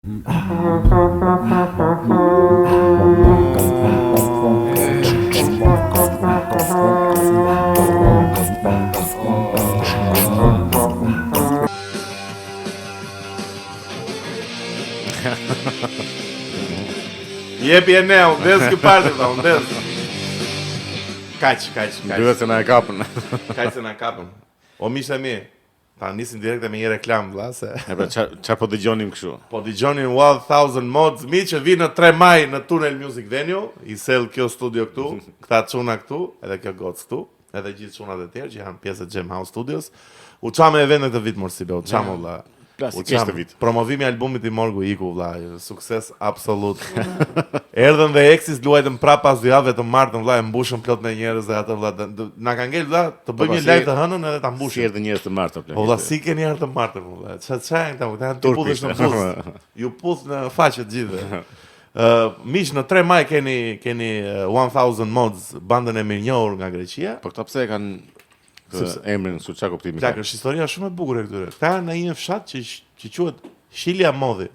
Jepi e ne, unë desë kë partë, unë desë. Kaq. Duhet se na e kapën. Kaq se na kapën. O mishë e mi, ta nisin direkte me një reklam, vlla, se... E pra, qa po dëgjonim kështu? Po dëgjonin 1000 Mods, mi që vinë në 3 maj në Tunnel Music Venue, i sel kjo studio këtu, këta çuna këtu, edhe kjo gocë këtu, edhe gjithë çunat e tjerë që janë pjesë e Jam House Studios. U çamë eventin këtë vit morsibe, u çamë vlla. Klasikisht të vit. Promovimi i albumit i Morgu iku vlla, sukses absolut. Erdhën dhe Exis luajtën prapë pas 2 javëve të martën vlla, e mbushën plot me njerëz dhe atë vlla. Na ka ngel vlla, të bëjmë një live të hënën edhe ta mbushim. Si erdhën njerëz të martë plot. Po vlla, si keni ardhur të martën vlla. Çfarë këta turpish në buz. Ju puth në faqe të gjithë. Miq në 3 maj keni 1000 Mods, bandën e mirënjohur nga Greqia. Po këta pse e kanë emrin kështu, çka kuptimi? Plak, është historia shumë e bukur e këtyre. Këta në një fshat që quhet Shilia Modi.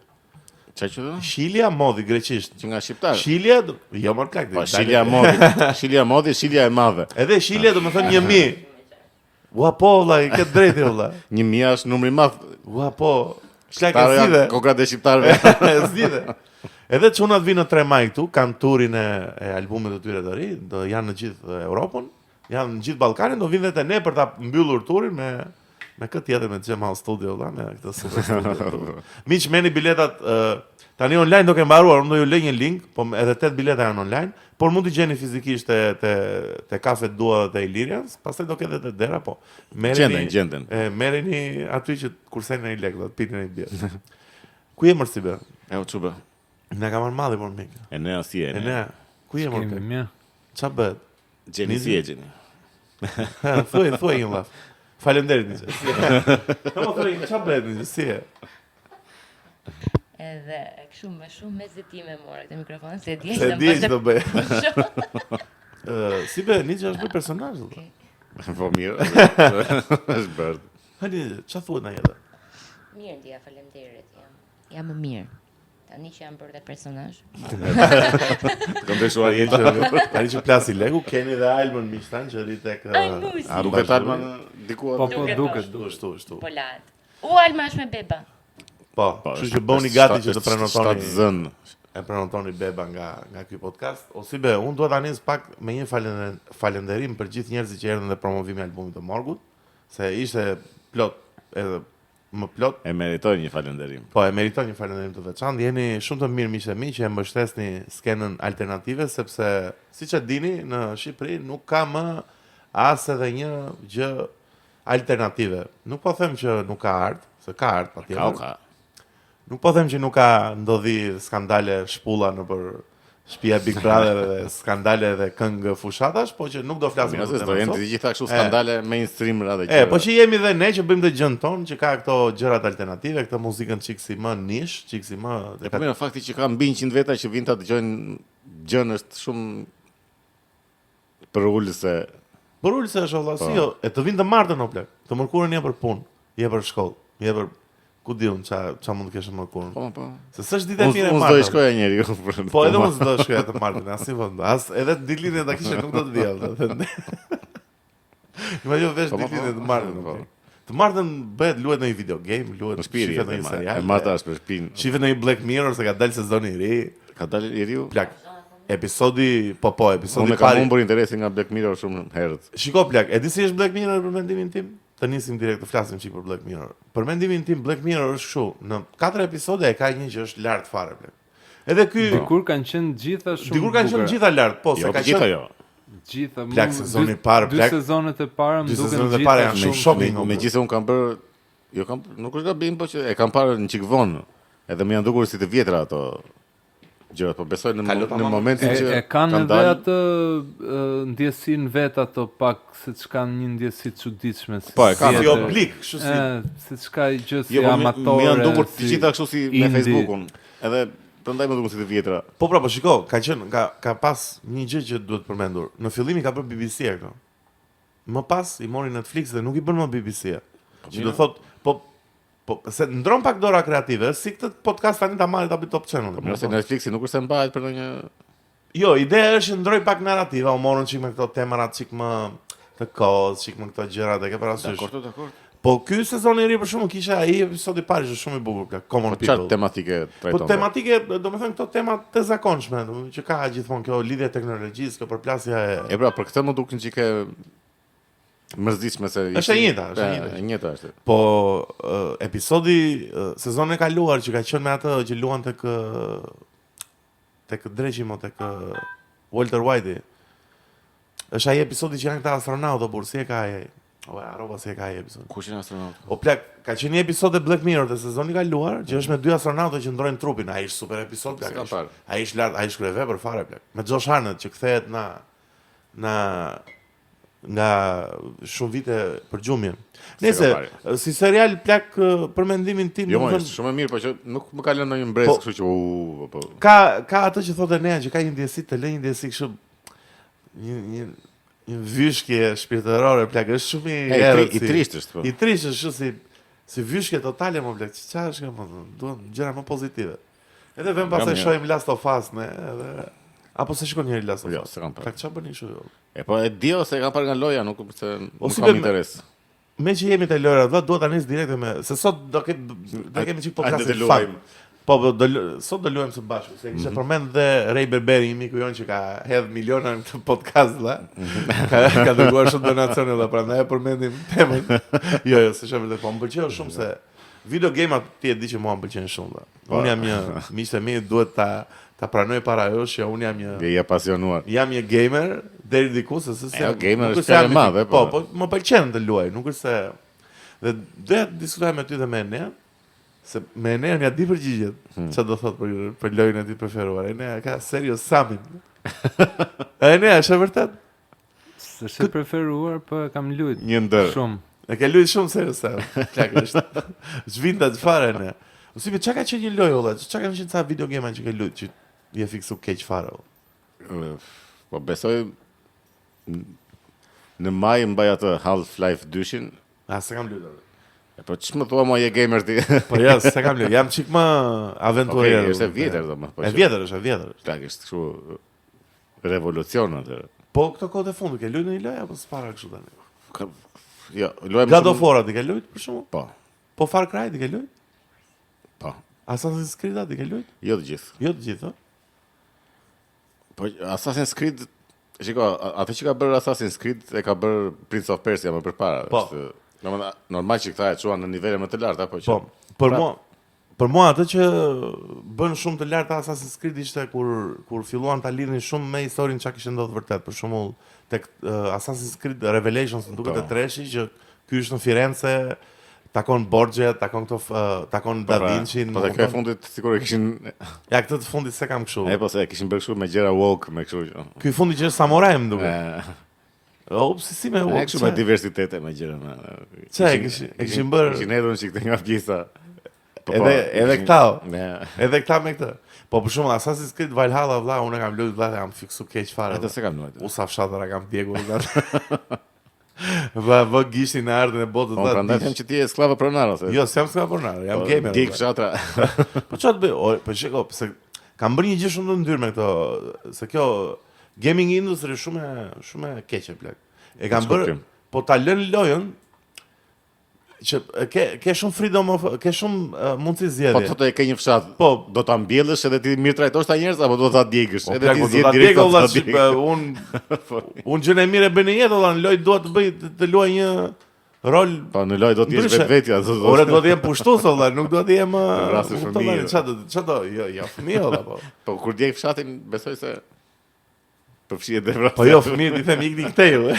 Çfarë thonë? Shilia Modi greqisht. Që nga shqiptar. Shilia, jo më plak. Po Shilia Modi. Shilia Modi, Shilia e madhe. Edhe Shilia do të thonë 1000. Ua po valla, i ke drejtë valla. 1000 është numri i madh. Ua po. Shlak e zgjidhe. Kokrat e shqiptarëve. E zgjidhe. Edhe çunat vinë në 3 maj këtu, kanë turin e albumit të tyre të ri, do janë në gjithë Europën. Janë në gjithë Ballkanin, do vinë vetë ne për ta mbyllur turin me këtë tjetër me Jam House Studio valla, me këtë super studio. Miq, merrni biletat tani online do ke mbaruar, unë do ju lej një link, po edhe 8 bileta janë online, por mund t'i gjeni fizikisht te Kafet Dua dhe te Ilirians, pastaj do ketë edhe te dera, po. Gjenden. Merrni aty që kurseni një lek, do të pitni një bie. Ku je mërsi be? E u çuba. Na ka marrë malli por mik. E ne asi e ne. E ne. Ku je mërsi? Ç'a bëhet? Gjeni si e gjeni. Thuaj një laf. Faleminderit Nice. Po thuaj, ç'a bëhet Nice? Si e? Edhe kështu me shumë me zetime more këtë mikrofon, se di Se di që do bëj. Si be, Nice është bërë personazh. Po mirë. Është bërë. Hajde, ç'a thuhet na jetë? Mirë, ndia, faleminderit. Jam më mirë. Tani që jam bërë dhe personazh. Kam dëshuar jetë. Tani që plasi legu, keni dhe Almën miqtan që rri tek A duket Almën diku aty? Po duket ashtu. Po lat. Alma është me beba. Po, kështu që bëuni gati që të prenotoni. Shtatë zën. E prenotoni beba nga ky podcast. Ose be, unë dua ta nis pak me një falënderim për gjithë njerëzit që erdhën në promovimin e albumit të Morgut, se ishte plot edhe më plot. E meritoj një falënderim. Po, e meritoj një falënderim të veçantë. Jeni shumë të mirë miqtë e mi që e mbështesni skenën alternative, sepse siç e dini, në Shqipëri nuk ka më as edhe një gjë alternative. Nuk po them që nuk ka art, se ka art patjetër. Ka. Nuk po them që nuk ka ndodhi skandale shpulla nëpër shtëpia Big Brother dhe skandale dhe këngë fushatash, po që nuk do flasim për këtë. Do jenë të gjitha kështu skandale mainstream radhë. Po që jemi dhe ne që bëjmë të gjën ton, që ka këto gjërat alternative, këtë muzikën çik si më nish, çik si më. Po mirë, fakti që ka mbi 100 veta që vinë ta dëgjojnë gjën është shumë përulëse. Përulëse është valla, si jo, e të vinë të martën o plak. Të mërkurën je për punë, je për shkollë, je për ku diun ça mund të kesh më kurrë. Po. Se s'është ditë e mirë e martën. Unë do shkoja njëri. Po edhe unë do shkoja të martën, asnjë vend. As edhe ditëlindjen ta kishe nuk do të dia. Ma jo vesh ditëlindjen të martën. Të martën bëhet luhet në një video game, luhet shifet në një serial. E marta është për shpinë. Shifet në një Black Mirror se ka dalë sezoni i ri. Ka dalë i riu? Plak. Episodi episodi i parë. Unë kam humbur interesin nga Black Mirror shumë herët. Shiko plak, e di si është Black Mirror për mendimin tim? Të nisim direkt të flasim çik për Black Mirror. Për mendimin tim Black Mirror është kështu, në 4 episode e ka një që është lart fare plak. Edhe ky dikur kanë qenë gjitha shumë. Dikur kanë qenë gjitha lart, po se ka qenë. Gjitha plak sezoni i parë, plak. 2 sezonet e para më duken gjitha janë shumë shopping. Megjithëse un kam bër, nuk është gabim, po që e kam parë në çik vonë. Edhe më janë dukur si të vjetra ato gjërat, po besoj në momentin që e kanë edhe atë ndjesinë vet ato pak se kanë një ndjesi të çuditshme. Po, e kanë si oblik, kështu si. Se çka gjë si amatore. Më janë dukur të gjitha kështu si me Facebookun. Edhe prandaj më duken si të vjetra. Po pra, po shiko, ka qenë ka pas një gjë që duhet përmendur. Në fillim i ka bërë BBC-a këto. Më pas i mori Netflix dhe nuk i bën më BBC-a. Që do thotë, po Po, se ndron pak dora kreative, si këtë podcast tani ta marrë ta bëj Top Channel. Nëse Netflixi nuk është se mbahet për ndonjë. Jo, ideja është që ndroj pak narrativa, u morën çik me këto temat çik më të kohës, çik më këto gjërat e ke parasysh. Dakor. Po ky sezon i ri për shkakun kisha ai episodi i parë është shumë i bukur, plak, Common Çfarë People. tematike trajton? Po tematike, domethënë këto tema të zakonshme, domethënë që ka gjithmonë kjo lidhje teknologjisë, kjo përplasja E pra, për këtë më duken çike mërzitshme se Është e njëjta, është e njëjta. E njëjta është. Po episodi sezonin e kaluar që ka qenë me atë që luan tek dreqi mo tek Walter White. Është ai episodi që janë këta astronautë, por si e ka ai? O, arroba si e ka ai episod. Kush janë astronaut? O plak, ka qenë një episod e Black Mirror të sezoni i kaluar, që është me 2 astronautë që ndrojnë trupin. Ai është super episod, plak. Se kam parë. Ai është lart, ai shkruaj vepër fare, plak. Me Josh Hartnett që kthehet nga shumë vite për gjumje. Nëse si serial plak për mendimin tim, Jo, domethënë, është shumë e mirë, po që nuk më ka lënë ndonjë mbres, Po- kështu që po. ka atë që thotë Nea që ka një ndjesi të lë një ndjesi kështu një vyshkje shpirtërore plak, është shumë I trisht është, po. I trisht është kështu si vyshkje totale më plak. Çfarë është kjo më? Duan gjëra më pozitive. Edhe vëm pastaj mirë. shohim Last of Us ne, edhe apo se shikon njëri Last of Us. Jo, se kam parë. Plak çfarë bëni kështu? E po e di ose e kam parë nga loja, nuk se nuk si kam be- interes. Me që jemi te lojrat, duhet ta nis direkt me se sot do kemi çik podcast Hajde të luajmë. Po, sot do luajmë së bashku, se kisha përmend dhe Ray Berberi, një miku jon që ka hedh miliona në këtë podcast la. Ka dërguar shumë donacione dhe prandaj e përmendim temën. Jo, se është vërtet, po më pëlqeu shumë se video game-at ti e di që mua më pëlqejnë shumë. Dhe. Unë jam një miq i mi, duhet ta pranoj para jush që unë Je i apasionuar. jam një gamer deri diku se gamer nuk është se jam fjalë e madhe, po, po. po më pëlqen të luaj, nuk është se dhe doja të diskutoj me ty dhe me Enea, se me Enea ja di përgjigjet. Çfarë do thot për lojën e tij preferuar? Enea ka serios Samin. Enea, është e vërtet? S'është e preferuar, po e kam luajt Një ndër. shumë. E ke luajtur shumë serios Sam. Plak është. Zhvinta të fare Enea. Ose me çka ka qenë një lojë olla? Çka kanë qenë ca video game që ke luajtur që je fiksu keq fare. olla? Po besoj në maj mbaj atë Half-Life 2-shin. Se kam luajtur. Po ç'më thua mua je gamer ti? Po ja, se kam luajtur. Jam çik më aventurier. Okej, është e vjetër domethënë. E vjetër është, e vjetër. Plak është kështu revolucion atë. Po këto kohë të fundit ke luajtur në një lojë apo s'para kështu tani? Jo, luajmë God of War ti ke luajtur për shkakun? Po, Po Far Cry ti ke luajtur? po. Assassin's Creed ti ke luajtur? Jo të gjithë. Jo të gjithë, ë? Po Assassin's Creed, shiko, atë që ka bërë Assassin's Creed e ka bërë Prince of Persia më përpara. Po. Është domethënë normal që këta e çuan në nivele më të larta, po që. Po, për mua atë që bën shumë të lartë Assassin's Creed ishte kur filluan ta lidhin shumë me historinë çka kishte ndodhur vërtet. Për shembull, tek Assassin's Creed Revelations më duket Po. e treshi që ky është në Firenze, takon Borgia, takon Da Vinci. Po tek e fundit sikur e kishin Ja, këtë të fundit se kam kështu. po se e kishin bërë kështu me gjëra woke, me kështu që. Ky fundi që është samuraj më duket. E Ops, si me e kështu me diversitete me gjëra. Çe e kishin bërë Kishin hedhur çik nga pjesa. edhe këta. Ne. Edhe këta me këtë. Po për shembull Assassin's Creed Valhalla vlla, unë kam luajtur vlla, jam fiksu keq fare. Atë se kam luajtur. U sa fshatara kam djegur vlla. Vë gishtin në ardhën e botës Po prandaj them që ti je skllava pronar ose. Jo, s'jam s'ka pronar, jam gamer. Dik vlla. fshatra. Po çfarë bëj? Po shiko, se kam bërë një gjë shumë të ndyrë me këto, se kjo gaming industry shumë e keqe plak. E kam bërë, Skuptim. po ta lën lojën që ke shumë freedom of, ke shumë mundësi Po zgjedhje. thotë e ke një fshat. Po, Do ta mbjellësh edhe ti mirë trajtosh ta njerëz apo do ta djegësh? po Edhe plak, ti po do zgjedh ta direkt djegë valla, ta djegësh. unë gjën e mirë e bën në jetë valla, në lojë dua të bëj të luaj një rol. Po në lojë do të jesh Ndryshe. vetvetja, Ora do të jem pushtues valla, nuk do të jem Rasti fëmijë. çfarë jo fëmijë valla po. Po kur djeg fshatin, besoj se përfshihet dhe vrasja. Po jo, fëmijët i them ikni këtej ju.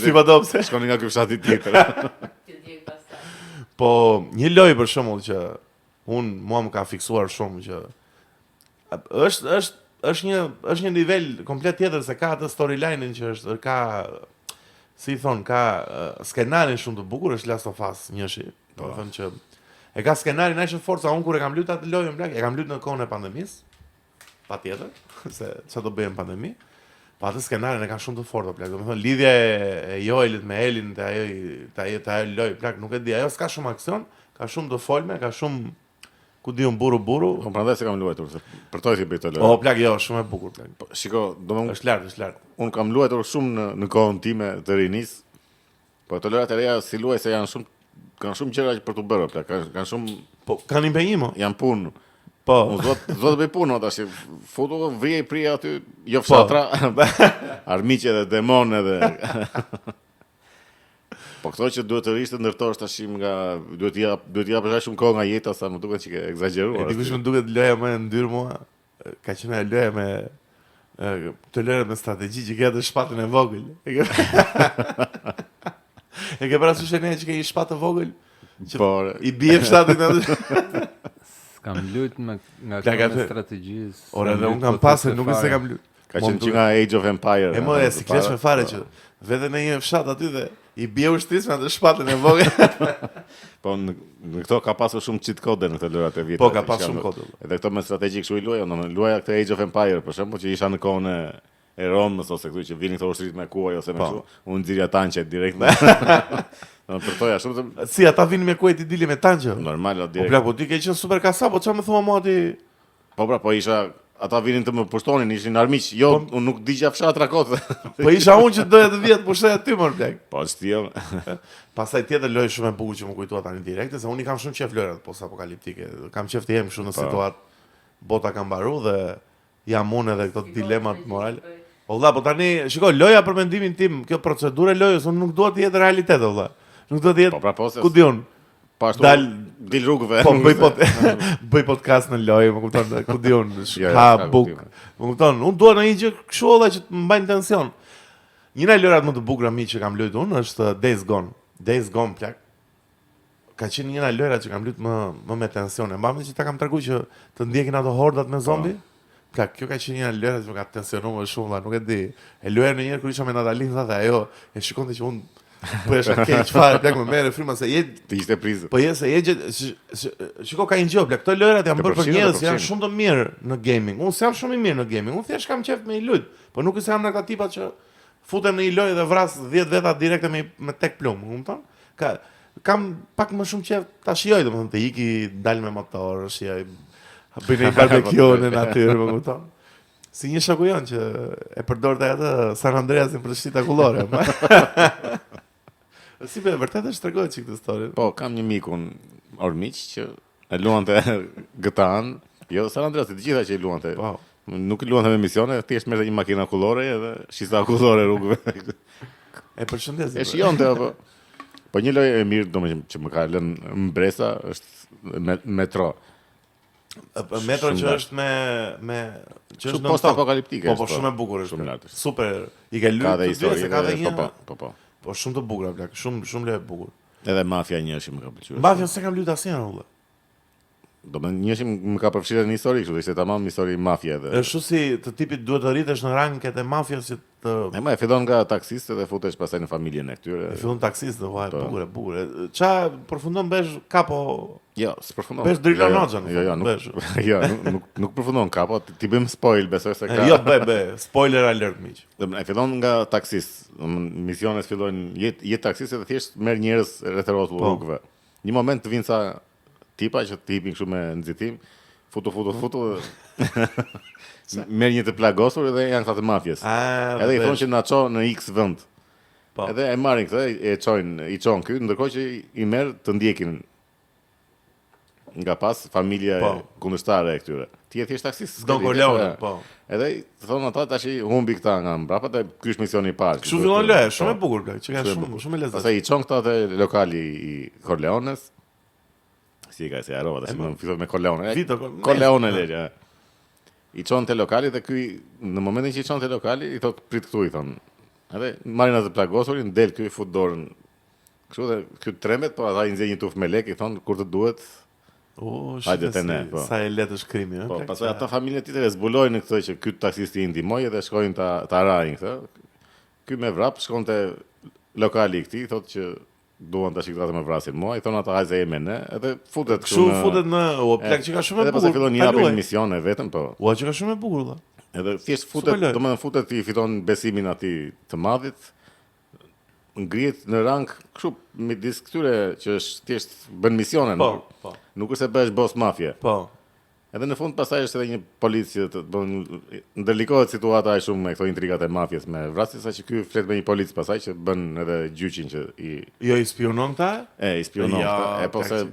Shtypa dopse. Shkoni nga ky fshati tjetër. Po një lojë për shembull që mua më ka fiksuar shumë që është një nivel komplet tjetër se ka atë storyline-in që është ka si i thon, ka skenarin shumë të bukur, është Last of Us 1. Do të thënë që e ka skenarin aq të fortë sa unë kur e kam luajtur atë lojën blaq, e kam luajtur në kohën e pandemisë. Patjetër, se çfarë do bëjmë në pandemi. Po atë skenarin e ka shumë të fortë plak. Domethënë lidhja e Joelit me Elin te ajo lojë plak, nuk e di, ajo s'ka shumë aksion, ka shumë të folme, ka shumë ku di un buru. Po prandaj se kam luajtur, se për to i bëj të O lojë. plak jo, shumë e bukur plak. Po, shiko, domethënë Është lart. un kam luajtur shumë në kohën time të rinis. Po të lojrat e reja si luaj se kanë shumë gjëra për të bërë, plak, kanë shumë Po kanë impenjim. janë punë. Po. Unë zot të bëj punë tash. Futu vrije prija aty, jo fshatra, armiqe dhe demonë dhe po këto që duhet të rish të ndërtosh tash nga duhet t'i japësh shumë kohë nga jeta sa më duket që ke egzageruar. Dikush më duket loja më e ndyrë mua, ka qenë ajo loja me të lojë me strategji që ke atë shpatën e vogël. E ke parasysh ne që ke një shpatë të vogël? Që Por i bie fshatit aty. Kam luajt nga Plak këto atë. me strategjisë. Ora s'kam dhe luajt unë kam po pasur, të nuk e se fare. kam luajtur. ka qenë që nga Age of Empire. E më e si klesh me fare që vete në një fshat aty dhe i bie ushtrisë me atë shpatën e vogël. Po në këto ka pasur shumë cheat code në këto lojrat e vjetra. Po, ka që pas janë- shumë kode. Edhe këto me strategji kështu i luaja, domethënë luaja këtë Age of Empire për shembull që isha në kohën e Romës ose këtu që vinin këto ushtrit me kuaj ose me Po. kështu, unë nxirja tanqe direkt. Do për to ja shumë të Si ata vinë me kuajt i dili me tanqë. normal Po direkt. plak, po ti ke qenë super kasa, po çfarë më thua mua ti? Po pra, po isha ata vinin të më pushtonin, ishin armiq. Jo, unë nuk digja fshatra kot. Po isha unë që doja të vjet pushtoj aty më plak. Po s'tio. Pastaj tjetër lojë shumë e bukur që më kujtoa tani direkte, se unë i kam shumë qef lojrat post-apokaliptike. Kam qef të jem kështu në situatë bota ka mbaru dhe jam unë edhe këto dilemat morale. O vlla, po tani, shiko, loja për mendimin tim, kjo procedurë e lojës, unë nuk dua të jetë realitet, o vlla. Nuk do të jetë, Po pra, po se ku diun, pa ashtu dal- dil rrugëve. po nuk bëj se- bëj podcast në lojë, më kupton, ku diun, Jo, ha s'ka book. kuptim. Më kupton, unë dua në një gjë kështu olla që të më mbajnë tension. Një nga lojrat më të bukura mi që kam luajtur unë është Days Gone. Days Gone plak. Ka qenë një nga lojrat që kam luajtur më me tension. E mbam që ta kam treguar që të ndjekin ato hordat me zombi. Plak, kjo ka qenë një nga lojrat që më ka tensionuar më shumë, valla, nuk e di. E luaja në një herë kur isha me Natalin tha dhe ajo e shikonte që unë po isha keq fare, plak më merre fryma se je Të ishte prizë. po se je shiko ka një gjë, plak, këto lojrat janë Të bërë për përfshirë, njerëz të që janë përfshirë. shumë të mirë në gaming. Unë s'jam shumë i mirë në gaming. Unë thjesht kam qef me i lut. Po nuk është jam nga ata tipat që futem në një lojë dhe vras 10 veta direkte me tek plumb, e kupton? Kam pak më shumë qef ta shijoj, domethënë të iki, dal me motor, shijoj bëj një barbecue në natyrë, më kupton? Si një shoku jon që e përdorte atë San Andreasin për shita kullore. Si be, vërtet është tregohet çik këtë story. Po, kam një mikun ormiq që e luante GTA-n, jo San Andreas, të gjitha që i luante. Po. Nuk i luante me misione, thjesht merrte një makina kullore edhe shisa kullore rrugëve. E përshëndes. E shijonte apo. Po një lojë e mirë domethënë që më ka lënë mbresa është Metro. Metro Shumë që lart. është me që Shumë është post-apokaliptike Po, është, shumë e bukur është. Shumë lart është. Super. I ke Ka lënë dhe të dy histori se ka dhe një. po. Po shumë të bukur plak, shumë lojë e bukur. Edhe Mafia 1 që më ka pëlqyer. Mafia se kam luajtur asnjëherë ulla. Domethënë një që më ka përfshirë në histori, kështu ishte tamam histori mafie edhe. Është si të tipit duhet të rritesh në ranket e mafias që të E më e fillon nga taksistë dhe futesh pastaj në familjen e këtyre. e fillon taksistë, vaj, Po. bukur. Ça përfundon besh kapo Jo, s'përfundon. Besh Drilla Noxha, në Jo, fund, besh. jo, nuk përfundon kapo, ti bëjmë spoil, besoj se ka. jo be, spoiler alert miq. Domethënë e fillon nga taksist. Domethënë misionet fillojnë jetë taksist edhe thjesht merr njerëz rreth rrugëve. Një moment të vinë sa tipa që të hipin kështu me nxitim, futu. Merr një të plagosur edhe janë këta të mafjes. Edhe i thonë që na ço në X vend. Po. Edhe e marrin këtë, i çon këtu, ndërkohë që i merr të ndjekin nga pas familja Po. kundërshtare e këtyre. Ti je thjesht taksist. Don Corleone, po. Edhe të thonë ata tash i humbi këta nga mbrapa, te ky është misioni i parë. Kështu fillon loja, shumë e Po. bukur plak, që ka Shumë e shumë bukur. shumë e lezetshme. Pastaj i çon këta te lokali i Corleones. Si e ka se harova tash më fillon me Corleone. Vito, Corleone leja. I çon te lokali dhe ky në momentin që i çon te lokali i thot prit këtu i thon. Edhe marrin atë plagosurin, del ky fut dorën. Kështu dhe ky tremet, po ata i nxjerrin një tufë me lek, i thon kur të duhet. Hajde te ne, po. Sa e lehtë është krimi, ëh. Po, pastaj ata familja tjetër e zbulojnë këtë që ky taksisti i ndihmoi dhe shkojnë ta arajnë këtë. Ky me vrap shkon te lokali i këtij, thotë që duan tash këta të më vrasin mua, i thon ata hajde me ne, edhe futet Kështu futet në, o plak që ka shumë e Edhe bukur. pastaj fillon një ta japin luaj. misione vetëm, po. Ua që ka shumë e bukur valla. Edhe thjesht Super futet, lojë. domethënë futet i fiton besimin atij të madhit. ngrihet në rang kështu midis këtyre që është thjesht bën misione. Po. Nuk është se bëhesh boss mafie. Po. Edhe në fund pastaj është edhe një polici që ndërlikohet situata aq shumë me këto intrigat e mafjes me vrasje saqë ky flet me një polic pastaj që bën edhe gjyqin që Jo i spionon këta? i spionon këta. Po se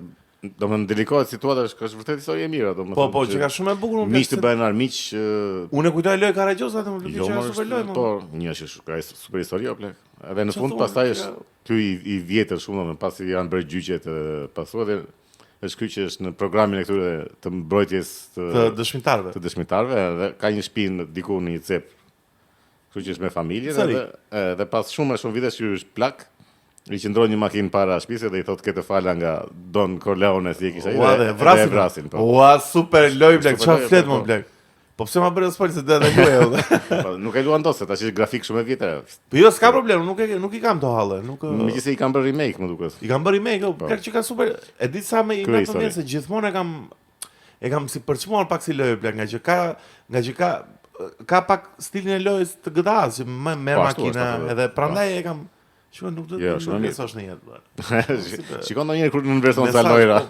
domethënë ndërlikohet situata është vërtet histori e mirë, domethënë. Po, që ka shumë e bukur. Miq të bëhen armiq. Unë e kujtoj Loj Karagjosa atë më Jo, duket super lojë. po, një është ka super histori o plek. Edhe në fund pastaj është ky i vjetër shumë domethënë pasi janë bërë gjyqet pasur dhe është ky që është në programin e këtyre të mbrojtjes të dëshmitarëve. Të dëshmitarëve dhe ka një shtëpi diku në një cep. Kështu që është me familjen dhe pas shumë vitesh që është plak, i qëndron një makinë para shtëpisë dhe i thotë këtë fala nga Don Corleone si e kisha ai dhe vrasin. Ua, super loj blek, çfarë flet më blek. Po pse ma bëre spoil se do ta luaj. Po nuk e luan dot se tash është grafik shumë e vjetër. Po jo, s'ka problem, nuk i kam to hallë, nuk. Megjithëse i kanë bërë remake, më duket. I kanë bërë remake, plak që ka super. E di sa më i më të mirë se gjithmonë e kam si përçmuar pak si lojë plak, nga që ka pak stilin e lojës të GTA-s, që më merr makina edhe prandaj e kam Shikon nuk do të mësosh në jetë. Shikon ndonjëherë kur në version sa lojra.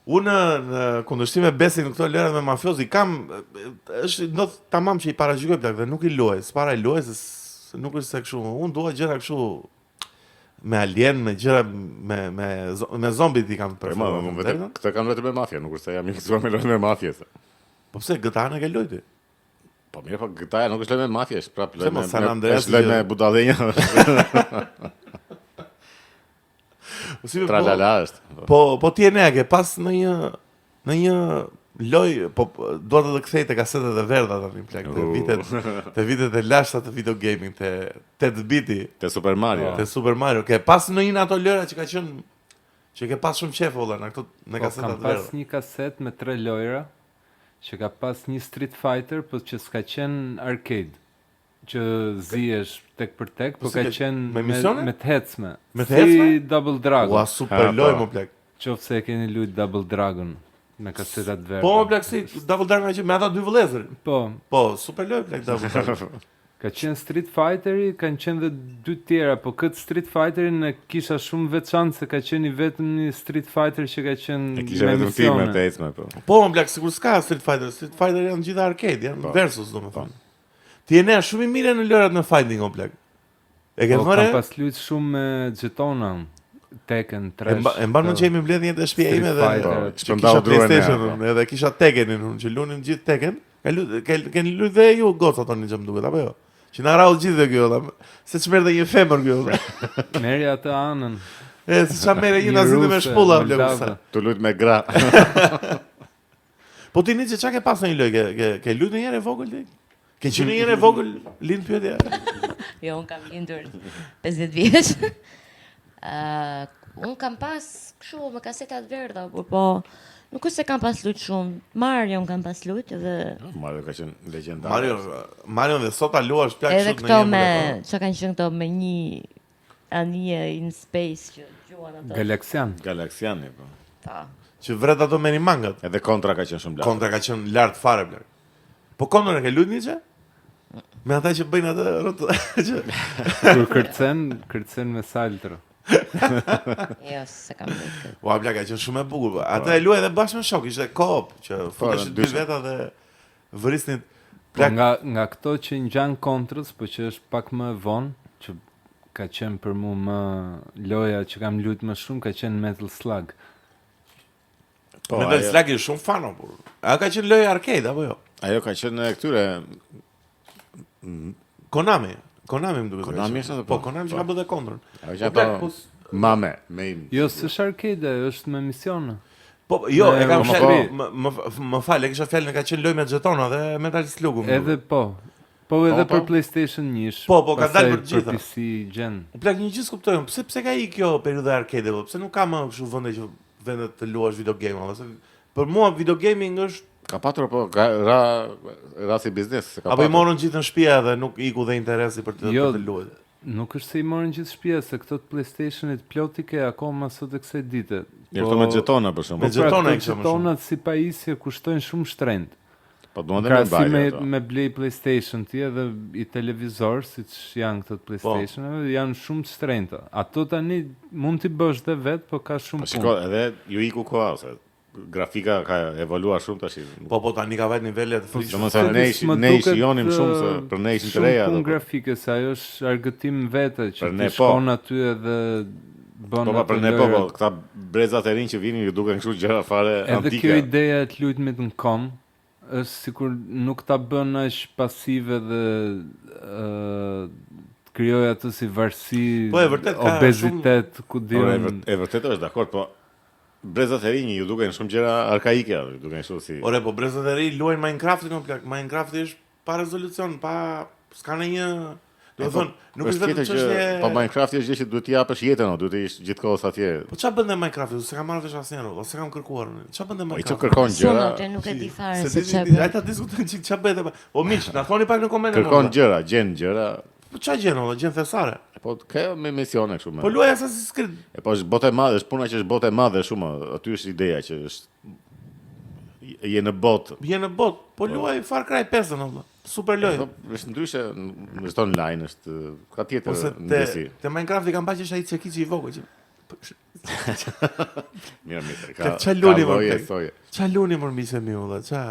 Unë në kundërshtim me Besin në këto lojrat me mafiozi është ndodh tamam që i paragjykoj plak dhe nuk i luaj, s'para i luaj se nuk është se kështu. Unë dua gjëra kështu me alien, me gjëra me zombit i kam preferuar. Këtë kam vetëm me mafia, nuk është se jam i mësuar me lojë me mafie. Po pse GTA-n e ke luajti? Po mirë, po GTA nuk është lojë me mafie, është prapë lojë me budallenja. Tralala është. Po ti e ne ke pas në një lojë, po dua të kthej te kasetet e verdha tani plak, te vitet e lashta të videogaming, te 8-biti, te Super Mario. Te Super Mario. Ke pas në një ato lojra që ka qenë që ke pas shumë qef olla në kasetat e verdha. Kam pas një kaset me 3 lojra që ka pas një Street Fighter, po që s'ka qenë arcade. Që zihesh tek për tek, po ka qenë me të hecme. Si Double Dragon. Ua, super loj më plak. Qofse e keni luajt Double Dragon me kasetat verdha. Po më plak si Double Dragon që me ata dy vëllezër. Po, super loj plak Double Dragon. Ka qenë Street Fighteri, kanë qenë dhe 2 tjera, po këtë Street Fighterin e kisha shumë veçantë se ka qenë i vetëm një Street Fighter që ka qenë me kisha vetëm time të ecme po. Po më plak sikur s'ka Street Fighter janë gjithë arcade, janë versus domethënë. Ti e ne shumë i mire në lërat në fighting o plak. E ke thënë? Kam pas luajt shumë me xhetona. Tekken 3. E mban më që jemi mbledh një të shtëpia ime dhe shpërndau PlayStation edhe kisha Tekkenin unë që luanin gjithë Tekken. Keni luajt dhe ju goca tani që më duket apo jo? Që na rau gjithë kjo. Se çmerrte një femër kjo. Merri atë anën. Se çfarë merre një nazitë me shpulla blesa. Tu luajt me gra. Po ti nice çka ke pas në një lojë? Ke luajt ndonjëherë vogël ti? Ke qenë njëre vogël lind pyetja? Jo, unë kam lindur 50 vjeç. Unë kam pas kështu me kasetat verdha, po nuk është se kam pas lut shumë. Mario kam pas lut dhe Mario ka qenë legjendar. Mario dhe sot ta luash plak shumë në një. Edhe këto me çka kanë qenë këto me një anije in space që juan ato. Galaxian po. Po. Që vret ato me një mangat. Edhe Contra ka qenë shumë lart. Contra ka qenë lart fare plak. Po Contra e ke lut nice? Me ata që bëjnë atë rrotë. Kur kërcen me saltro. Jo, se kam bërë. Ua, plaka, që shumë e bukur. Ata e luaj edhe bashkë me shok, ishte co-op, që futeshin 2 veta dhe vërisnin. Nga këto që ngjan Contrës, po që është pak më vonë, që ka qenë për mua më loja që kam luajtur më shumë, ka qenë Metal Slug. Metal Slug është shumë fan apo? A ka qenë lojë arcade apo jo? Ajo ka qenë këtyre Konami më duket. Konami është atë po. Konami që ka bërë Contrën. Ajo që ato mame, me. Jo, s'është arcade, është me misione. Po, jo, e kam më fal, e kisha fjalën ka qenë lojë me xhetona dhe Metal Slug. Edhe po. Po edhe për PlayStation 1. Po, ka dalë për gjitha. Për PC gen. Plak një gjë s'kuptojmë, pse ka i kjo periudha arcade, pse nuk ka më kështu vende që vendet të luash videogame, ose për mua videogaming është ka patur po ra si biznes, se ka. Apo i morën gjithë në shtëpi dhe nuk iku dhe interesi për të luajtur. Nuk është se i morën gjithë shtëpia, se këto PlayStation-it plotike akoma sot e kësaj dite. Jo, këto me xhetona për shembull. Me xhetona xhetonat si pajisje kushtojnë shumë shtrenjtë. Po do të krahasim mbajë. me blej PlayStation ti edhe i televizor, siç janë këto PlayStation, janë shumë të shtrenjta. Ato tani mund t'i bësh dhe vet, po ka shumë Po shiko, edhe ju iku koha se grafika ka evoluar shumë tash. Po tani ka vajt nivele të frikshme. Domethënë ne shijonim shumë se për ne ishin të reja ato. ato. Shumë grafike se ajo është argëtim vetë që Për ne, ti shkon aty edhe bën Po për ne po, këta brezat e rinj që vinin ju duken kështu gjëra fare edhe antike. kjo ideja e të luajtmit në kom është sikur nuk ta bën aq pasive dhe të krijoj atë si varësi, Po e vërtet ka obezitet, ku diun. E vërtet është dakord, po brezat e rinj ju duken shumë gjëra arkaike, ju duken kështu si. Ore, po brezat e ri luajnë Minecraftin komplek. Minecrafti është pa rezolucion, s'ka ndonjë. Do të thonë, nuk është vetëm çështje. Po Minecrafti është gjë që duhet t'i japësh jetën, duhet të ish gjithkohës atje. Po çfarë bën Minecrafti? Se kam marrë vesh asnjëherë, ose kam kërkuar. Çfarë bën Po i Minecrafti? kërkon gjëra. Nuk e di fare se çfarë. Ai ta diskutojnë çik çfarë bëhet. O miq, na thoni pak në komente. Kërkon gjëra, gjen gjëra. Po çfarë gjen olla, gjen thesare. Po ka me misione kështu më. Po luaj Assassin's Creed. Po është botë e madhe, është puna që është botë e madhe shumë. Aty është ideja që është je në botë. Je në botë, po luaj Far Cry 5 olla. Super lojë. Po është ndryshe, është online, është ka tjetër ndjesi. Te Minecrafti kam pasur ai çekiçi I vogël që. Mirë, Ç'a luni më? thoje. Ç'a luni më misë mi olla, ç'a.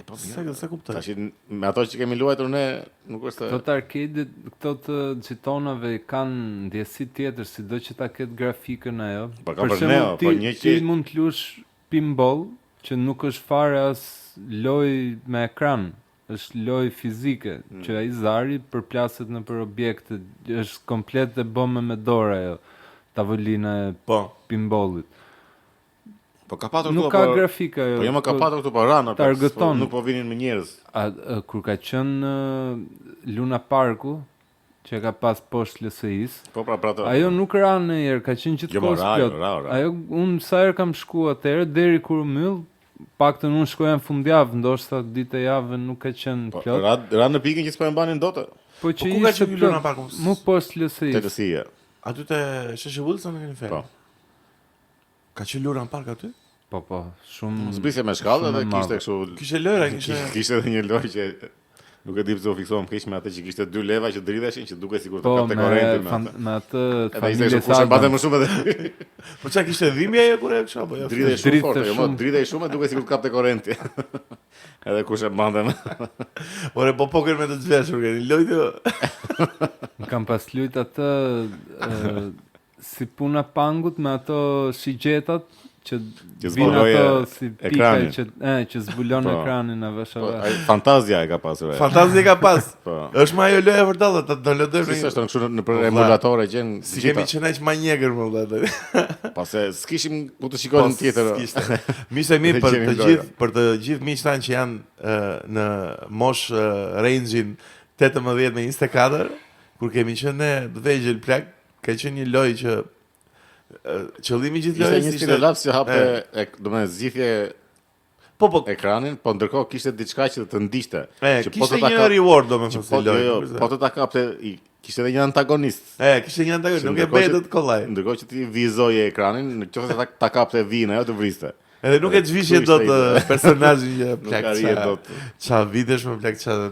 Po sa kuptoj. Tash me ato që kemi luajtur ne, nuk është. Këto të arcade, këto të xhitonave kanë ndjesi tjetër, sido që ta ketë grafikën ajo. Po ka për ne, po një që ti mund të luash pinball, që nuk është fare as lojë me ekran. Është lojë fizike, që ai zari përplaset në për objekte, është komplet e bëme me dorë ajo, tavolina e pinballit. Po ka patur nuk ka grafika ajo. Po jo më ka patur këtu po rana, po nuk po vinin me njerëz. Kur ka qenë Luna Parku, që ka pas poshtë LSI-s. Po pra ato. Ajo nuk ra ndonjëherë, ka qenë gjithkohës plot. Ajo unë sa herë kam shkuar atëherë deri kur u mbyll. Paktën unë shkoja në fundjavë, ndoshta ditë e javën nuk ka qenë plot. Ra në pikën që s'po e mbanin dot. Po që ishte Luna Parku. Mu poshtë LSI. Te LSI. Aty te Sheshi Wilson në keni. Po. Ka qenë Luna Park aty? Po, shumë. Zbrisje me shkallë dhe kishte kështu. Kishte lojra, kishte edhe një lojë që nuk e di pse u fiksuam keq me atë që kishte 2 leva që dridheshin që duket sikur të kapte korrentin me atë familje sa. Po më shumë edhe. Po çka kishte dhimbje ajo kur e kështu apo jo? Dridhej shumë fort, jo, dridhej shumë duket sikur të kapte korrenti. Edhe kush e mbante. Ore po poker me të zgjeshur keni lojë. Kam pas luajt atë si puna pangut me ato shigjetat që vin ato si pika që zbulon ekranin në vesh. Fantazia e ka pasur. Fantazia ka pas. Është më ajo lojë e vërtetë, ta downloadoj. Si është kështu në emulatore gjën. Si kemi qenë aq manjegër më vëllai. Pastaj s'kishim ku të shikojmë tjetër. Mishë mi për të gjithë miqtë tanë që janë në mosh range-in 18 me 24, kur kemi qenë ne të vegjël plak, ka qenë një lojë që qëllimi gjithë lojës ishte një laps që hapte, domethënë zgjidhje ekranin, po ndërkohë kishte diçka që të ndiqte. Kishte një reward domethënë si lojë. Po të ta kapte, kishte edhe një antagonist. Kishte një antagonist, nuk e bëj dot kollaj. Ndërkohë që ti vizoje ekranin, nëse ta kapte vinë ajo të vriste. Edhe nuk e zhvishje dot personazhin që plak. Ça vitesh me plak ça.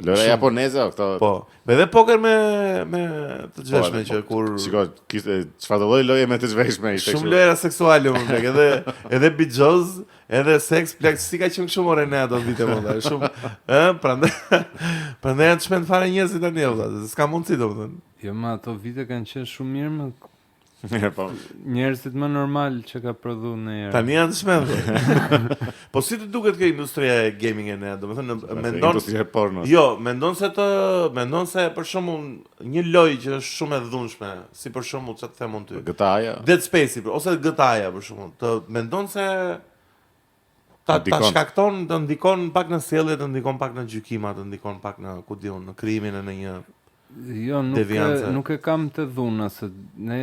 Lojra japoneze këto. Po. Edhe poker me të zhveshme që kur shikoj, kishte çfarë lloj loje me të zhveshme ishte. Shumë lojra seksuale më plak, edhe bijoz, edhe seks plak, si ka qenë kështu more ne ato vite më shumë. Prandaj janë të shpend fare njerëzit tani vëlla, s'ka mundësi domethënë. Jo, ma ato vite kanë qenë shumë mirë më. Po. Njerëzit më normal që ka prodhuar në herë. Tani janë të shmendë. Po si të duket kjo industria e gaming-it ne, domethënë mendon industria e pornos. Jo, mendon se për shembull një lojë që është shumë e dhunshme, si për shembull çfarë të them unë ty. GTA-ja. Dead Space ose GTA-ja për shembull, të mendon se ta shkakton, të ndikon pak në sjellje, të ndikon pak në gjykima, të ndikon pak në ku diun, në krimin e në një. Jo, nuk e kam të dhuna se ne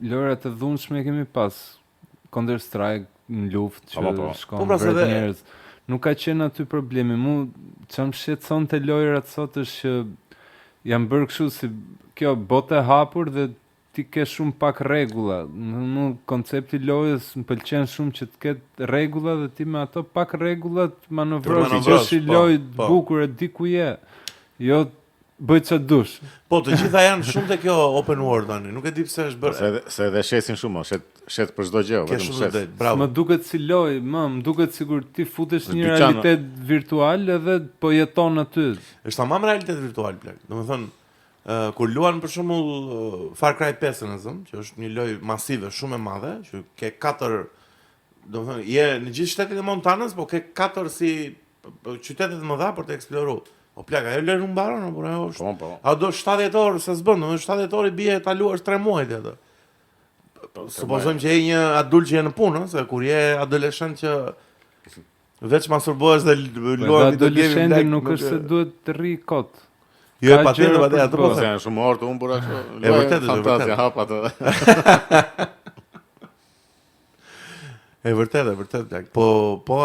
lojra të dhunshme kemi pas. Counter Strike në luftë që shkon vret njerëz. Nuk ka qenë aty problemi. Mu çam shqetëson te lojrat sot është që janë bërë kështu si kjo botë e hapur dhe ti ke shumë pak rregulla. Në koncepti i lojës më pëlqen shumë që të ketë rregulla dhe ti me ato pak rregulla të manovrosh, që është si lojë bukur e di ku je. Jo bëj çfarë dush. Po, të gjitha janë shumë te kjo open world tani. Nuk e di pse është bërë. Se edhe shesin shumë, shet për çdo gjë, vetëm shet. Bravo. Më duket si lojë, më duket sikur ti futesh në një realitet virtual edhe po jeton aty. Është tamam realitet virtual plak. Domethënë, kur luan për shembull Far Cry 5 në zëm, që është një lojë masive, shumë e madhe, që ke 4, domethënë, je në gjithë shtetin e Montanës, po ke 4 si qytete të mëdha për të eksploruar. O plak, ajo lërë në baron, por ajo është... Po. A do 70 orë se s'bën, 70 orë i bie ta luash 3 muaj atë. Supozojmë që je një adult që je në punë, se kur je adoleshent që veç masturbohesh dhe luan video game. Adoleshenti nuk është se duhet të rri kot. Jo, patjetër, atë po. Se janë shumë orë të humbura kështu. E vërtetë, fantazia hap atë. E vërtet, plak. Po,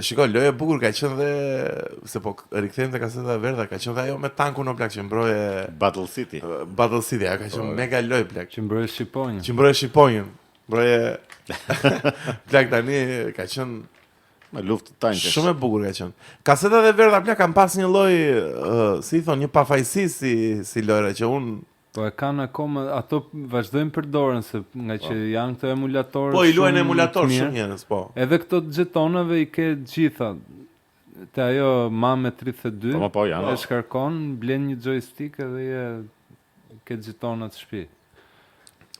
shiko, loja e bukur ka qenë dhe se po rikthejmë te kaseta e verdha, ka qenë dhe ajo me tankun në plak që mbroje Battle City, ajo ka qenë mega lojë plak. Që mbroje Shqiponjën. Mbroje plak tani ka qenë me luftë të tankesh. Shumë e bukur ka qenë. Kasetat e verdha plak kanë pas një lloj, si thon, një pafajësi si lojra që unë Po e kanë akoma, ato vazhdojnë përdoren se nga që janë këto emulatorë. Po i luajnë emulator shumë njerëz, po. Edhe këto xhetonave i ke gjitha. Te ajo Mame 32. Po janë. E shkarkon, blen një joystick edhe ke xhetonat shtëpi.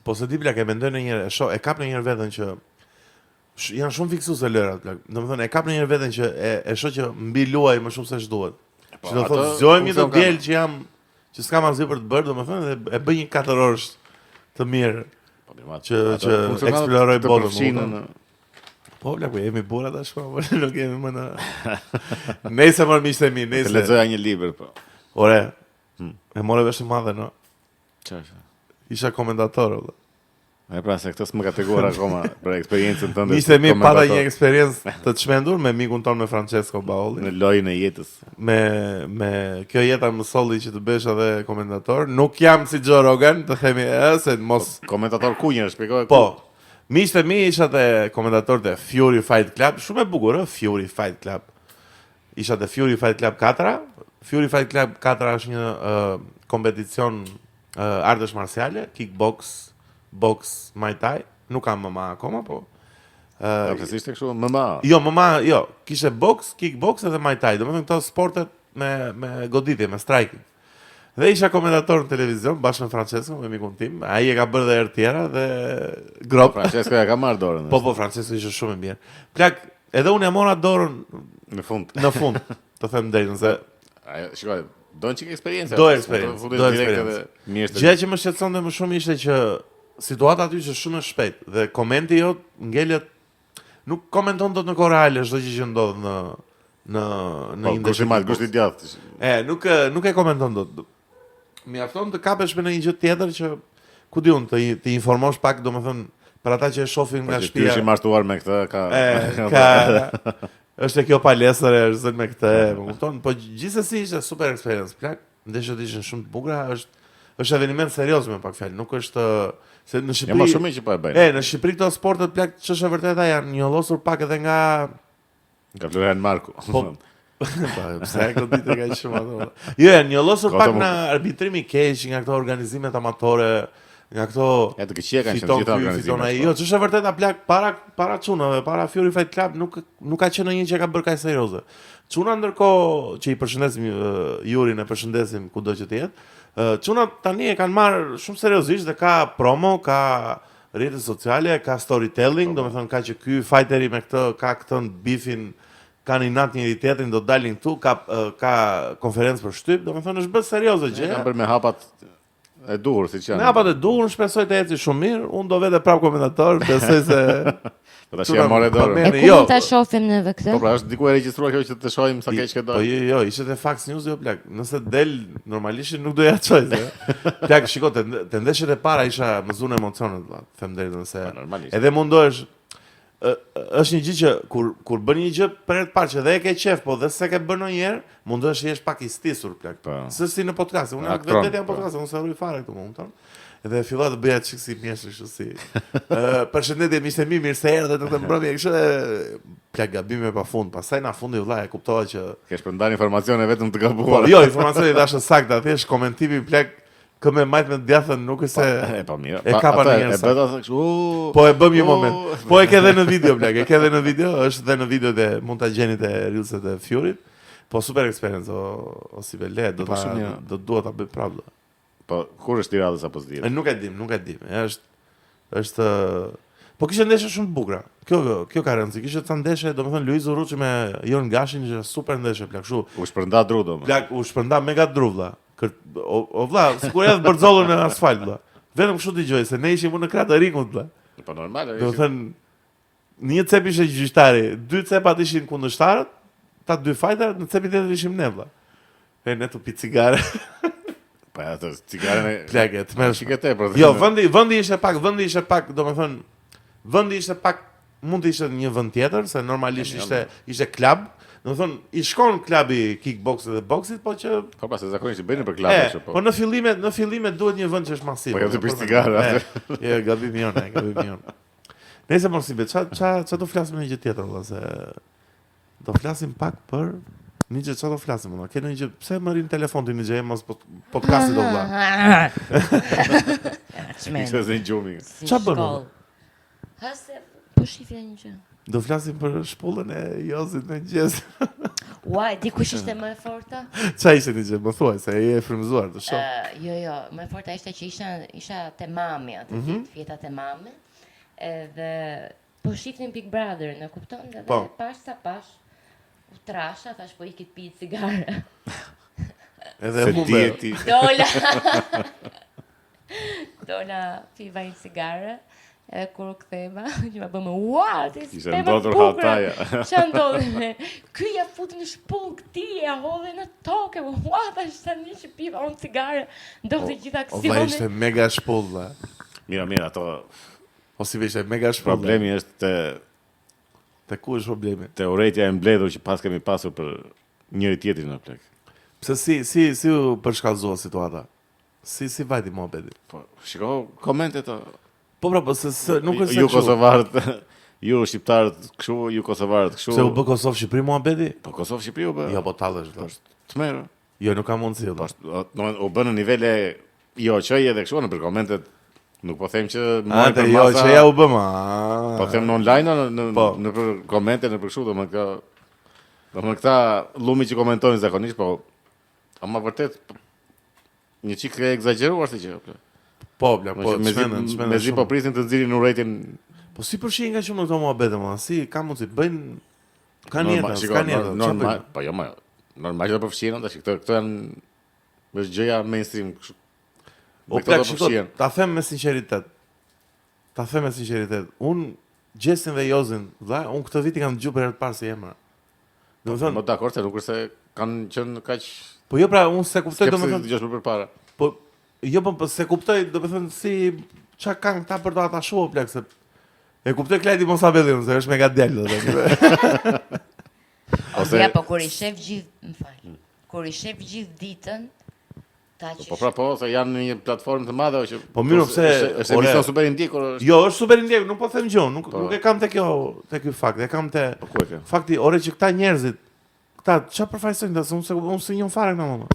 Po se di plak e mendoj ndonjëherë, e kap ndonjëherë veten që janë shumë fiksuese lërat plak. Domethënë e kap ndonjëherë veten që e shoh që mbi luaj më shumë se ç'duhet. Që do thotë zgjohemi të diel që s'kam asgjë për të bërë, domethënë dhe e bëj një 4 orësh të mirë. Që eksploroj botën. Po, plak, jemi burra tash, po, nuk jemi më në... Nëse më miqtë e mi, nëse... Të lexoja një libër, po. Ore, e more vesh të madhe, no? Çfarë? Isha komentator, valla. E pra se këtë s'më ka treguar akoma për eksperiencën tënde. Miqtë e mi pata një eksperiencë të çmendur me mikun ton me Francesco Baolli. Në lojën e jetës. Me kjo jeta më solli që të bësh edhe komentator. Nuk jam si Joe Rogan, të themi, se mos... Komentator kunjë, shpjegoj. Po. Miqtë e mi isha te komentator te Fury Fight Club, shumë e bukur, Fury Fight Club. Isha te Fury Fight Club 4. Fury Fight Club 4 është një kompeticion artesh marciale, kickbox, box, Muay Thai, nuk kam MMA akoma, po. Pse ishte kështu MMA? Jo, MMA, jo, kishte box, kickbox edhe Muay Thai, domethënë këto sportet me goditje, me striking. Dhe isha komentator në televizion bashkë me Francesco, me mikun tim. Ai e ka bërë edhe herë tjera dhe grop. Francesco ja ka marrë dorën. Po, Francesco ishte shumë i mirë. Plak, edhe unë e mora dorën në fund, të them drejtën se ajo, shikoj, do një eksperiencë. Do eksperiencë. Gjëja që më shqetësonte më shumë ishte që situata aty është shumë e shpejtë dhe komenti jot ngelet nuk komenton dot në kohë reale çdo gjë që ndodh në indeshje. Kushti djathtë. Nuk e komenton dot. Mjafton të kapesh me një gjë tjetër që ku diun të informosh pak, domethënë për ata që e shohin nga shtëpia. Ti je martuar me këtë, është kjo palestër është zën me këtë, më kupton? Po gjithsesi ishte super eksperiencë, plak. Ndeshjet ishin shumë të bukura, është eveniment serioz me pak fjalë, nuk është se në Shqipëri. Ja më shumë që po e bëjnë. Në Shqipëri këto sportet plak ç'është e vërteta janë njollosur pak edhe nga Florian Marku. Po. Pse e goditë ka shumë ato. Jo, janë njollosur pak nga arbitrimi i keq, nga këto organizimet amatore, nga këto. Ja të këqija kanë qenë gjithë organizimet. Jo, ç'është e vërteta plak para çunave, para Fury Fight Club nuk ka qenë ndonjë që ka bërë kaq serioze. Çuna ndërkohë që i përshëndesim Jurin, e përshëndesim kudo që të jetë. Çuna tani e kanë marrë shumë seriozisht dhe ka promo, ka rrjete sociale, ka storytelling, domethënë ka që ky fighteri me këtë ka këtë bifin, kanë inat njëri tjetrin, do dalin këtu, ka konferencë për shtyp, domethënë është bërë serioze gjë. Kanë bërë me hapat e duhur siç janë. Me hapat e duhur, shpresoj të ecë shumë mirë. Unë do vete prap komentator, besoj se po tash jam morë dorën. E ku ta shohim neve këtë? Po pra, është diku e regjistruar kjo që të shohim sa keq që do. Po jo, ishte te Fox News jo plak. Nëse del normalisht nuk do ja çoj se. Plak, shiko, te ndeshjet e para isha më zunë emocionet, valla. Them drejtën se edhe mundohesh është një gjë që kur bën një gjë për herë të parë që dhe e ke qef, po dhe s'e ke bën ndonjëherë, mundohesh jesh pak i stisur plak. Se si në podcast, unë vetë jam podcast, unë s'e rroj fare këtu, më kupton. Edhe filloi të bëja çik si mjeshtër kështu si. Përshëndetje miqtë e mi, mirë se erdhët në këtë mbrëmje kështu plak gabime pafund. Pastaj na fundi vëlla e kuptova që Kesh përndarë informacione vetëm të po, gabuara. jo, informacioni dashën saktë, thjesht komentimi plak këmë majt me djathën nuk është se Po mirë. e kapa në njerëz. E bëta kështu. Po e bëm një moment. Po e ke edhe në video plak, e ke edhe në video, është edhe në video dhe mund ta gjeni te Reelset e Fjurit. Po super experience o si le, do dua ta bëj prapë. Po kur është Tiradës apo s'di? Nuk e dim. Është po kishte ndeshje shumë të bukura. Kjo ka rëndësi. Kishte ca ndeshje, domethënë Luiz Urruçi me Jon Gashin ishte super ndeshje plak kështu. U shpërnda dru domo. Plak u shpërnda mega dru vlla. O vlla, sikur edhe bërzollën në asfalt vlla. Vetëm kështu dëgjoj se ne ishim në krah të ringut vlla. Po normale. Domethënë një cep ishte gjyqtari, 2 cepat ishin kundërshtarët, ta 2 fajta, në cepin tjetër ishim ne vlla. E ne tu pi cigare. Po ato cigaren e Plagë, të mësh. shikete për. Jo, vendi ishte pak, domethënë vendi ishte pak mund të ishte një vend tjetër, se normalisht ishte klub. Domethënë i shkon klubi kickboxit dhe boksit, po që Po pas se zakonisht i bëjnë për klub kështu po në fillime duhet një vend që është masiv. Po jo të pish cigare atë. Jo, gabim jon. Nëse mos i bëj, ç'a do flasim një gjë tjetër valla se do flasim pak për një gjë ç'a do flasim valla. Ke një gjë, pse më rin telefon ti një gjë mos podcasti do valla. Ishte zë gjumi. Ç'a bën? Ha se po shifja një gjë. Do flasim për shpullën e Jozit në gjez. Uaj, dikush ishte më e forta? Qa ishte një gjë, më thuaj, se e frymëzuar të shoh. Jo, më e forta ishte që isha te mami atë ditë, fjeta te mami. Edhe po shifnin Big Brother, në kupton? Dhe pash, u trasha, thash po ikit pi cigare. Edhe Se humbe. dieti. Dola piva një cigare. Edhe kur u ktheva, që ma bëmë, ua, ti Ishte s'pema ndodhur bukura. hataja. Qa ndodhe? Ky ja futi në shpull këti, ja hodhe në tokë, ua, thash tani që piva unë cigare, ndodhe gjitha Valla aksione. ishte mega shpull, valla. Mirë, ato O si ishte mega shpull. problemi është Te ku është problemi? te urrejtja e mbledhur që pas kemi pasur për njëri tjetrin në plek. Pse si u përshkallëzua situata? Si vajti mohabeti? Po, shiko komentet to. Po pra, po se nuk është se Ju kështu. kosovarët, ju shqiptarët kështu, ju kosovarët kështu. Se u bë Kosovë Shqipëri mohabeti? Po Kosovë Shqipëri u bë. Jo, po tallesh valla. Tmerë. Jo, nuk ka mundësi Po, valla. u bë në nivele jo çoj edhe kështu në për komentet. Nuk po them që Ate jo, që ja u bë ma. Po them në online Po. në për komente në për kështu, domethënë këta llumi që komentojnë zakonisht, po ama vërtet një çik e egzageruar si gjë. Po, bla, po, çmendën. Mezi po prisin të nxirrin urrejtin. Po si përshin nga shumë këto muhabete më, si ka mundsi bëjnë kanë Normal, jetë, shiko, kanë jetë. normal, po jo më. Normal që do përfshihen tash këto janë është gjëja mainstream kështu. O Me këto plak, do shiko, përfshihen. ta them me sinqeritet. Unë Gjesin dhe Jozin, vlla, unë këtë viti kam dëgjuar për herë të parë si emra. Domethënë, Më dakord se nuk është se kanë qenë kaq po jo pra, unë se kuptoj skepsi domethënë, dëgjosh më përpara. po jo po se kuptoj domethënë si çka kanë këta për ta shohur plak se e kuptoj Klajdi Mosabellin se është mega djalë domethënë. Ose Ja, po kur i shef gjithë, më fal. Kur i shef gjithë ditën, ta që po pra po, se janë në një platformë të madhe që Po mirë, pse, është ore. emision super ndjekur është. Jo, është super ndjek, nuk po them gjë, nuk Po. e kam te ky fakt, e kam te Po ku e ke? fakti ore që këta njerëzit çfarë përfaqësojnë ata, unë se njeh fare këta mëma.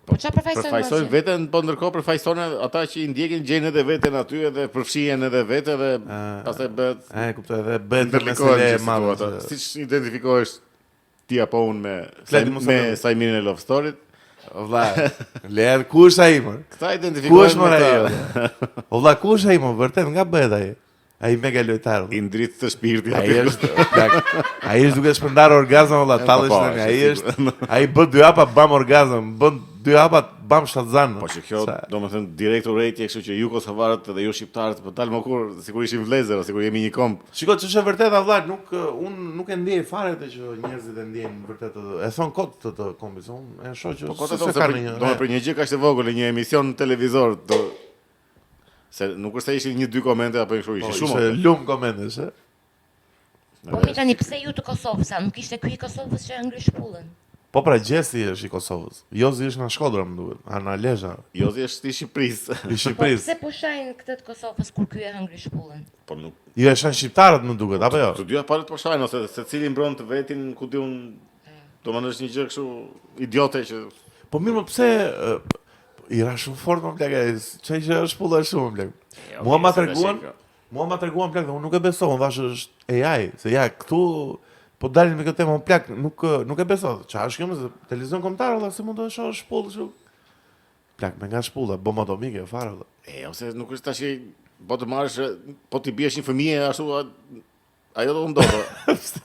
Po çfarë përfaqësojnë? Përfaqësojnë veten, po ndërkohë përfaqësojnë ata që i ndjekin gjejnë edhe veten aty edhe përfshihen edhe vete dhe pastaj bëhet E kuptoj, edhe bëhet ndërlikohen mesele e që madhe. situata. Siç identifikohesh ti apo unë me Klajdi me Mosabelli. Sajmirin e Love Story-t. Vlla, le ku është ai më? Këta Ku identifikohen është më ai? O vlla, ku është ai më? Vërtet nga bëhet ai? Ai mega lojtar. i ndrit të shpirtit Ai aty. është ai është duke shpërndar orgazm valla, tallesh po, tani. është Ai sigur. është ai bën 2 hapa bam orgazm, bën 2 hapa bam shtatzan. Po që kjo, domethënë direkt urrejtje, kështu që ju kosovarët dhe ju shqiptarët, po dalë më kur sikur ishim vëllezër, sikur jemi një komb. Shiko, ç'është e vërtetë valla, unë nuk e ndjej fare atë që njerëzit e ndjejnë vërtet atë. E thon kot të kombis, unë e shoh që Po kota s'e do ka një. për një gjë kaq të vogël, një emision në televizor, se nuk është se ishin 1-2 komente apo kështu, Po, ishin ishte shumë. lum komentesh, e? Po mi tani pse ju të Kosovës, a nuk ishte ky i Kosovës që ngri shpullën? Po pra Gjesi është i Kosovës. Jozi është në Shkodra, më duhet. Ana Lezha. Jozi është i Shqipërisë. I Shqipërisë. Pse po shajnë këtë të Kosovës kur ky e hëngri shpullën? Po nuk. Jo, e shanë shqiptarët, më duket, apo jo? Të dyja palët po shajnë, ose secili mbron të vetin, ku di unë, domethënë është një gjë kështu idiote që Po mirë, më pse i ra shumë fort më plak, çaj që është shpulla shumë plak. Mua ma treguan plak, dhe unë nuk e besoj, unë thash është AI, se ja këtu po dalin me këtë temë, unë plak nuk e besoj. Çfarë është kjo me televizion kombëtar, valla, se mund të shoh shpullë kështu. Plak, me nga shpulla, bomba atomike fare valla. ose nuk është tash po të marrësh, po ti biesh një fëmijë ashtu ajo do ndodhë.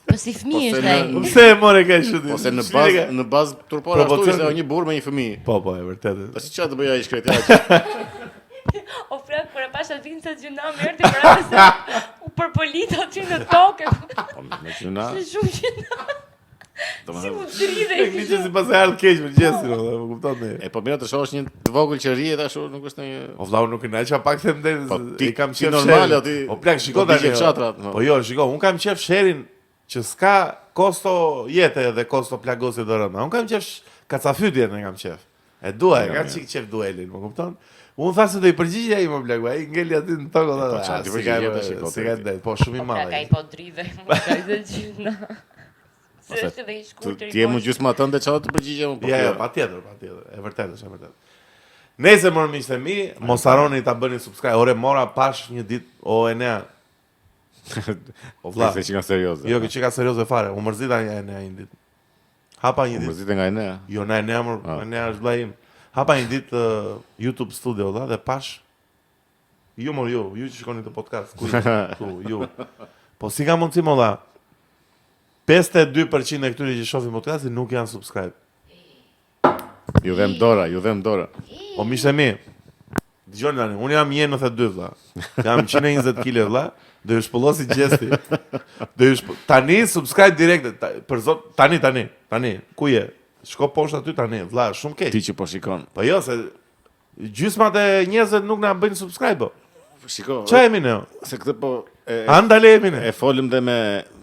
Po si fëmijë është ai. Pse e more kaq shumë? Ose në bazë turpore ashtu ishte një burrë me një fëmijë. Po, e vërtetë. Tash çfarë të bëj ai shkret? O plak, kur e pasha vinë se gjynami erdhi para se u përpolit aty në tokë. Po me gjuna. Se shumë gjyna. Si Domethënë mund të rridhe. Teknikë si pas e ardh keq për Gjesin, më kupton ne. po mira të shohësh një të vogël që rrihet ashtu, nuk është një O vllau nuk e naqa pak them deri Po, i kam ti qef normal sherin. aty. O plak, shiko po tani. digje fshatrat, Po jo, shiko, un kam qef sherin që s'ka kosto jete dhe kosto plagosit të rënda. Un kam qef kacafytjen e kam qef. E dua, kam çik qef duelin, më kupton? Un thasë do i përgjigjja ai më plak, ai ngeli aty në tokë Po, dhe. çfarë ti përgjigje tash, shiko, Si ka det, po shumë i Plak, ai madh. po dridhe. Ka dhe gjyna. Se Ose është edhe i shkurtër. ti je më gjysma tënde çfarë të përgjigjem po. Ja, patjetër. E vërtetë është, e vërtetë. Nëse më miqtë mi, mos harroni ta bëni subscribe. Ore mora pash një ditë o Enea. O vlla. Se që nga serioze. Jo, që ka serioze fare. U mërzita një Enea një ditë. Hapa një ditë. Mërzite nga ne. Jo, na Enea, Enea është vlla im. Hapa një ditë YouTube studio dhe pash ju që shikoni të podcast, ju. Po si ka mundësi më dha? 52% e këtyre që shohin podcastin nuk janë subscribe. Ju dhem dora. O miqtë mi, dëgjoni tani, unë jam 192 vlla. Jam 120 kg vlla, do ju shpullosi Gjesti. Tani subscribe direkt, për zot, tani. Ku je? Shko poshtë aty tani, vlla, shumë keq. Ti që po shikon. Po jo se gjysmat e njerëzve nuk na bëjnë subscribe. Shiko. Ç'a jemi ne? Se këtë po Andale jemi ne. e folëm dhe me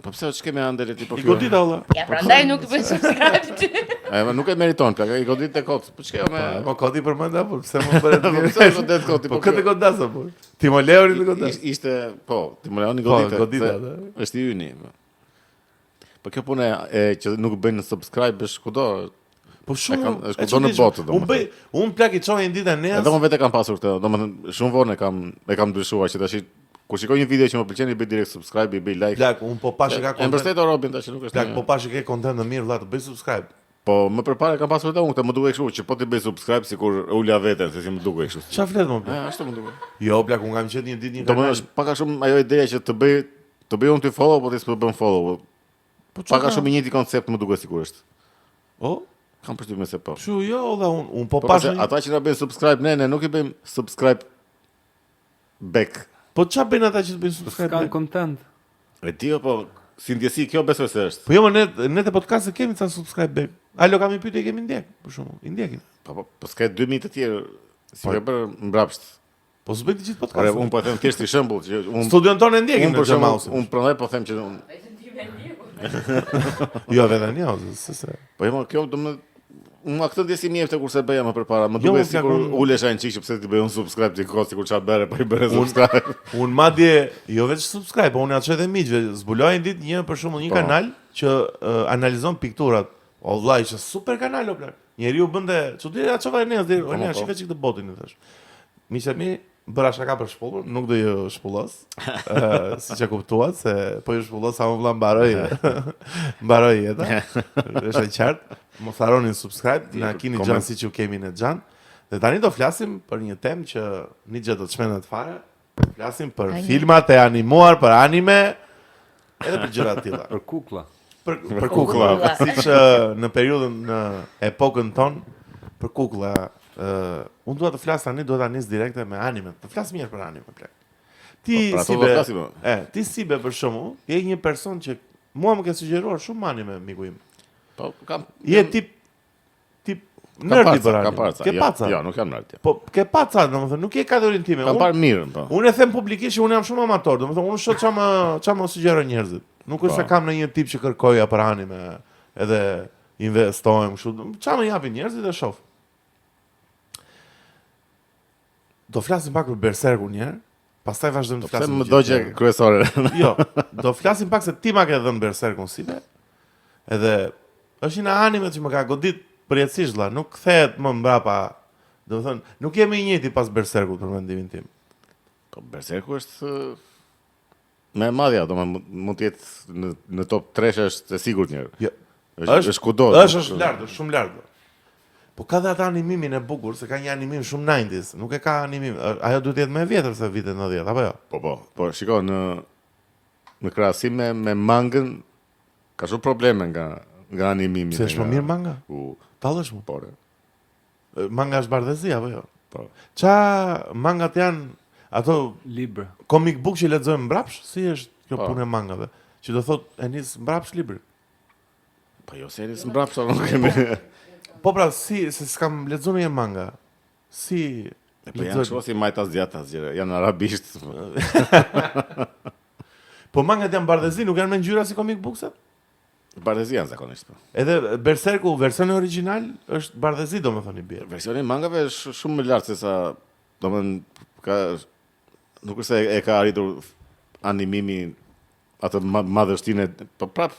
po pse ç'kemi andele ti po I godita valla. Ja, prandaj nuk bën subscribe ty. Nuk e meriton plak, i godit te kot. Po ç'ka me Po kodi përmend apo pse më bëre Po pse do det koti? Po këtë godas apo? Ti më leoni të godas. Ishte, po, ti më leoni Po, godite. godita, se da. Është i yni. Po kjo punë që nuk bëjnë subscribe është kudo. Po shumë. është kudo në botë, domethënë. Unë plak i çoj një ditë ne. Edhe unë vetë kam pasur këtë, domethënë shumë vonë e kam ndryshuar që tash kur shikoj një video që më pëlqen i bëj direkt subscribe, i bëj like. Plak, unë po pash ka E mbështet Robin tash nuk është. Plak, po pash ke content të mirë vlla, të bëj subscribe. Po më përpara kam pasur edhe unë këtë, më duhet kështu që po ti bëj subscribe sikur ulja veten, se si më duket kështu. Çfarë flet më plak? Ashtu më duket. Jo, plak, unë kam qenë një ditë një Domethënë është pak a shumë ajo ideja që të bëj unë ti follow, po ti s'po bën follow. Po Pak a shumë i njëjti koncept më duket sikur është. O, Kam përshtypjen se po. kështu jo, valla, unë po Po pash. ata që na bëjnë subscribe ne nuk i bëjmë subscribe back. Po ç'a bën ata që të bëjnë subscribe? S'kan content. E di po si ndjesi kjo besoj se është. Po jo, ne te podcast kemi ca subscribe back. Alo, kam një pyetje, kemi ndjek, për shembull, i ndjekin. Po s'ka 2000 të tjerë si Po. ka bërë mbrapsht. Po s'bëj të gjithë Ore, podcast. unë po them thjesht i shembull që unë Studion tonë ndjekin unë në për shembull, Xhamausin. unë prandaj po them që Jo, vetëm jo, se. po jo, kjo domethënë unë këtë ndjesi mjefte kurse bëja më përpara. Më Jo, duket plak, sikur unë- ulesha një çik që pse ti bëj unë subscribe ti kohë sikur çfarë bëre, po i bëre subscribe. Unë madje, jo vetë subscribe, po unë atë edhe miqve, zbuloj një ditë një për shembull një Po. kanal që analizon pikturat. O vllai, është super kanal o plak. Njeriu bënte, çudi atë çfarë ne, o ne, po. shikoj çik të botin i thash. Miqtë mi, bëra shaka për shpullur, nuk do ju shpullos. Siç e kuptuat se po ju shpullos sa më vlla mbaroj. Mbaroj jeta. Është e qartë. Mos harroni subscribe, na keni Comment. xhan siç ju kemi në xhan. Dhe tani do flasim për një temë që një gjë do të çmendet fare. Flasim për filmat e animuar, për anime, edhe për gjëra të tilla. Për kuklla. Për kukulla, siç në periudhën në epokën tonë, për kukulla, unë dua të flas tani, dua ta nis direkte me anime. Të flas mirë për anime, plak. Ti Po, për ato si do be, flasim, ti si be për shkakun, je një person që mua më ke sugjeruar shumë anime, miku im. Po kam Je tip nerdi për Kam anime. parë. Ke paca. Jo, nuk kam nërdi. Po ke paca, domethënë, nuk je kategorin time. Kam parë mirën, po. Unë e them publikisht që unë jam shumë amator, domethënë unë shoh çama sugjerojnë njerëzit. Nuk është Po. se kam në një tip që kërkoja për anime, edhe investojmë kështu. Çfarë më japin njerëzit e shoh. Do flasim pak për Berserkun një herë, pastaj vazhdojmë të flasim. Pse më dogje kryesore. Jo, do flasim pak se ti ma ke dhënë Berserkun si be. Edhe është një anime që më ka godit përjetësisht vlla, nuk kthehet më mbrapa. Do të thënë, nuk jemi i njëjti pas Berserkut për mendimin tim. Po Berserku është më e madhja, mund të jetë në top 3 është e sigurt njëherë. Jo. Është kudo. Është lart, është shumë lart. Po ka dhe ata animimin e bukur, se ka një animim shumë 90s, nuk e ka animim. Ajo duhet të jetë më e vjetër se vitet 90, apo jo? Po, shiko, në krahasim me mangën ka shumë probleme nga animimi. Se është më mirë manga? Tallesh më. Po. Manga është bardhëzi apo jo? Po. Ça mangat janë ato libra. Comic book që lexojmë mbrapsh, si është kjo Po. punë e mangave? Që do thotë e nis mbrapsh librin. Po jo se nis mbrapsh, nuk kemi. Po pra, se s'kam lexuar një manga. Si Po janë kështu si majtas djatas, janë arabisht. Po mangat janë bardhëzi, nuk janë me ngjyra si comic bookset? Bardhëzi janë zakonisht. Edhe Berserku, versioni origjinal është bardhëzi, domethënë i bie. Versioni i mangave është shumë më lart se sa, domethënë nuk është se e ka arritur animimi atë madhështinë, po prap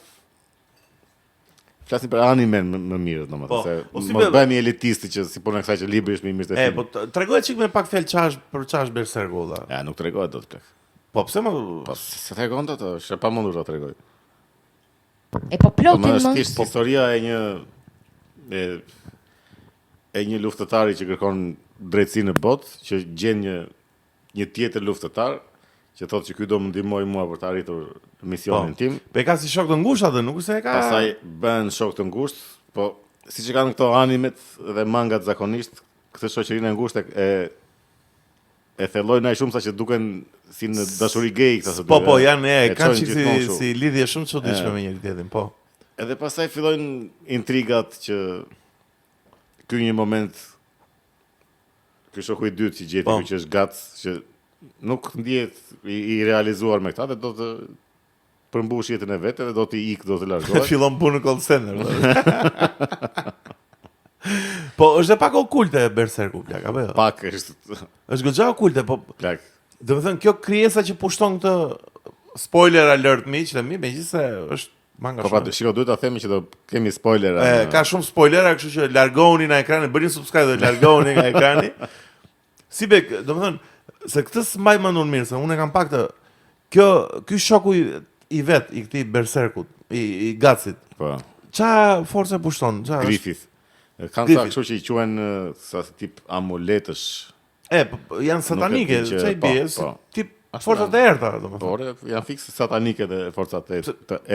flasim për animen më mirë, domethënë se mos bëhemi elitistë që si puna kësaj që libri është më i mirë se filmi. Po tregoje çik me pak fjalë ç'është Berserku valla. Ja, nuk tregohet dot plak. Po pse më Po se tregon dot, është e pamundur ta tregoj. Po plotin më. më. Është historia e një luftëtari që kërkon drejtësi në botë, që gjen një tjetër luftëtar që thotë që ky do më ndihmoj mua për të arritur misionin tim. Po e ka si shok të ngushtë atë, nuk se e ka. Pastaj bën shok të ngushtë, po siç e kanë këto animet dhe mangat zakonisht, këtë shoqërinë e ngushtë e thellojnë ai shumë sa që duken si në dashuri gay këta të dy. Po, janë kanë çik si lidhje shumë çuditshme me njëri tjetrin, po. Edhe pastaj fillojnë intrigat që ky një moment ky shoku i dytë që gjeti ky që është gac, që nuk ndihet i realizuar me këtë, dhe do të përmbush jetën e vet, edhe do të ikë, do të largohet. Fillon punë në call center. Po është e pak okulte Berserku, plak, apo jo? Pak është. Është goxha okulte, po plak. Do të thënë kjo krijesa që pushton këtë spoiler alert miqtë mi, megjithëse është manga shumë. Po shiko, duhet ta themi që do kemi spoilera. Ka shumë spoilera, kështu që largohuni nga ekrani, bëni subscribe dhe largohuni nga ekrani. Si be, do të thënë se këtë s'mbaj mendun mirë, se unë e kam pak të ky shoku i vet i këtij Berserkut, i Gacit. Po. Ça force pushton? Ça? Griffith. Kanë sa kështu që i quhen sa tip amuletësh. Janë satanike, çai bie, tip forcat e errta, domethënë. Po, janë fikse satanike dhe forcat e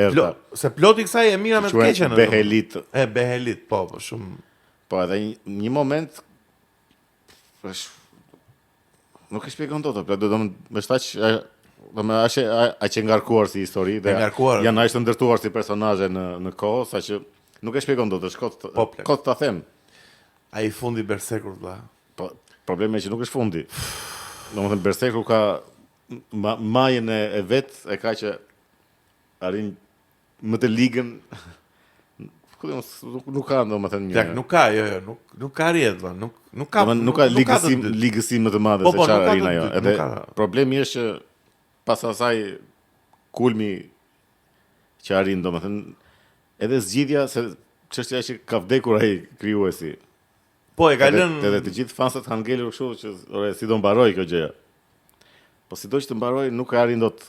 errta. Se ploti kësaj e mira me të keqen. Behelit. Behelit, po, shumë. Po, edhe një moment nuk e shpjegon dot, do të më shtaq aq e ngarkuar si histori dhe janë aq të ndërtuar si personazhe në kohë, saqë nuk e shpjegon dot, është kot ta them. Ai fundi Berserkut valla. Po, problemi është që nuk është fundi. Domethënë Berserku ka majën e vet, e ka që arrin më të ligën. Nuk ka domethënë një. Nuk ka, nuk ka rjet valla, nuk ka ligësi më të madhe se çfarë arrin ajo. Edhe problemi është që pas asaj kulmi që arrin, domethënë edhe zgjidhja se çështja që ka vdekur ai krijuesi. Po e ka lënë edhe të gjithë fansat kanë ngelur kështu që ore si do mbaroj kjo gjëja. Po sido që të mbaroj nuk e arrin dot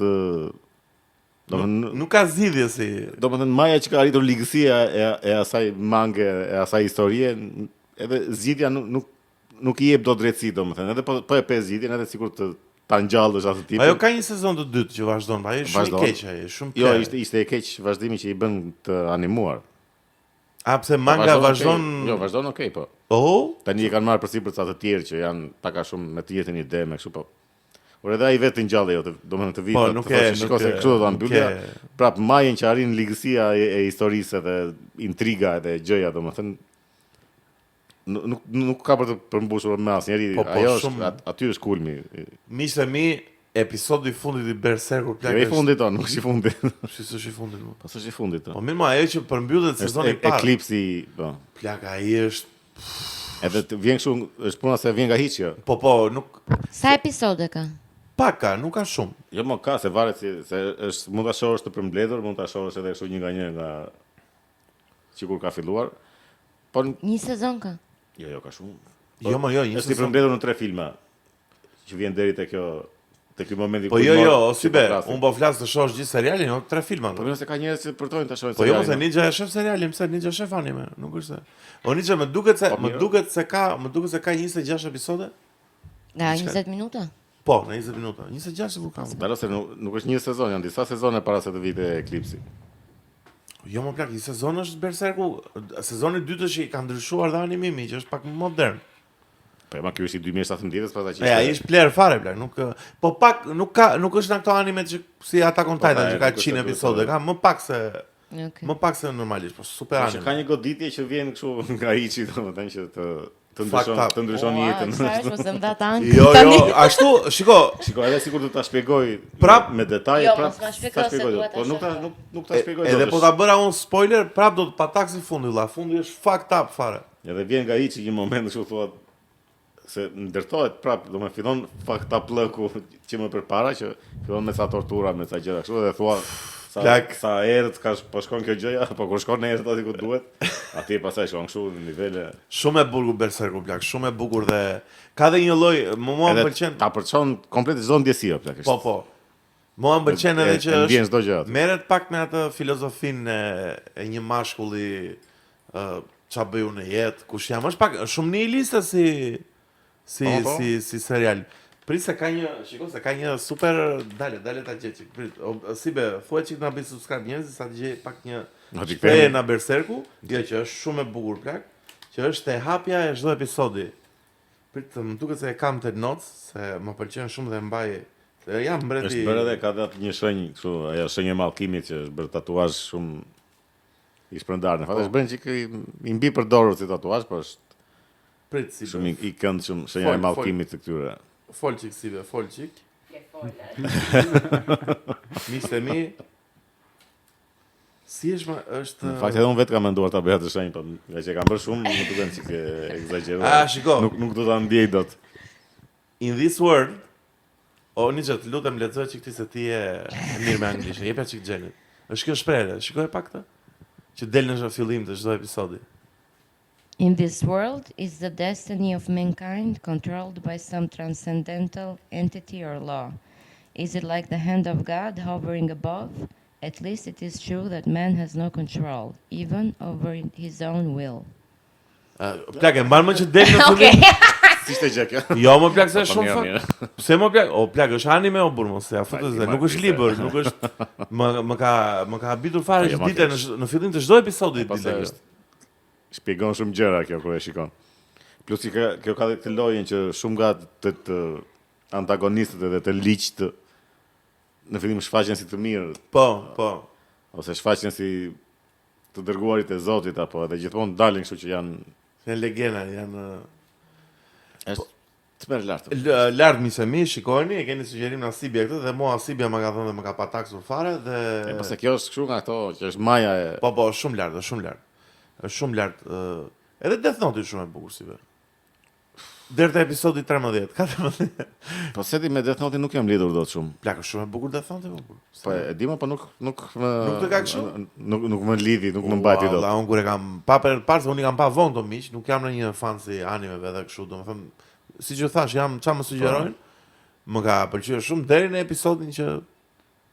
nuk ka zgjidhje si. Domethënë maja që ka arritur ligësia e asaj mange, e asaj historie, edhe zgjidhja nuk i jep dot drejtësi, domethënë. Edhe po e pe zgjidhjen, edhe sikur ta ngjallësh atë tipin. Ajo ka një sezon të dytë që vazhdon, ai është shumë i keq ai, shumë. Jo, ishte e keq vazhdimi që i bën të animuar. A pse manga vazhdon? Jo, vazhdon okay, po. Tani e kanë marrë përsipër ca të tjerë që janë pak a shumë me të njëjtën ide me kështu po. Por edhe ai vetë ngjallë ajo, domethënë të vitë, të thoshë shikoj se kështu do ta mbyllja. Prap majën që arrin ligësia e historisë dhe intriga edhe gjëja, domethënë nuk ka për të përmbushur me asnjëri. Ajo është aty është kulmi. Miqtë mi, episodi i fundit i Berserkut plak. Jo i fundit ton, nuk është i fundit. Si s'është i fundit më. Po s'është i fundit. Po mirë, ajo që përmbyllet sezoni i parë. Eklipsi, po. Plak ai është Edhe vjen kështu, është puna se vjen nga hiç. Po, nuk Sa episode ka? pak ka, nuk ka shumë. Jo, më ka se varet se është mund ta shohësh të përmbledhur, mund ta shohësh edhe kështu një nga sikur ka filluar. Po Një sezon ka? jo, ka shumë. Jo, një Është i përmbledhur në 3 filma që vjen deri te ky momenti Po jo, si be, unë po flas të shohësh gjithë serialin, jo 3 filma. Po nëse ka njerëz që përtojnë ta shohin Po jo, se Ninja e shef serialin, pse Ninja shef anime, nuk është se. O Ninja më duket se ka 26 episode? Nga 20 minuta? Po, në 20 minuta. 26 nuk kam. Dalo se nuk është një sezon, janë disa sezone para se të vite Eklipsi. Jo më plak, një sezon është Berserku. Sezoni i dytë është i ka ndryshuar dhe animimi, që është pak më modern. Po ma ky është i 2017-s, pastaj që ai është player fare plak, nuk po pak nuk është në këto anime që si Attack on Titan që ka 100 episode, ka më pak se Okay. Më pak se normalisht, po super anime. Ka një goditje që vjen kështu nga hiçi, domethënë që të ndryshon jetën. Sa është mos më dha tani. Jo, ashtu, shiko, edhe sikur do ta shpjegoj prap me detaje, prap. Po nuk ta shpjegoj. Edhe po ta bëra unë spoiler, prap do të pataksi fundi, valla, fundi është fucked up fare. Edhe vjen nga hiçi një moment kështu thuat se ndërtohet prap, domethënë fillon fucked up lëku që më përpara që fillon me sa tortura, me sa gjëra kështu dhe thua sa herët po shkon kjo gjëja, po kur shkon herët aty ku duhet, aty pastaj shkon kështu në nivele. Shumë e bukur Berserku plak, shumë e bukur dhe ka dhe një lloj, mua më pëlqen. Ta përçon komplet çdo ndjesi plak. Po. Mua më pëlqen edhe që ndjen çdo gjë. Merret pak me atë filozofinë e një mashkulli ç'a bëu në jetë, kush jam, është pak shumë nihiliste si serial. Prit se ka një super dale ta gjej. Si be, thuaj çik na bëj subscribe njerëz sa të gjej pak një shprehje na Berserku, jo që është shumë e bukur plak, që është e hapja e çdo episodi. Prit, më duket se e kam te notes, se më pëlqen shumë dhe mbaj. Jam mbreti. Është bërë edhe ka datë një shenjë, kështu, ajo shenjë e mallkimit që është bërë tatuazh shumë i shpërndar. Në fakt është bërë çik i mbi përdorur si tatuazh, po është prit si shumë i këndshëm shenja e mallkimit të këtyre. Folçik si be, folçik. Miqtë mi. Si është Në fakt edhe unë vetë kam menduar ta bëja të shenjë, po nga që kam bërë shumë, më duken çik e egzageruar. Shiko. Nuk do ta ndiej dot. In this world, Ninja, të lutem lexoj çik ti se ti je mirë me anglisht. Jepja çik xhenit. Është kjo shprehje, shikoj pak këtë. Që del në fillim të çdo episodi. In this world is the destiny of mankind controlled by some transcendental entity or law. Is it like the hand of God hovering above? At least it is true that man has no control, even over his own will. Plak, e mban më që del në fillim. Si ishte gjë kjo? Jo, më plak se është shumë fakt. Pse më plak? O plak, është anime o burr mos, ja futet se nuk është libër, nuk është më ka habitur fare që ditën në fillim të çdo episodi ditë. Shpjegon shumë gjëra kjo kur e shikon. Plus kjo ka këtë lojën që shumë nga të antagonistët edhe të ligjt në fillim shfaqen si të mirë. Po. Ose shfaqen si të dërguarit e Zotit apo edhe gjithmonë dalin kështu që janë legenda, janë është të merr lart. Lart mi shikojeni, e keni sugjerim në Asibia këtë dhe mua Asibia më ka thënë dhe më ka pataksur fare dhe pastaj kjo është kështu nga ato që është maja e Po, shumë lart, është shumë lart. Edhe Death Note është shumë e bukur si vetë. Deri te episodi 13, 14. Po se ti me Death Note nuk jam lidhur dot shumë. Plak është shumë e bukur Death Note po. Po e di më, po nuk të ka kështu? Nuk më lidhi, nuk më mbajti dot. Unë kur e kam pa parë se unë i kam pa vonë to miq, nuk jam në një fan si animeve edhe kështu, domethënë, siç u thash, jam çfarë më sugjerojnë. Më ka pëlqyer shumë deri në episodin që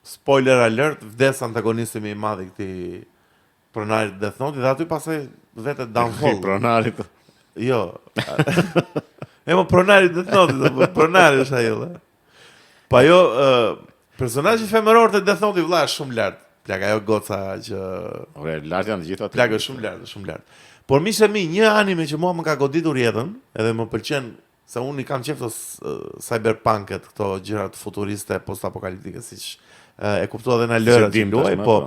spoiler alert, vdes antagonisti më i madh i këtij pronarit Death Note dhe aty pastaj vetë downfall. Pronarit. Jo. Më pronarit Death Note, pronari është ai vëlla. Po ajo personazhi femëror të Death Note vëlla është shumë lart. Plak ajo goca që ore lart janë të gjitha. Plak është shumë lart. Por miqë mi, një anime që mua më ka goditur jetën, edhe më pëlqen se unë i kam qef të cyberpunket, këto gjërat futuriste post-apokaliptike, siç e kuptua dhe na lëra që luaj, po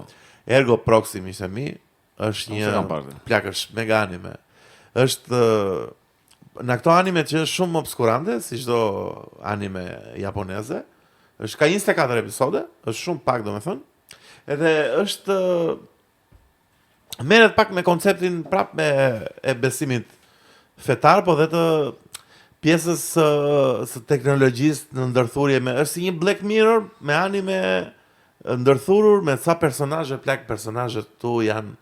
Ergo Proxy, miqë mi, është një plak është mega anime. Është në këto anime që është shumë obskurante, si çdo anime japoneze, Është ka 24 episode, është shumë pak domethënë. Edhe është merret pak me konceptin prap me e besimit fetar, po dhe të pjesës së teknologjisë në ndërthurje me është si një Black Mirror me anime ndërthurur me ca personazhe, plak personazhet tu janë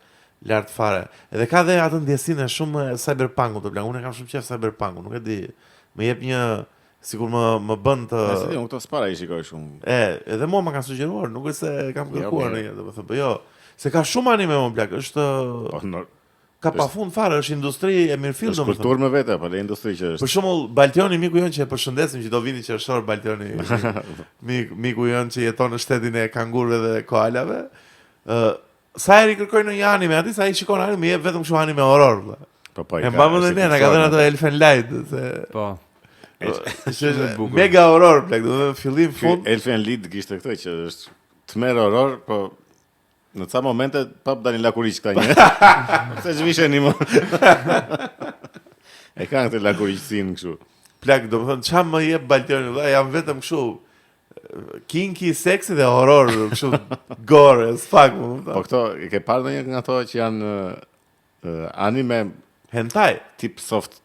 lart fare. Edhe ka dhe atë ndjesinë shumë cyberpunk-ut, plak. Unë kam shumë qejf cyberpunk-un, nuk e di. Më jep një sikur më bën të Nëse unë këto s'para i shikoj shumë. Edhe mua më kanë sugjeruar, nuk është se kam kërkuar ndonjëherë, domethënë, po jo. Se ka shumë anime më plak, është ka pafund fare, është industri e mirëfill domethënë. Është kulturë me vete, po le industri që është. Për shembull, Baltioni miku jon që e përshëndesim që do vini qershor Baltioni. Miku jon që jeton në shtetin e kangurëve dhe koalave. Sa herë kërkoj në një anime, aty sa ai shikon anime, më jep vetëm kështu anime horror. Po. E mbamën dhe ne, ka dhënë ato Elfen Light, se Po. është mega horror, plak, do të fillim fund. Elfen Light kishte këtë që është tmerr horror, po në ca momente pap dalin lakuriç këta një. Se zhvisheni më. E kanë këtë lakuriçsinë kështu. Plak, do të thënë çfarë më jep Baltioni, valla, jam vetëm kështu kinky, seksi dhe horror, kështu gore as fuck. Po këto e ke parë ndonjë nga ato që janë anime hentai, tip soft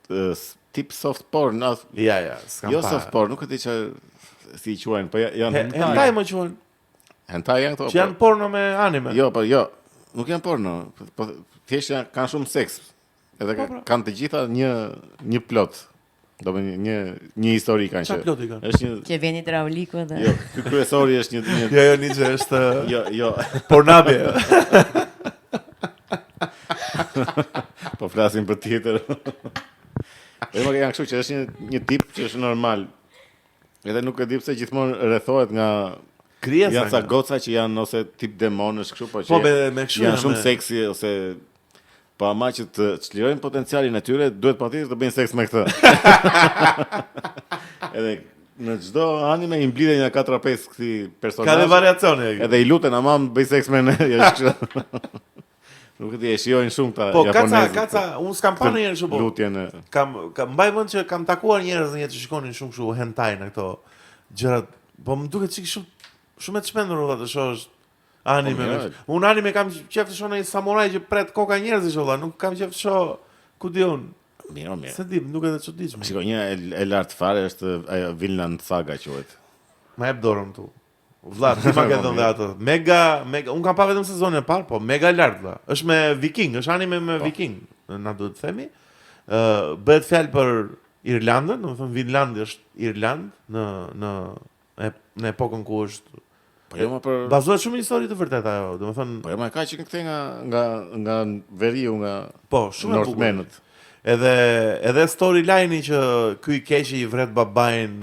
porn, ja, s'kam jo parë. soft porn, nuk e di çfarë si i quajnë, po janë Hentai më quhen. hentai janë këto. Që janë porno me anime. Jo, nuk janë porno, po thjesht kanë shumë seks. Edhe kanë të gjitha një plot. Do me një histori kanë që. Çfarë ploti kanë? Është një Që vjen hidrauliku dhe Jo, ky kryesori është një Jo, Nietzsche është jo. pornabje. Po flasim për tjetër. Po më janë kështu që është një tip që është normal. Edhe nuk e di pse gjithmonë rrethohet nga Krijesa. janë ca goca që janë ose tip demonësh kështu, po që Po me kështu janë shumë seksi ose po ama që të çlirojnë potencialin e tyre, duhet patjetër të bëjnë seks me këtë. Edhe në çdo anime i mblidhen nga 4-5 këti personazhe. Ka dhe variacione. Edhe i luten ama bëj seks me ne, është kështu. Nuk e di, e shijojnë shumë ta Po japonezët. kaca, unë s'kam parë ndonjëherë kështu po. Lutjen e Kam mbaj mend që kam takuar njerëz që shikonin shumë kështu hentai në këto gjërat. Po më duket çik shumë e çmendur valla të shohësh anime. Unë anime kam qejf të shoh një samuraj që pret koka njerëzish valla, nuk kam qejf të shoh ku diun. mirë. Se di, nuk edhe çuditshme. Shikoj, një e lartë fare është ajo Vinland Saga quhet. Ma jep dorën tu. Vlla, ti ma ke dhënë dhe ato. Mega, unë kam pa vetëm sezonin e parë, po mega lart vlla. Është me viking, është anime me viking, na duhet të themi. Bëhet fjalë për Irlandën, domethënë Vinlandi është Irland në epokën ku është. Po jo më për Bazohet shumë në histori të vërtetë ajo, domethënë. Po jo më ka që këtë nga veriu nga Po, shumë e bukur. Northmenët. Edhe storyline-i që ky i keqi i vret babain,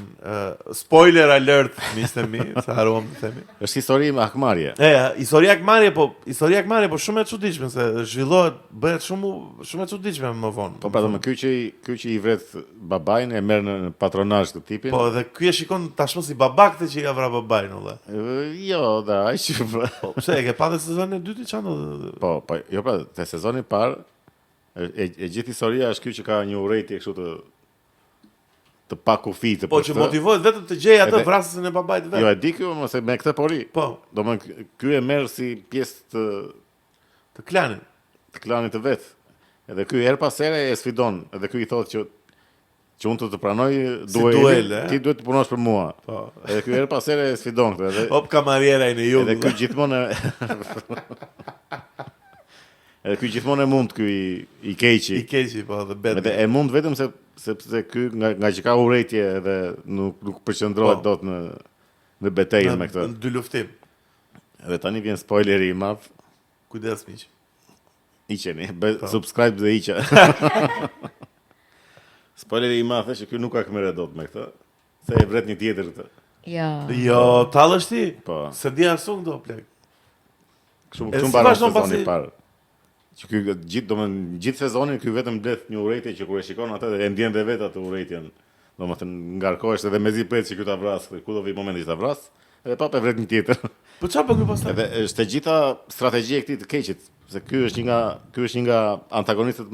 spoiler alert, mister mi, sa haruam të themi. Është histori me akmarrje. Historia akmarrje po shumë e çuditshme se zhvillohet, bëhet shumë e çuditshme më vonë. Po pra domun ky që i vret babain e merr në patronazh këtë tipin. Po edhe ky e shikon tashmë si baba këtë që i ka vrarë babain, valla. Jo, da, ai që Po pse e ke pa sezonin e dytë çando? Po, jo pra, te sezoni i parë e gjithë historia është ky që ka një urrëtie kështu të pa kufi të Po që motivohet vetëm të gjej atë vrasësin e babait vet. Jo, e di kjo, mos e me këtë pori. Po, Domethënë ky e merr si pjesë të klanit. të klanit të vet. Edhe ky her pas here e sfidon, edhe ky i thotë që unë të pranoj duel, ti duhet të punosh për mua. Po. Edhe ky her pas here e sfidon këtë, edhe Hop kamariera në ju. edhe ky gjithmonë edhe ky gjithmonë e mund ky i keqi. I keqi po dhe bet. Edhe e mund vetëm sepse ky nga që ka urrëtie edhe nuk përqendrohet dot në betejën me këtë. Në dy luftim. Edhe tani vjen spoileri i madh. Kujdes miq. Iqeni, subscribe dhe iqa. Spoileri i madh është që ky nuk ka këmere dot me këtë, se e vret një tjetër këtë. Jo, tallësh ti? Po. Se di asun këto plak. Kështu si mbaron vazhdon sezoni pasi- i parë. Që ky gjithë sezonin ky vetëm bledh një urrëtie që kur e shikon atë e ndjen dhe vet atë urrëtien. Domethënë ngarkohesh edhe mezi pret që ky ta vras, ku do vi momenti që ta vras, edhe pa vret një tjetër. Po çfarë bën ky pastaj? Edhe është e gjitha strategjia e këtij të keqit, se ky është një nga antagonistët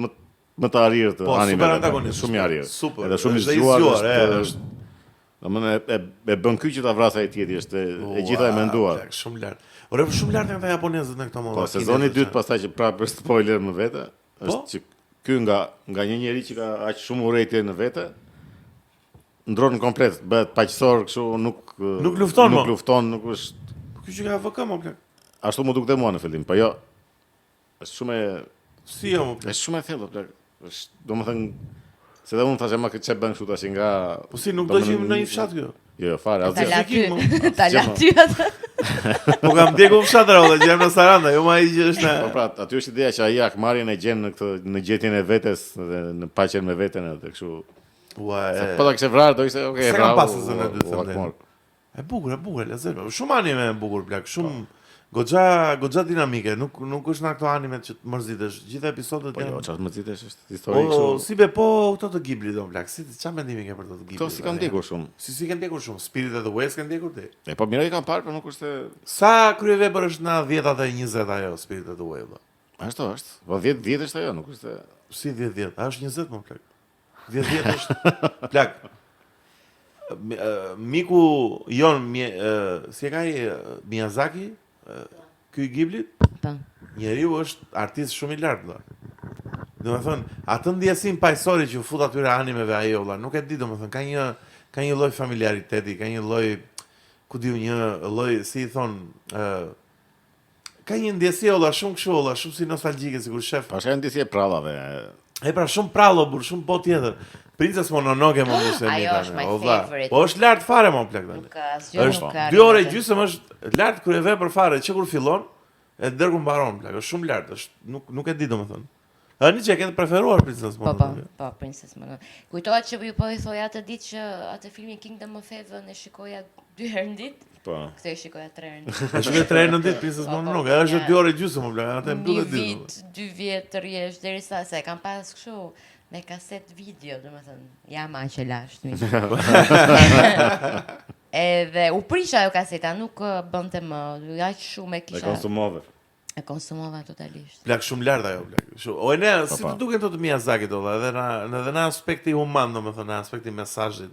më të arrirë të Po, animeve. super antagonist. Shumë i arrirë. Super. Edhe shumë i Është zgjuar. zgjuar, është Domethënë e bën ky që ta vrasë ai tjetri, është e gjitha e menduar. Shumë lart. Ore, shumë lart janë ata japonezët në këto momente. Po sezoni i dytë pastaj që prapë për spoiler më vete, është që ky nga një njerëz që ka aq shumë urrejtje në vete, ndron komplet, bëhet paqësor kështu, nuk lufton, nuk është. Ky që ka AVK më plak. Ashtu më dukte mua në fillim, po jo. Është shumë është shumë e thellë plak. Është domethënë se dhe unë thashë ma këtë që bën kështu tash nga... Po si, nuk do që në një fshat kjo? Jo, fare, Ta la ty atë. Po kam ndjeku fshatër, o dhe gjem në Saranda, jo ma i që është në... Po pra, aty është ideja që ai akmarrjen e gjen në gjetjen e vetes, dhe në paqen me veten edhe kështu. Po ta kishe vrarë, do ishte, okay, se kam pasë zënë e dytë të E bukur, lezet. Shumë anime e bukur, plak, shumë... Goxha dinamike, nuk është në ato animet që të mërzitesh. Gjithë episodet janë. Po jo, çfarë mërzitesh është histori kështu. Po si be po këto të Ghibli do plak. Si çfarë mendimi ke për to të Ghibli? Këto si kanë ndjekur shumë. Si kanë ndjekur shumë. Spirited Away kanë ndjekur ti. Po mirë i kanë parë, por nuk është. Sa kryevepër është në 10-at e 20 ajo Spirited Away valla. Ashtu është. Po 10 është ajo, nuk është. Si 10. A është 20 më plak. 10 është plak. Miku jon si e ka Miyazaki ky Ghibli, njeriu është artist shumë i lartë, valla. Domethënë, atë ndjesin paqësori që u fut atyre animeve ajo, valla, nuk e di, domethënë, ka një lloj familiariteti, ka një lloj, ku diu, një lloj, si i thon, ka një ndjesi valla shumë kështu, valla, shumë si nostalgjike, sikur shef. Po është ndjesi e prallave. Pra shumë prallo, bur, shumë po tjetër. Princess Mononoke më ishte mirë. Ajo është my favorite. Po është lart fare më plak tani. Është 2 orë gjysmë është lart kur e ve për fare, që kur fillon e dërgu mbaron plak, është shumë lart, është nuk e di domethënë. Ani që e ke preferuar Princess Mononoke? Po, Princess Mononoke. Kujtohet që ju po i thoja atë ditë që atë filmin Kingdom of Heaven e shikoja 2 herë në ditë. Po. Këtë e shikoja 3 herë në ditë. E shikoja 3 herë në ditë Princess Mononoke, është 2 orë gjysmë plak, atë mbyllet ditë. 1 vit, 2 vjet të rjesh derisa se kam pas kështu me kaset video, domethënë, jam aq e lashtë. Edhe u prisha ajo kaseta, nuk bënte më, aq shumë e kisha. E konsumova totalisht. Plak shumë lart ajo, plak. O ne, si të duken to të Miyazaki to, edhe në aspekti human, domethënë, në aspekti mesazhit,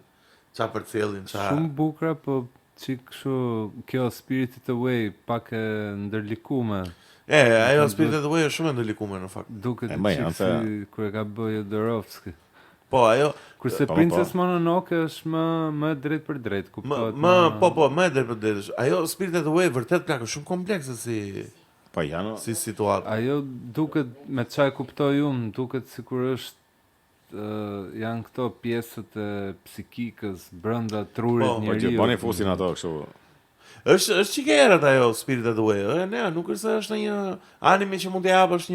çfarë përcjellin, çfarë. Shumë bukur, po çik kështu kjo Spirited Away pak e ndërlikume. Ajo Spirited Away është shumë e ndërlikume në fakt. Duket si kur e ka bëjë Jodorowsky. Po, ajo kurse Princess Mononoke është më drejt për drejt, kuptohet. Më drejt për drejt. Ajo Spirited Away vërtet plak është shumë komplekse si situatë. Ajo duket me çfarë kuptoj unë, duket sikur është janë këto pjesët e psikikës brenda trurit njeriu. Po, bani fusin ato kështu. Është çike erët ajo Spirited Away. Nuk është se është një anime që mund të japësh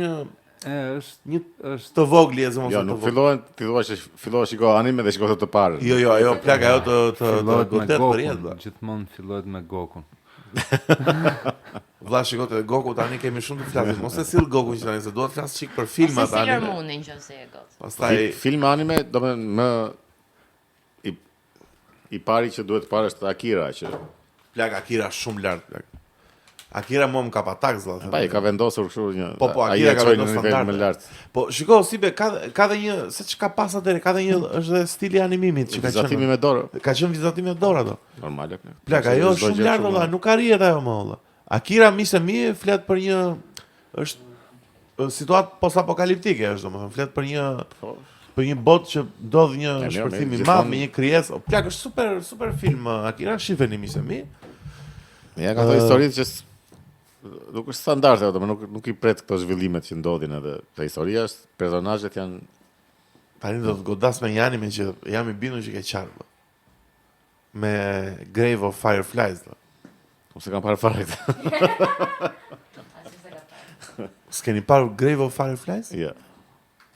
është të vogli e Jo, nuk fillohen, ti thua që fillohet shiko anime dhe shiko të parë. Jo, ajo plak ajo të godet për jetë. Gjithmonë fillohet me Goku. Vlla shiko te Goku tani kemi shumë të flasim. Mos e sill Goku që tani se duhet të flas çik për filmat anime. Si Sailor Moon nëse e got. Pastaj film anime, domethënë më i pari që duhet të parë është Akira që plak Akira shumë lart plak. Akira më ka patak zalla. Pa, ka vendosur kështu një. Po, Akira ka vendosur standard më lart. Po, shiko, si be ka dhe një, se çka pas atëre, ka dhe një është dhe stili animimit që ka qenë. Vizatimi me dorë. Ka qenë vizatimi me dorë ato. Normale. Plak, ajo është shumë lart valla, nuk arrihet ajo më valla. Akira mi flet për një është situatë post-apokaliptike është domethënë, flet për një botë që ndodh një shpërthim i madh me një krijesë. Plak, është super film Akira, shifeni mi. Ja ka thënë historitë që nuk është standarde, nuk i pret këto zhvillimet që ndodhin edhe te historia është, personazhet janë tani do të godas me një anime që jam i bindur që ke qartë. Me Grave of Fireflies. Ose kam parë fare këtë. S'keni parë Grave of Fireflies? Ja.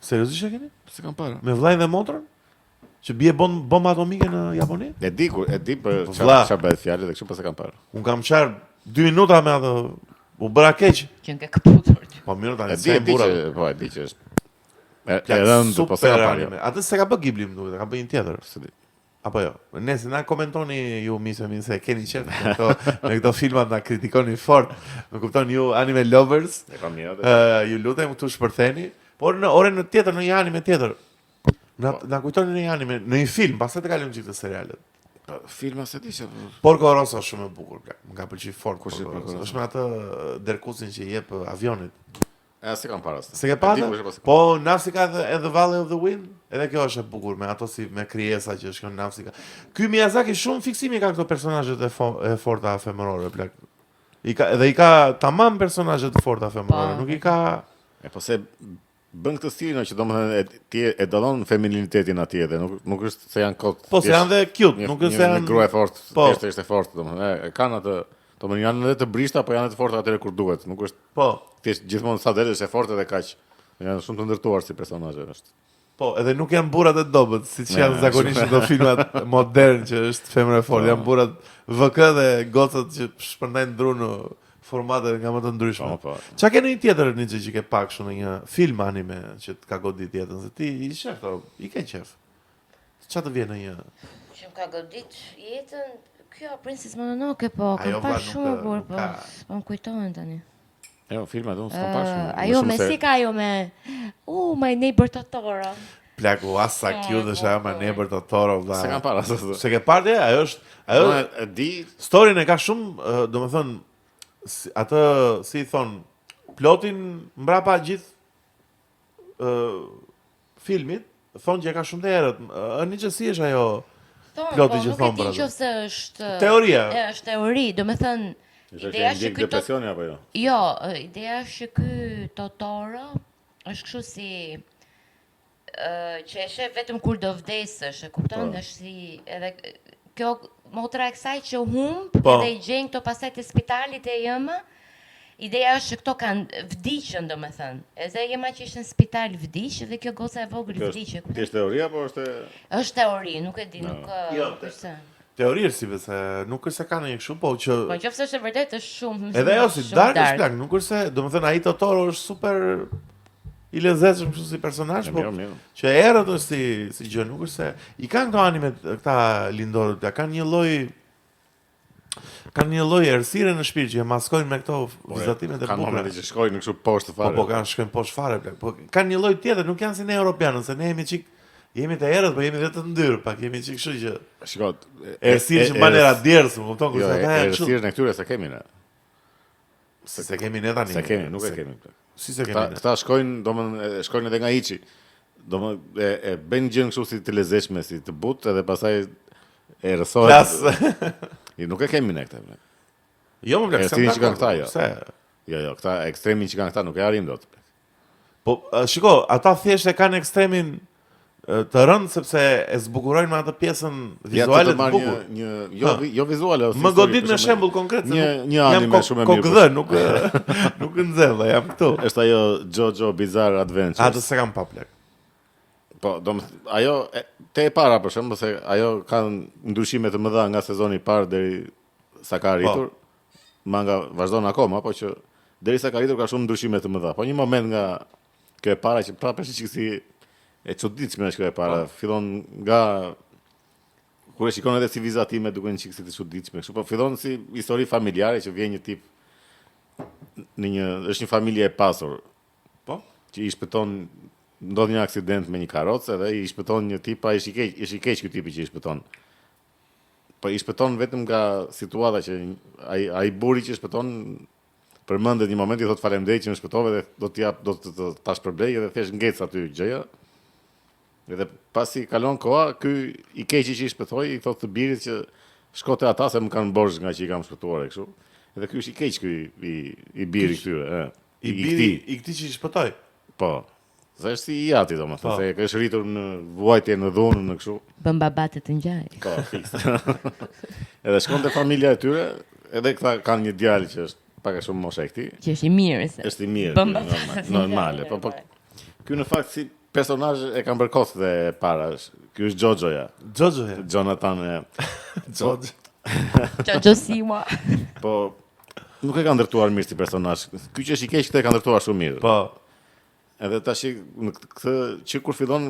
Seriozisht e keni? Se kam parë. Me vllajën dhe motrën? Që bie bomba atomike në Japoni? E di për çfarë bëhet fjalë dhe kështu pas e kam parë. Un kam qarë 2 minuta me atë u bëra keq. Që nga kaputur. Po mirë tani se burra. Po e di që është. E rënd po se ka parë. Atë se ka bë Ghibli më duhet, ka bë një tjetër, s'e di. Apo jo. Nëse na komentoni ju misë se keni qef me këto filmat na kritikoni fort. Më kupton ju anime lovers. E kam mirë. Ju lutem këtu shpërtheni. Por në orën tjetër në një anime tjetër. Na kujtoni në një anime, në një film, pastaj të kalojmë çikë serialet. Filma se di që... Porco Rosso është shumë e bukur, plak. Më ka pëlqyer fort Kush Porco është Porco Rosso. Rosso? Është me atë Derkusin që i jep avionit. Se kam para. Se ke patë? Po Nausicaa edhe Valley of the Wind, edhe kjo është e bukur me ato si me krijesa që është kjo Nausicaa. Ky Miyazaki shumë fiksimi ka këto personazhet e forta femërore, plak. I ka tamam personazhe të forta femërore, nuk i ka Po se bën këtë stilin që domethënë ti e dallon femininitetin atje dhe nuk është se janë kot. Po se janë dhe cute, nuk është se janë grua e fortë, thjesht është e fortë domethënë. E kanë atë, domethënë janë edhe të brishta, po janë të forta atëre kur duhet. Nuk është po. Thjesht gjithmonë sa del është e fortë edhe kaq. Janë shumë të ndërtuar si personazhe është. Po, edhe nuk janë burrat e dobët, siç janë zakonisht në filmat modern që është femër e fortë, janë burrat VK dhe gocat që shpërndajnë dru në formate nga më të ndryshme. Çka ke në një tjetër një gjë që ke pak kështu në një film anime që të ka godit jetën, se ti i shef, i ke qef. Çfarë të vjen në një që më ka godit jetën, kjo Princess Mononoke, po, kam parë shumë burr, po më kujtohen tani. Jo, filma do s'kam parë shumë. Ajo me si ka ajo me My Neighbor Totoro. Plaku asa cute është ajo My Neighbor Totoro, valla. Se kam parë asë. Se ke parë ajo është e di storyn e ka shumë, domethënë atë si thon plotin mbrapa gjithë filmit, thonë që e ka shumë të errët. Në qësi është ajo ploti që thonë për atë. Nëse është teoria. Është teori, domethënë ideja është ky depresioni apo jo? Jo, ideja është që ky Totoro është kështu si që e sheh vetëm kur do vdesësh, e kupton? Është si edhe kjo motra e kësaj që humb edhe i gjen këto pastaj te spitalit e jema. Ideja është që këto kanë vdiqën, domethënë. Edhe jema që ishte në spital vdiq dhe kjo goca e vogël vdiq. Është teori apo është? Është teori, nuk e di, nuk është. Teoria si se nuk është se ka ndonjë kështu, po që po nëse është e vërtetë është shumë. Edhe ajo si dark është plak, nuk është se, domethënë ai Totoro është super i lezetshëm kështu si personazh, po që errët është si gjë, nuk është se i kanë këto animet këta lindorët, kanë një lloj errësire në shpirt që e maskojnë me këto vizatimet e bukura. Kanë momente që shkojnë kështu poshtë fare. Po kanë shkojnë poshtë fare plak. Po kanë një lloj tjetër, nuk janë si ne europianët, se ne jemi të errët, po jemi dhe të ndyrë, pak jemi çik kështu që. Shikoj, errësirë që mban era djerës, më kupton ku sa ka. Errësirën e këtyre se kemi ne. Se kemi ne tani. Se kemi, nuk e kemi. Si se kemi ne. Këta shkojnë, domethënë shkojnë edhe nga hiçi. Domethënë e bën gjën kështu si të lezetshme, si të butë edhe pastaj e rrësohet. Nuk e kemi ne këtë. Jo, më plak, se kanë këta, jo. Se jo, këta ekstremin që kanë këta nuk e arrim dot. Po shiko, ata thjesht e kanë ekstremin të rënd sepse e zbukurojnë me atë pjesën vizuale të bukur. Jo vizuale, më godit me shembull konkret se një anime shumë e mirë. Kokdhë, nuk nxell, jam këtu. Është ajo JoJo Bizarre Adventures. Atë se kam pa plak. Po, ajo te e para për shembull se ajo ka ndryshime të mëdha nga sezoni i parë deri sa ka arritur. Manga vazhdon akoma, po që derisa ka arritur ka shumë ndryshime të mëdha. Po një moment nga kjo e para që prapë është çik si e çuditshme është kjo e para. Fillon nga kur e shikon edhe si vizatime duken çik si të çuditshme. Kështu po fillon si histori familjare që vjen një tip është një familje e pasur. Po, që i shpëton ndodh një aksident me një karrocë dhe i shpëton një tip, është i keq ky tipi që i shpëton. Po i shpëton vetëm nga situata që ai burri që shpëton përmendet një moment i thot faleminderit që më shpëtove dhe do të ta shpërblej edhe thjesht ngec aty gjëja. Edhe pasi kalon koha, ky i keqi që i shpëtoi i thot të birit që shko te ata se më kanë borxh nga që i kam shpëtuar kështu. Edhe ky është i keq ky i biri këtyre, I këtij që i shpëtoi. Po. Se është si i ati, domethënë, se ka shritur në vuajtje në dhunë në kështu. Bën babatë të ngjaj. Po, fiks. Edhe shkon te familja e tyre, edhe këta kanë një djalë që është pak a shumë moshë e këtij. Që është i mirë se. Është i mirë, normale. Po ky në fakt si personazh e kanë bërkos dhe para. Ky është Jojoja. Jonathan Jojo Siwa. Po nuk e ka ndërtuar mirë si personazh. Ky që është i keq këtë e ka ndërtuar shumë mirë. Po. Edhe tash në këtë që kur fillon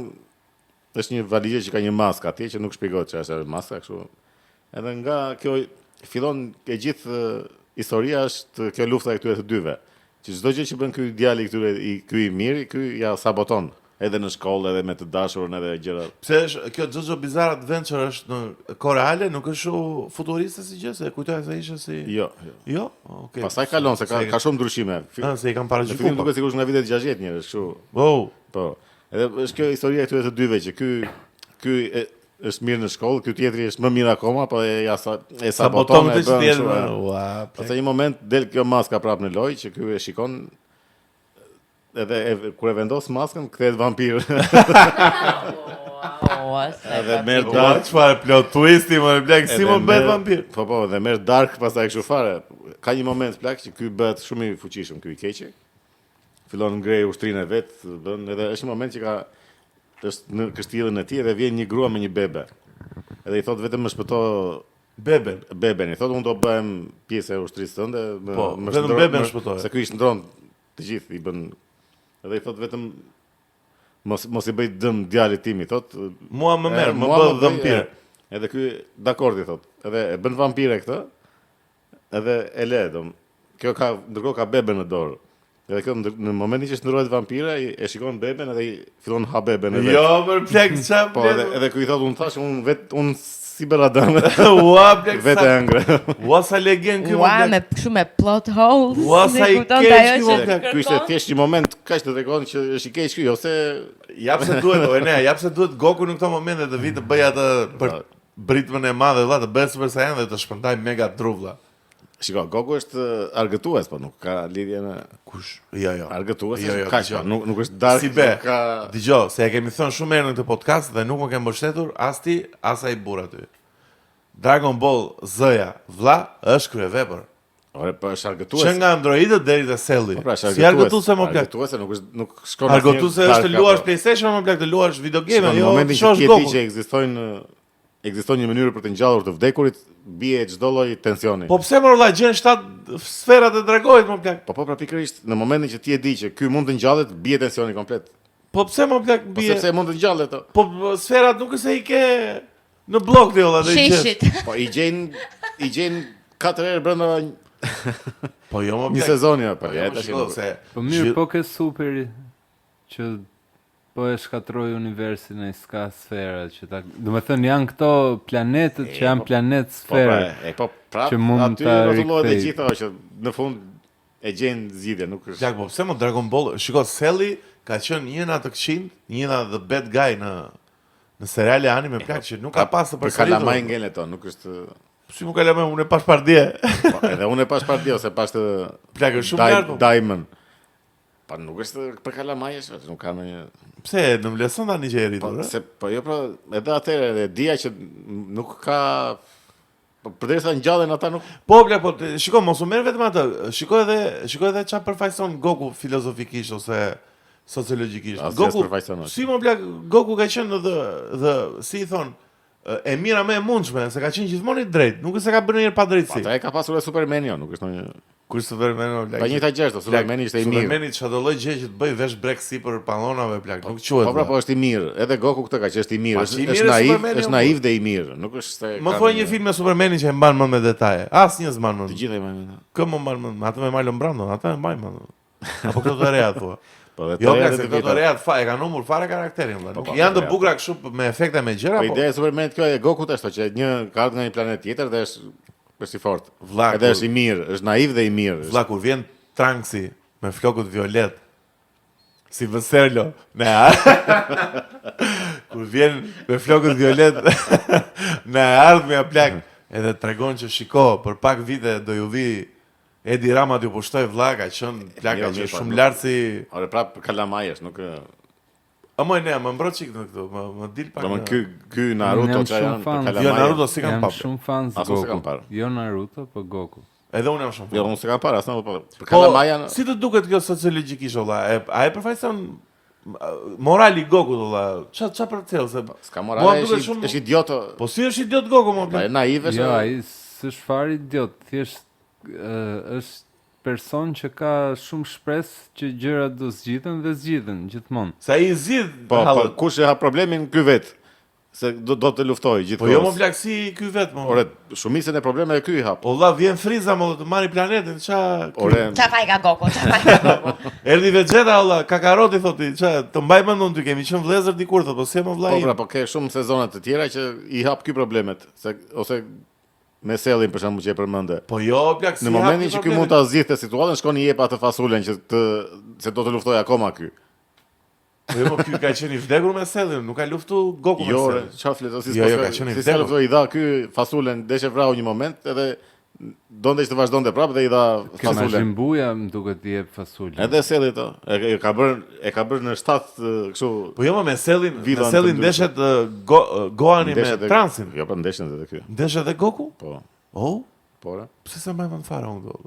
është një valizhe që ka një maskë atje që nuk shpjegohet çfarë është maska kështu. Edhe nga kjo fillon e gjithë historia është kjo lufta e këtyre të dyve. Që çdo gjë që bën ky djali këtyre ky i mirë, ky ja saboton. edhe në shkollë, edhe me të dashurën, edhe gjëra. Pse është kjo Jojo Bizarre Adventure është në kohë reale, nuk është shumë futuriste si gjë, se kujtoj se ishte si Jo. Jo? Okej. Pastaj kalon se ka shumë ndryshime. Se i kanë Në paraqituar. fillim duket sigurisht nga vitet 60 njerëz, kështu. Wow. Po. Edhe është kjo historia e këtyre të dyve që ky është mirë në shkollë, ky tjetri është më mirë akoma, po e saboton të e bën tjetër. kështu. Ua. Pastaj një moment del kjo maska prapë në lojë që ky e shikon edhe kur e vendos maskën kthehet vampir. Edhe merr dark, Çfarë plot twisti më blek si më bëhet vampir. Po, dhe merr dark pastaj kështu fare. Ka një moment plak që ky bëhet shumë i fuqishëm, ky i keqi. Fillon ngrej ushtrinë e vet, bën edhe është një moment që është në kështjellën e tij dhe vjen një grua me një bebe. Edhe i thot vetëm më shpëto beben. I thot unë do bëhem pjesë e ushtrisë tënde, më vetëm beben shpëtoj. Se ky i ndron të gjithë i bën. Edhe i thot vetëm mos i bëj dëm djalit tim, i thot. Mua më merr, më bë vampir. Edhe ky dakord i thot. Edhe e bën vampire këtë. Edhe e le, kjo ndërkohë ka beben në dorë. Edhe kjo në momentin që shndrohet vampira, e shikon beben edhe i fillon ha beben edhe. Jo, për plek çfarë? Po, edhe ky i thot unë si beradame. Ua, plek. Vetë e ngre. Ua sa legend ky me shumë me plot holes. Ua sa i keq ky ishte thjesht një moment kaq të tregon që është i keq ky, ose jap se duhet Goku në këto momente të vi të bëj atë për britmën e madhe vëlla, të bëhet Super Saiyan dhe të shpërndaj mega truvlla. Shiko, Goku është argëtues, po nuk ka lidhje me kush. Jo. Argëtues, kaq, nuk është dark. Si be. Dgjoj, se e kemi thënë shumë herë në këtë podcast dhe nuk më ke mbështetur as ti as ai burr aty. Dragon Ball Z-ja, vlla, është kryevepër. Ore, po është argëtues. Që nga androidët deri te Selli. Si argëtuese më plak. Argëtuese nuk shkon asnjë. Argëtuese është të luash PlayStation më plak, të luash video game, jo. Në momentin që ti e di që ekziston një mënyrë për të ngjallur të vdekurit, bie çdo lloj tensioni. Po pse më vëlla gjen 7 sferat e dragojit më plak? Po pra pikërisht, në momentin që ti e di që ky mund të ngjallet, bie tensioni komplet. Po pse më plak bie? Po sepse mund të ngjallet. Po sferat nuk është se i ke në blok ti vëlla, do i gjen. Po i gjen 4 herë brenda po jo më një sezoni apo tash. Po mirë, po ke superi që po e shkatroj universin e s'ka sfera që ta... Do me thënë janë këto planetët që janë planet sfera. Po prap, që mund ta rrotullohet e gjitha që në fund e gjen zgjidhje, nuk është. Po pse më Dragon Ball? Shiko, Selli ka qenë një nga të këqind, një nga the bad guy në seriale anime plak që nuk ka pas të përsëritur. Për kalamaj ngelen to, nuk është. Si më kalamaj, unë e pash pardje. Po, edhe unë e pash pardje ose pash të plak është shumë lart. Diamond. Pa nuk është për kalamajesh, nuk ka ndonjë. Pse në mleson tani që e rritur? Po jo, edhe atëherë e dija që nuk ka. Po përderisa ngjallen ata nuk. Po bla, po shikoj mos u merr vetëm atë. Shikoj edhe çfarë përfaqëson Goku filozofikisht ose sociologjikisht. Goku si më bla, Goku ka qenë dhe si i thon e mira më e mundshme, se ka qenë gjithmonë i drejtë, nuk është se ka bërë ndonjë padrejtësi. Ata e ka pasur Superman jo, nuk është ndonjë. Kur Superman plak. Pa njëta gjë, Supermani ishte i mirë. Supermani çdo lloj gjë që të bëj vesh brek sipër pallonave plak, nuk quhet. Po është i mirë. Edhe Goku këtë ka që është i mirë, është naiv dhe i mirë, nuk është se. Më thuaj një film me Supermanin që e mban mend me detaje. Asnjë s'mban mend. Të gjithë e mbajnë mend. Kë më mban mend? Atë me Marlon Brando, atë e mbaj mend. Apo këto të reja thua. Po jo, këto të reja e kanë humbur fare karakterin vëlla. Janë të bukura kështu me efekte me gjëra, po. Po ideja e Supermanit kjo e Goku ashtu që një ka nga një planet tjetër dhe është i fortë. Edhe është i mirë, është naiv dhe i mirë. Vlla kur vjen Trunksi me flokut violet si Vëserlo, kur vjen me flokut violet në ardhmja plak, edhe tregon që shiko, për pak vite do ju vi Edi Rama t'ju pushtoj vlla, ka qenë plaka që shumë lart si. Ore prap kalamajesh, nuk. Më mbroj çik në këtu, më dil pak. Domethënë ky Naruto që janë për kalamaje. Jo Naruto si kam parë. Jam shumë fan Goku. Jo Naruto, po Goku. Edhe unë jam shumë fan. Jo, unë s'kam parë asnjë, po për kalamaja. Si të duket kjo sociologjikisht valla? A e përfaqëson morali Goku valla? Ç'a për të thellë se s'ka moral, është idiot. Po si është idiot Goku më? Ai naiv është. Jo, ai s'është fare idiot, thjesht është person që ka shumë shpresë që gjërat do zgjidhen dhe zgjidhen gjithmonë. Sa i zgjidh po kush e ha problemin ky vet. se do të luftoj gjithkohës. Po jo më plak si ky vet më. Ore, shumicën e problemeve ky i hap. O vlla vjen Friza më të marri planetin, ça? Ore, Qa faj ka Goku, qa faj ka Goku. Erdhi Vegeta olla, kakaroti thotë, ça, të mbaj mendon ty kemi qenë vëllezër dikur thotë, po si më vllai. po pra, po ke shumë sezone të tjera që i hap ky problemet, ose me Sellin për shembull që e përmende. Po jo plak si. Në momentin që ky mund ta zgjidhte situatën, shkon i jep atë fasulen që se do të luftoj akoma ky. Po jo, ky ka qenë i vdekur me Sellin, nuk ka luftu Goku me Jo, Sellin. çfarë flet ose Jo, ka qenë i si vdekur. luftoi i dha ky fasulen, deshe vrau një moment edhe donte të vazhdonte prapë dhe i dha fasulen. Mazhin Buja më duket i jep fasulën. Edhe Selli to, e ka bërë në 7 kështu. Po jo me Sellin, Vidhan me Sellin të ndeshet Goani me ndeshet e- Transin. Jo, po ndeshen edhe ky. Ndeshet edhe Goku? Po, Oh, po. pse sa më fare unë do.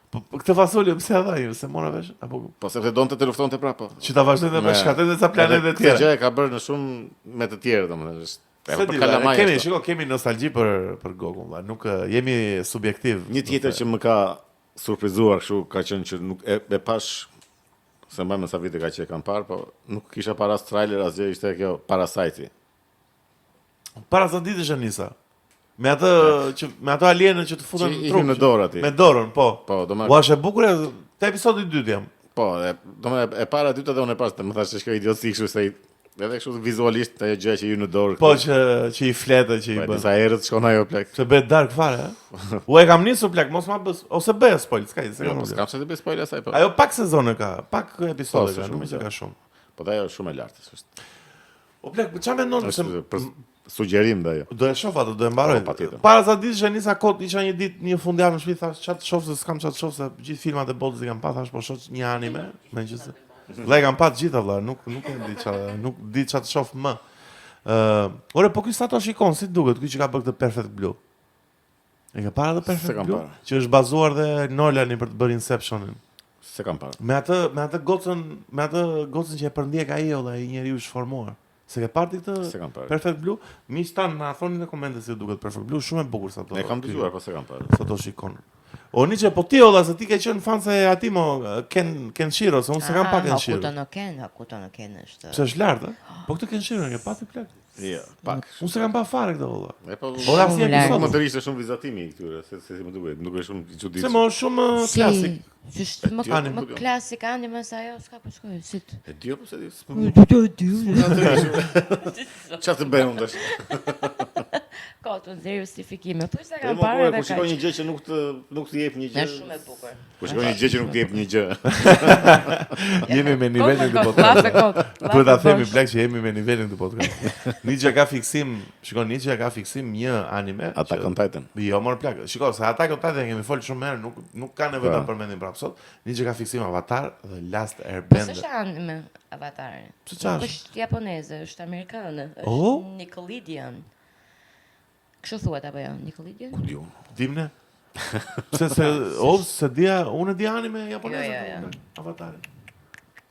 Po këtë fasulje pse e dha ju, se mora vesh apo Po sepse donte të luftonte prapë. që ta vazhdojnë me shkatën e ca planete Këtë tjera. gjë e ka bërë në shumë me të tjerë domethënë. Se Për di, kalamaj. kemi nostalgji për Goku, valla, nuk jemi subjektiv. Një tjetër që më ka surprizuar kështu ka qenë që nuk e pash se mbaj me sa vite ka që e kam parë, po nuk kisha para trailer asgjë, ishte kjo Parasite. Para sa ditësh e nisa. Me ato alienët që të futen Që në i trup. hyn në dorë aty. Me dorën, po. Po, U është e bukur te episodi 2 jam. Po, domethënë e para dyta dhe unë e pas, më thashë se kjo idiotësi kështu se edhe kështu vizualisht ajo gjë që i hyn në dorë. Po që i fletë që i Po, bën. disa herët shkon ajo plak. Se bëhet dark fare, ha? U e kam nisur plak, mos ma bës ose bëj spoil, s'ka gjë, Jo, po s'ka. s'kam se të bëj spoiler asaj po. Ajo pak sezone ka, pak episode Po, ka, shumë nuk gjë. ka shumë. Po dhe ajo është shumë e lartë, është. O plak, ç'a mendon se Është për sugjerim dhe ajo. do e shoh atë, do e mbaroj. Po, patjetër. Para sa ditësh e nisa kot, isha një ditë, një fundjavë në shtëpi, thash ç'a të shoh se s'kam ç'a të shoh se gjithë filmat e botës i kam pa, thash po shoh një anime, megjithëse. Vlla e kam pa të gjitha vlla, nuk e di ç'a, nuk di ç'a të shoh më. Ore, po ky sa to shikon, si duket ky që ka bërë këtë Perfect Blue? E ka parë The Se Perfect kam Blue? parë. Që është bazuar dhe Nolani për të bërë Inceptionin. Se kam parë. Me atë gocën që e përndjek ai olla, ai njeriu i shformuar. Se ke parti Se këtë kam parë. Perfect Blue? Miq tan na thoni në komente si duket Perfect Blue, shumë e bukur sa to. E kam dëgjuar, po se kam parë. Sa to shikon. O niçe po ti olla se ti ke qenë fan se ati mo Kenshiro, se unë se kam pa Kenshiro. Hakuto no Ken është. Pse është lart, ë? Po këtë Kenshiro e ke pati plak. Jo, pak. Unë se kam pa fare këtë olla. E po. Ora si Shumë larg. episod. Më të ishte shumë vizatimi i këtyre, se si më duket, nuk është shumë i çuditshëm. Se më shumë klasik. Është më Anime. më klasik anime se ajo s'ka po shkoj. Si. E di apo se di? Ka Çfarë të bëjmë tash? të nxjerr justifikime. Po se Po kam më parë po edhe kur shikoj kaq. një gjë që nuk të jep një gjë. Është shumë e bukur. Kur shikoj një gjë që nuk të jep një gjë. Jemi me nivelin të podcast. Duhet ta themi plak që jemi me nivelin të podcast. Ninja ka fiksim, shikon Ninja ka fiksim një anime. Attack on Titan. Jo, mor plak. Shikoj, se Attack on Titan kemi folë shumë herë, nuk ka nevojë ta Po. përmendim prapë sot. Ninja ka fiksim Avatar dhe Last Po Airbender. s'është anime Avatar. Pse ç'është? Është japoneze, është amerikane, është Oh? Nickelodeon. Kështu thuhet apo jo, Nickelodeon? Ku diun. Dimne? Se dia, unë e di anime japoneze. Jo. Avatar.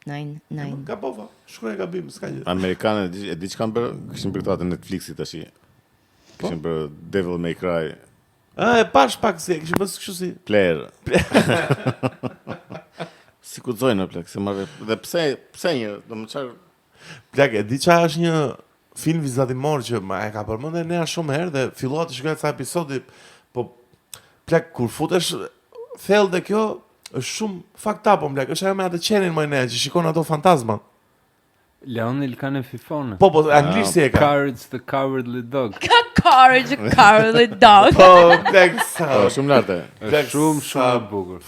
Nine. Gabova, shkruaj gabim, s'ka gjë. Amerikanë e di ç'kan bërë? Kishin bërë këto atë Netflixit tash. Kishin bërë Devil May Cry E pash pak si, kishin bërë kështu si. Player. Si kuxojnë plak, se marrë. Dhe pse një, domethënë Plak, e di qa është një film vizatimor që ma e ka përmendë Nea shumë herë dhe fillua të shkruaj ca episodi, po plak kur futesh thellë dhe kjo është shumë fucked up, plak, është ajo me atë qenin më Nea që shikon ato fantazma. Leoni il cane fifone. Po, anglisht si e ka. Courage the Cowardly Dog. Courage, Cowardly Dog. Po, plak, sa. po shumë lartë. Plak, Shumë sa e bukur.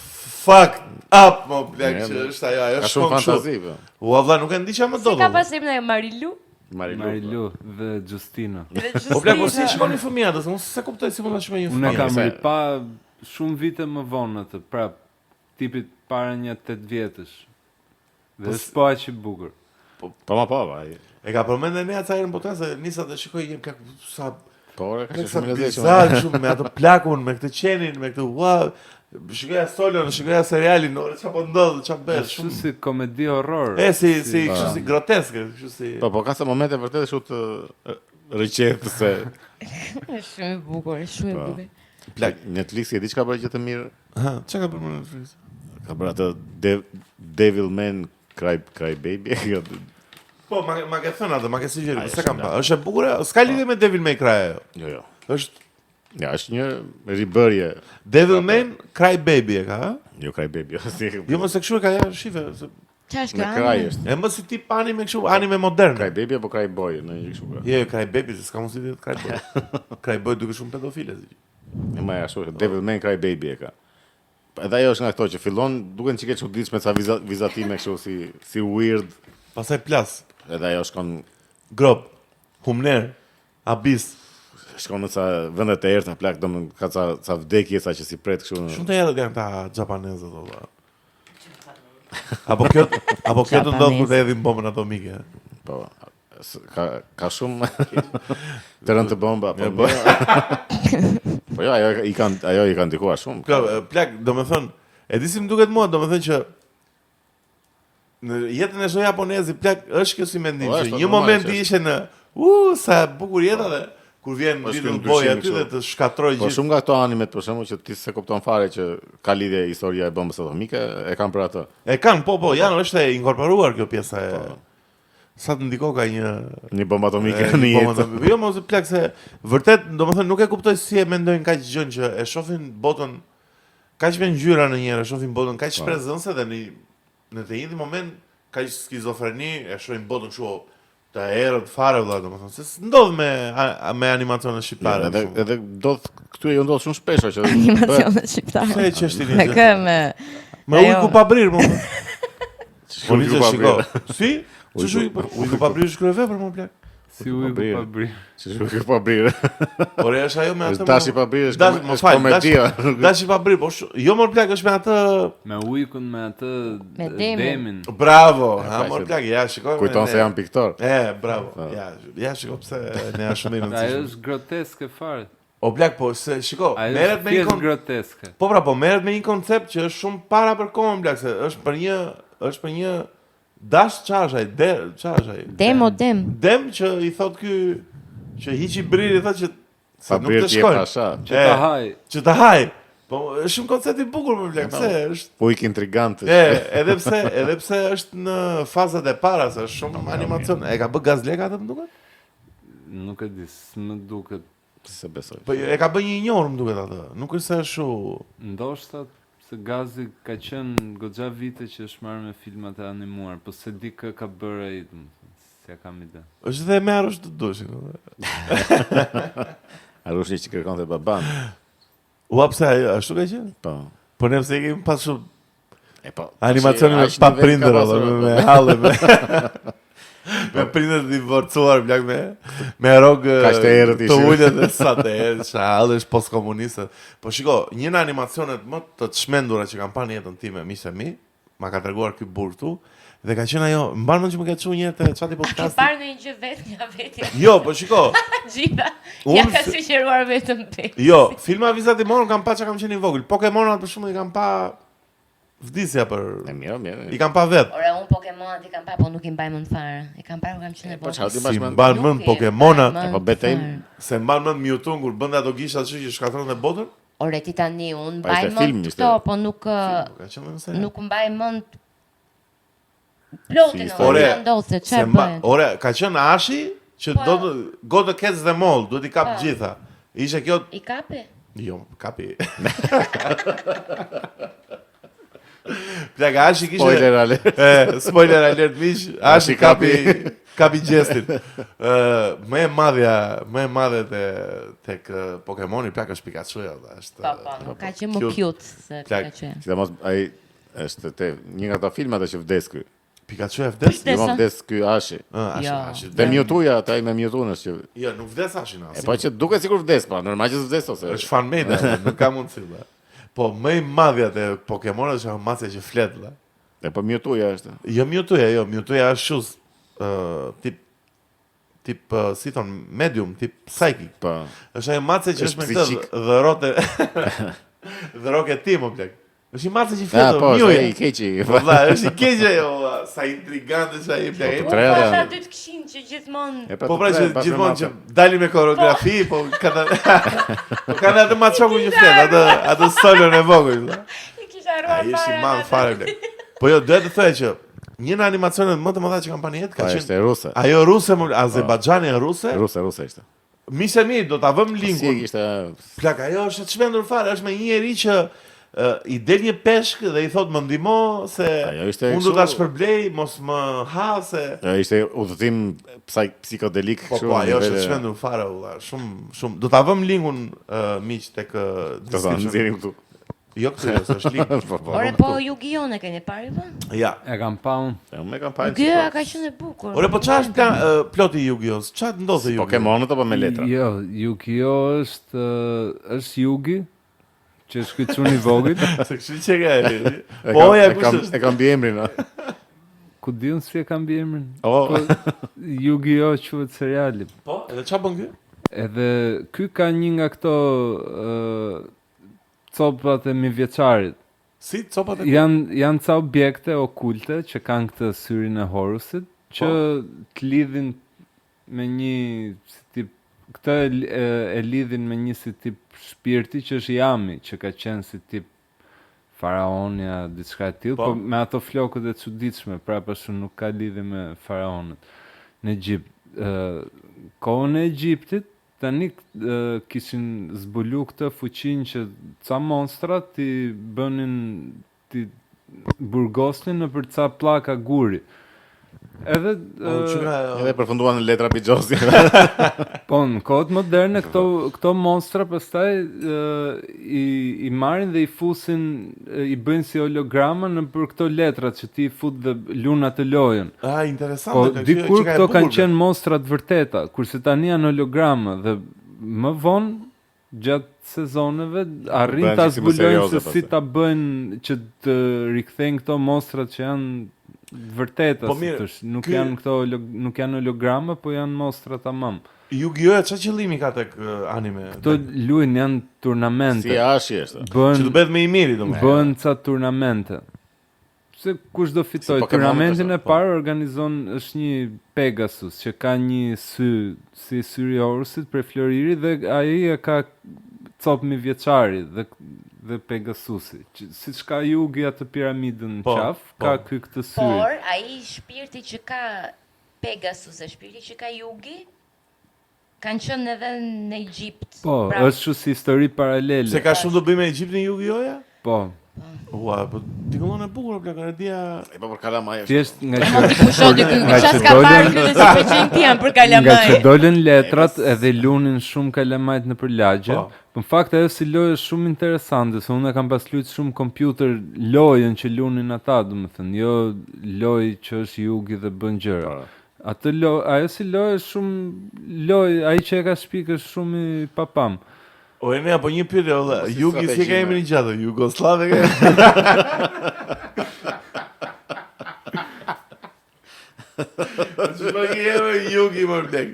fucked up, mo, plak, Ne, që është ajo Ka shumë shkon kështu. fantazi po. Ua, vlla, nuk e ndiqja më Si dot. ka vlla. pasim në Marilu? Marilu dhe Justino. Po plak, po si shikoni fëmijët, unë se kuptoj si mund ta shikoj një Unë e fëmijë. kam se- ripa shumë vite më vonë atë, prap tipit para një 8 vjetësh. Dhe është po aq i bukur. Po ma po, ai. E ka përmendë Nea ca herë në botë se nisa të shikoj jem plak sa Po, ore, ka Ka shumë lezetshëm. bizar shumë me atë plakun, me këtë qenin, me këtë ua, shikoja solon, shikoja serialin, ore çfarë po ndodh, çfarë bëhet, Është shumë. si komedi horror. Si Po. kështu si groteske, kështu si. Po, ka sa momente vërtet shumë të rëqetëse. Është shumë e bukur, është shumë e Po. bukur. Plak. Netflixi e di çka bërë gjë të mirë? Ha, çka ka bërë në Netflix? Ka bërë atë Devil Man Cry Baby. Jo, Po, ma ke thënë atë, ma ke sugjeruar, s'e kam pa. Është e bukur, s'ka lidhje me Devil May Cry. Jo. Është Ja, është një ribërje. Devil May Cry Baby e ka, ha? Jo Cry Baby, Jo, mos e kështu e ka ja, shife. Çfarë është Me kjo? Cry është. E mos si tip anime kështu, anime modern. Cry Baby apo Cry Boy, në një kështu. Jo, Cry Baby, s'ka mos i Cry Boy. Cry Boy duke shumë pedofile. E ma ashtu, Devil May Cry Baby e ka. Edhe ajo është nga këto që fillon duken çike çuditshme ca vizatime kështu si weird. Pastaj plas, Edhe ajo shkon grob, humner, abis. në ca vende të errta plak, domethënë ka ca vdekje sa që si pret kështu. Shumë të errët janë ta japanezët valla. Apo kjo të ndodh kur të hedhin bombën atomike. Po. Ka shumë të rënë të bomba, po. Po jo, ajo i kanë ndikuar shumë. Kjo plak, domethënë, e di si më duket mua, domethënë që në jetën e çdo japonezi plak është kjo si mendim që një moment ishe në sa bukur jeta dhe kur vjen Little Boy aty dhe të shkatroj Po gjithë. shumë nga këto animet për shembull që ti se kupton fare që ka lidhje historia e bombës atomike, e kanë për atë. E kanë, po, janë është e inkorporuar kjo pjesa e sa të ndiko ka një bombë atomike në jetë. Jo, mos e plak se vërtet, domethënë nuk e kuptoj si e mendojnë kaq gjën që e shohin botën kaq me ngjyra në njëherë, shohin botën kaq shprehëse dhe në të njëjtin moment kaq skizofreni, e shohin botën kështu të errët fare vëlla, domethënë se s'ndodh me animacione shqiptare. Edhe ndodh këtu jo ndodh shumë shpesh që Animacione shqiptare. Se ç'është Me kë me ujë ku pa brir, më. Po Ujë ku pa brir. Si? Ujë ku pa brir shkruaj vepër më plak. Si ujë ku pa brir. Ç'është pa brir. Por është ajo me atë. Dashi pa brir është komedia. Dashi pa brir, po jo më plak është me atë Me ujkun me atë Me demin. demin. bravo, ha më plak, ja shikoj. Kujton se janë piktor. Bravo. Ja shikoj pse ne ja shumë i Ajo rëndësishme. është groteske fare. O plak, po se shiko, Ajo merret me është groteske. Po pra, po merret me një koncept që është shumë para për kohën plak, se është për një dash çashaj, çashaj. Dem. Dem që i thot ky që hiqi brir i thot që se nuk të Shkoj. shkojnë. Që ta haj. Që ta haj. Po është shumë koncept i bukur më plak, pse është Ujk intrigant. edhe pse është në fazat e para, se është shumë animacion. E ka bë Gazleka atë më duket? Nuk e di, s'më duket. Se besoj. Po e ka bë një njohur më duket atë. Nuk është se është shumë. Ndoshta se Gazi ka qenë goxha vite që është marrë me filmat e animuar, po se di kë ka bërë ai, s'ja kam ide. Është dhe me arrosh të dushin. Arushi që kërkonte baban. Ua pse ashtu ka qenë? Po. Po ne pse i kemi pas shumë E po. animacione me pa prindër, me hallë, me prindër të divorcuar, plak me rog Kaq të errët të ishin. ulët dhe sa të errët, hallë është postkomuniste. Po shiko, një nga animacionet më të çmendura që kam parë në jetën time, miqë mi, ma ka treguar ky burr këtu, dhe ka qenë ajo, mban mend që më ka thënë një herë te çati Ke podcasti. parë në një gjë vetë nga veti. Jo, po shiko. Gjitha. Unë Ja ka sugjeruar vetëm pe. Jo, filma vizat i morën kam pa që kam qenë i vogël. Pokemonat për shembull i kam pa vdisja për E mirë. i kam pa vet. Ora un Pokemonat i kam parë, po nuk i mbaj mend fare. I kam parë kur kam qenë e Po vogël. çfarë ti Si bash mend? mban mend Pokemonat, Po betej. se mban mend Mewtwo kur bënte ato gishat që shkatronte botën? Ore ti tani un Pa, mbaj ishte film, mend ishte. këto, po nuk Ka qenë më se. nuk mbaj mend plotin Si, ose ore, ndodhte Se çfarë bën. ore, ka qenë Ashi që Po. do të go the cats them all, duhet i kap Po. gjitha. Ishte kjo, I kapi? jo, kapi. Plak Ashi kishte Spoiler alert. spoiler alert miq, Ashi kapi gjestin. Më e madhe tek Pokemoni plak është Pikachu, është. Po, nuk ka qenë më Cute. cute se Plak. Pikachu. Sidomos ai është një nga ato filmat që vdes ky. Pikachu e vdes? Vdes. Jo vdes ky Ashi. Ashi, Jo. Ashi. Dhe Mewtwo-ja ata i me Mewtwo-n është që Jo, nuk vdes Ashi na. e po që duket sikur vdes, po normal që vdes ose. Është fan made, nuk ka mundësi. vlla. Po më i madhja te Pokemonët është Amacia që flet, vlla. E po Mewtwo-ja është. Jo Mewtwo-ja është shus tip si thon medium, tip psychic. Po. Është ajo mace që Është është me psiqik. këtë dhërote dhëroke ti më plak. Është një mace që Ah, flet, po, mjuja. është i keqi. Po vlla, është i keq ajo, vlla, sa intrigante është ai plak. Po, Po tre edhe. ata dy të kishin që gjithmonë E Po pra të që tre, pas me gjithmonë mace. që dalin me koreografi, po kanë po kanë atë maçoku që flet, atë solon e vogël. vlla. i kisha harruar Ai është i fare madh ata. fare blek. Po jo, duhet të thoj që një në animacionet më të mëdha që kam pa në jetë ka ishte ruse. Ajo ruse, Azerbajxhani ruse. Ruse ishte. Misë mi, do ta vëm linkun. Si ishte. Plak, ajo është të çmendur fare, është me një njerëz që i del një peshk dhe i thot më ndihmo se unë do ta shpërblej, mos më ha se. Ajo ishte udhëtim psikodelik kështu. Po, ajo është të çmendur fare, shumë. Do ta vëm linkun miq tek description këtu. Jo këtë, është link. Ore, po Yu-Gi-Oh në keni parë po? Ja. E kam pa unë. Unë e kam pa. Yu-Gi-Oh ka qenë e bukur. Ore, po çfarë është ploti i Yu-Gi-Oh? Çfarë ndodhe Yu-Gi-Oh? Pokémonët apo me letra? Jo, Yu-Gi-Oh është Yugi, që është ky çuni i vogël. Se kështu që ka. Po ja kush e kam mbi emrin. Ku diun si e kam mbi emrin? Yu-Gi-Oh quhet seriali. Po, edhe çfarë bën ky? Edhe ky ka një nga këto copat e mijëvjeçarit. Si copat e janë ca objekte okulte që kanë këtë syrin e Horusit që të lidhin me një si tip këtë e lidhin me një si tip shpirti që është Yami, që ka qenë si tip faraonja diçka e tillë, po me ato flokët e çuditshme, prapë nuk ka lidhje me faraonët në Egjipt. Kohën e Egjiptit tani kishin zbulu këtë fuqinë që ca monstrat ti burgosnin në për ca pllaka guri. Edhe përfunduan në letra Bixhosi. Po, në kohët moderne këto monstra pastaj i marrin dhe i fusin, i bëjnë si holograma në për këto letrat që ti fut dhe luna të lojën. Interesante. Po, dikur këto kanë qenë monstra të vërteta, kurse tani janë holograma dhe më vonë gjatë sezoneve arrin ta zbulojnë se si ta bëjnë që të rikthejnë këto monstrat që janë vërteta, nuk janë holograma, po janë monstra tamam. Yu-Gi-Oh çfarë qëllimi ka tek anime? Këto luajnë janë turnamente. Si ashi është. Që të bëhet më i miri domethënë. Bën ca turnamente. Se kush do fitoj, turnamentin e parë organizon është një Pegasus që ka një sy si syri i Horusit për Floriri dhe ai e ka cop mijëvjeçari dhe Pegasusi. Siç ka Yugi atë piramidën në qafë, ka ky këtë sy. Por ai shpirti që ka Pegasus, shpirti që ka Yugi, kanë qenë edhe në Egjipt. Po, është si histori paralele. Se ka shumë të bëjë me Egjiptin Yu-Gi-Oh-ja? Po. Ua, po tikullon e bukur plak, e dia. Po për kalamaj. Thjesht nga që dolën letrat edhe lunin shumë kalamajt në përlagje. Po në fakt ajo si lojë është shumë interesante, se unë kam pas luajtur shumë kompjuter lojën që lunin ata, domethënë, jo lojë që është Yugi dhe bën gjëra. Atë ajo si lojë është shumë lojë, ai që e ka shpikë është shumë i papam. O e ne, apo një pyetje, Yugi si ka emrin gjatë, Jugoslave ka? Që shmëgjeme Yugi më blek.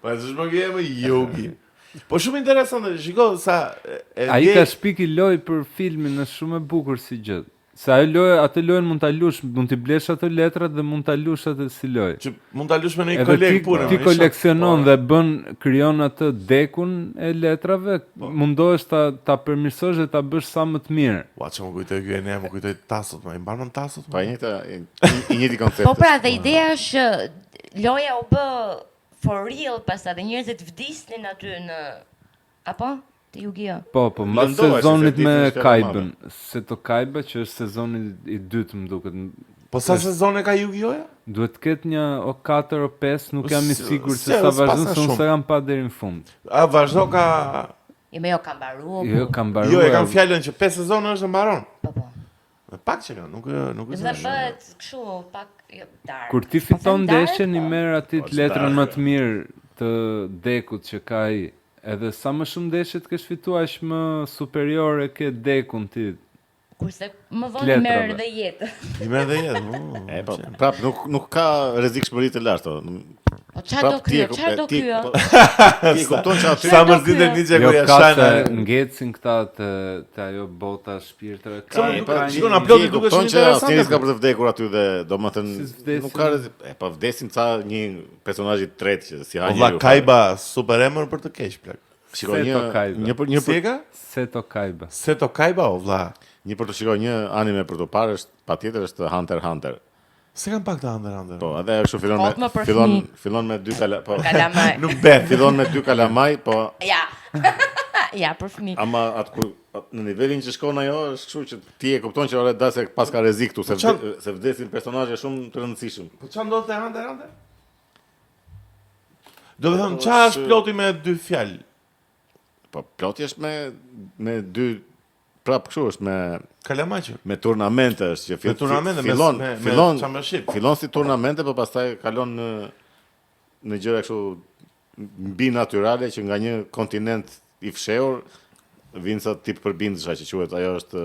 Që shmëgjeme Yugi. Po shumë interesante, shiko sa... A i ka shpiki loj për filmin, është shumë e bukur si gjëtë. Se atë lojën mund ta lush, mund t'i blesh ato letrat dhe mund ta lush atë si lojë. Që mund ta lush me një kolekt punë. Ti koleksionon dhe krijon atë dekun e letrave, mundohesh ta përmirësosh dhe ta bësh sa më të mirë. Ua, që më kujtoj ky ne, më kujtoj Tasot, më mban Tasot. Po i njëjti koncept. Po pra, dhe ideja është loja u bë for real pastaj dhe njerëzit vdisnin aty në apo të Yu-Gi-Oh. Po, mbas sezonit me Kaibën, Seto Kaiba që është sezoni i dytë më duket. Po sa sezone ka Yu-Gi-Oh-ja? Duhet të ketë një o 4 o 5, nuk jam i sigurt se sa vazhdon, se unë s'kam pa deri në fund. A vazhdo ka Jo, ka mbaruar. Jo, ka mbaruar. Jo, e kam fjalën që 5 sezone është mbaron. Po. Pak që ka, nuk është. Dhe bëhet kështu pak dark. Kur ti fiton ndeshjen, i merr aty letrën më të mirë të dekut që ka ai. Edhe sa më shumë ndeshje të kesh fituar, aq më superiore ke dekun ti. Kurse më vonë merr dhe jetë. I merr dhe jetë. Po, prap nuk ka rrezikshmëri të lartë. Po çfarë do kryo? Çfarë do kryo? Ti kupton që aty sa mërzitën diçka ku ja shana. Ngecin këta të ajo bota shpirtëve. Shikon aplodi duket shumë interesante. Ti s'ka për të vdekur aty dhe domethënë nuk ka po vdesin ca një personazh i tretë që si ha një. Valla Kaiba super emër për të keq plak. Shikoj një Seto Kaiba. Seto Kaiba o vlla. Një për të shikoj një anime për të parë është patjetër është Hunter x Hunter. Se kam pak të ëndër. Po, edhe kështu fillon me dy kalamaj. Nuk bet. Fillon me dy kalamaj, po Ja. Ja, për fëmijë. ama në nivelin që shkon ajo është kështu që ti e kupton që ore se pas ka rrezik këtu se vdesin personazhe shumë të rëndësishëm. Po çfarë ndodh te ëndër? Do të thënë, çfarë është ploti me dy fjalë? Po ploti është me dy prap kështu është Kalamaqë. me turnamente është që Me turnamente, fillon championship. fillon si turnamente, po pastaj kalon në gjëra kështu mbi natyrale që nga një kontinent i fshehur vinë sa tip përbindësha që quhet, ajo është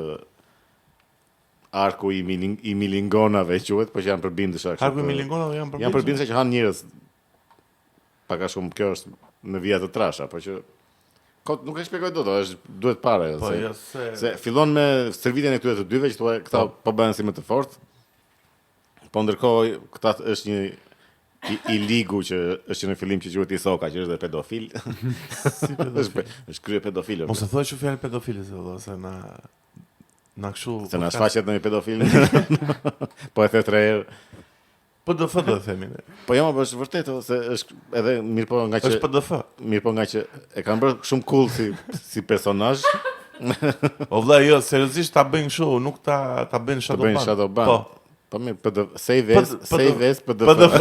arku i milingonave quhet, po që janë përbindësha. Arku i milingonave janë Janë përbindësha që han njerëz. Pak a shumë kjo është në vija të trasha, po që nuk e shpjegoj dot, duhet para. Po jo Se fillon me stërvitjen e këtyre të dyve që thua këta po bëhen si më të fortë. Po ndërkohë këta është një i ligu që është në fillim që quhet Isoka, që është dhe pedofil. Është krye pedofil. Mos e thuaj që fjalë pedofile se na kështu. Se na shfaqet në një pedofil. Po e the 3 herë. PDF do të themi ne. Po jo, më është vërtet se është edhe mirë po nga që Është PDF. Mirë po nga që e kanë bërë shumë cool si personazh. O vëlla, jo, seriozisht ta bëjnë kështu, nuk ta bëjnë Shadowban. Po mirë, save as PDF. PDF.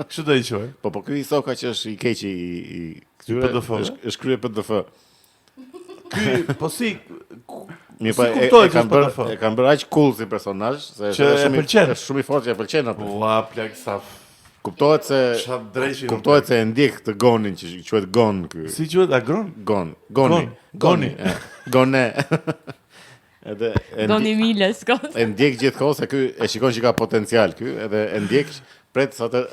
Kështu do i quaj. Po ky Isoka që është i keq i këtyre është krye PDF. Ky po si Mirë po e kanë bërë aq cool si personazh se është shumë i fortë që e pëlqen apo. Ua, plak sa Kuptohet se e ndjek të Gonin që quhet Gon ky. Si quhet Agron? Goni. Gone. Edhe Goni Miles, e ndjek gjithkohë se ky e shikon që ka potencial ky, edhe e ndjek pret sa të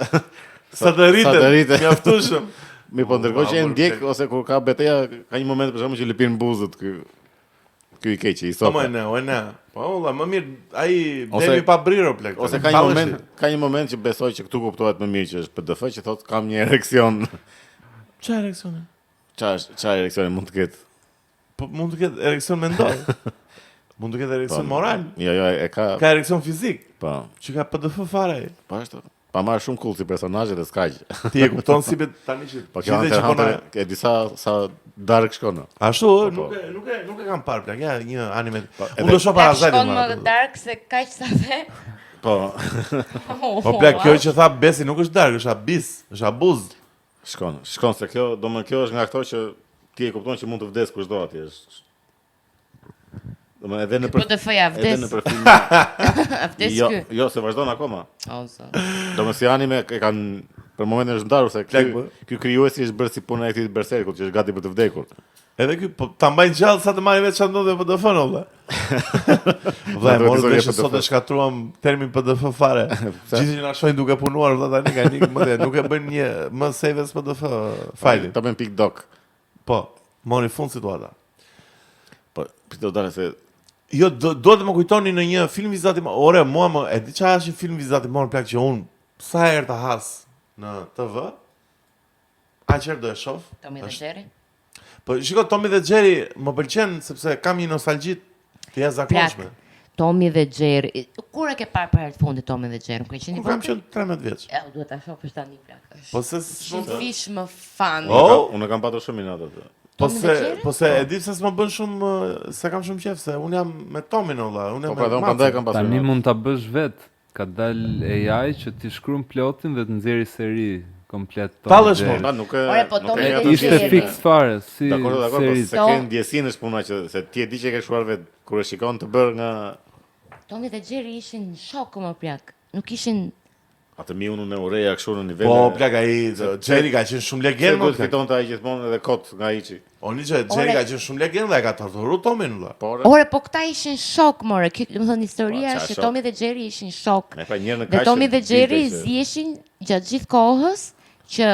rritet. Mjaftueshëm. Mirë po ndërkohë që e ndjek ose kur ka betejë, ka një moment për shkakun që lëpin buzët ky i keq i Isoka. Po ne. Po valla, më mirë ai demi pa brirë plak. Ose ka një moment që besoj që këtu kuptohet më mirë që është PDF që thotë kam një ereksion. Çfarë ereksioni? Çfarë ereksioni mund të ketë? Po mund të ketë ereksion mendor. Mund të ketë ereksion moral. Jo, e ka ereksion fizik. Po. Që ka PDF fare. Po ashtu. Pa marrë shumë cool si personazhe dhe s'kaq. Ti e kupton si bet tani që po kjo e di sa dark shkon. Ashtu, nuk e kam parë plak. Ja, një anime. Unë do shoh Parasite. Shkon më dark se kaq sa the. Po. Po plak, kjo që tha Besi nuk është dark, është abis, është abuz. Shkon se kjo është nga ato që ti e kupton që mund të vdes kushdo atje është. Edhe në PDF-ja vdes. Edhe në film. Vdes ky. Jo, se vazhdon akoma. Ose. Domethënë si anime e kanë për momentin është ndarur se ky krijuesi është bërë si puna e këtij berserkut që është gati për të vdekur. Edhe ky po ta mbajnë gjallë sa të marrin vetë çfarë ndodhi me PDF-n valla. Valla, morë vesh sot e shkatruam termin PDF fare. Gjithë që na shohin duke punuar valla tani kanë ikë nuk e bëjnë një më save as PDF file. Ta bëjmë .doc. Po, mori fund situata. Po, do dalë se jo, do të më kujtoni në një film vizatimor. Ore, mua më e di çfarë është një film vizatimor plak që unë sa herë ta has në TV. Aq herë do e shoh. Tommy dhe Jerry. Po shiko, Tommy dhe Jerry më pëlqen sepse kam një nostalgji të jashtëzakonshme. Tommy dhe Jerry. Kur e ke parë për herë të fundit Tommy dhe Jerry? Kur qeni kam qenë 13 vjeç. Duhet ta shohësh tani plak. Po se shumë fish më fan. Unë kam patur shumë natë atë. Po se e di se s'më bën shumë, se kam shumë qejf se unë jam me Tomin valla, unë jam me. Po prandaj kam pasur. Tani mund ta bësh vet. Ka dal AI që ti shkruan plotin dhe të nxjerrë seri komplet tonë. Tallesh mo, nuk e. Ore, po Tomi dhe ishte fix fare si. Dakor, po se ke ndjesinë është puna që se ti e di që e ke shkruar vet kur e shikon të bërë nga Tommy dhe Jerry ishin shok më plak. Nuk ishin atë unë në ureja kështu në nivele. Po plak ai Jerry ka qenë shumë legend. Do të fitonte ai gjithmonë edhe kot nga Ichi. Oni që Jerry ka qenë shumë legend dhe e ka torturuar Tomin valla. Ore, po këta ishin shok more. Domethënë historia është që Tommy dhe Jerry ishin shok. Dhe Tommy dhe Jerry ziheshin gjatë gjithë kohës që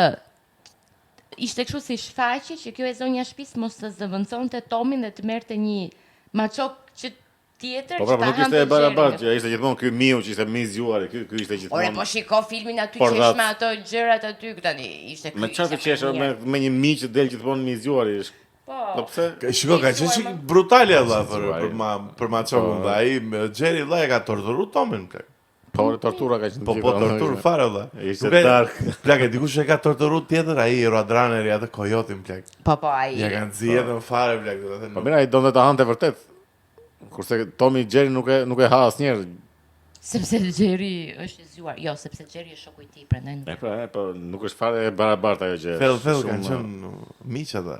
ishte kështu si shfaqje që kjo e zonja shtëpis mos të zëvendësonte Tomin dhe të merrte një maçok që tjetër. Po pra, nuk ishte e barabartë, që ishte gjithmonë ky Miu që ishte mi zgjuar, ky ishte gjithmonë. Ore, po shiko filmin aty që është me ato gjërat aty tani, ishte ky. Me çfarë të qesh me një mi që del gjithmonë mi zgjuar është. Po pse? Shiko, ka qenë brutale valla për maçokun valla. Ai Jerry valla e ka torturuar Tomin plak. Po, tortura ka qenë. Po, torturë fare, valla. Ishte dark. Plak, e dikush e ka torturu tjetër, ai Roadrunneri atë Coyote, plak. Po, ai. Ja kanë zgjedhur fare, plak, do të thënë. Po mira, ai donte ta hante vërtet. Kurse Tommy Jerry nuk e ha asnjëherë. Sepse Jerry është i zgjuar. Jo, sepse Jerry është shoku i tij, prandaj. Po nuk është fare e barabartë ajo gjë. Thellë kanë qenë miq ata.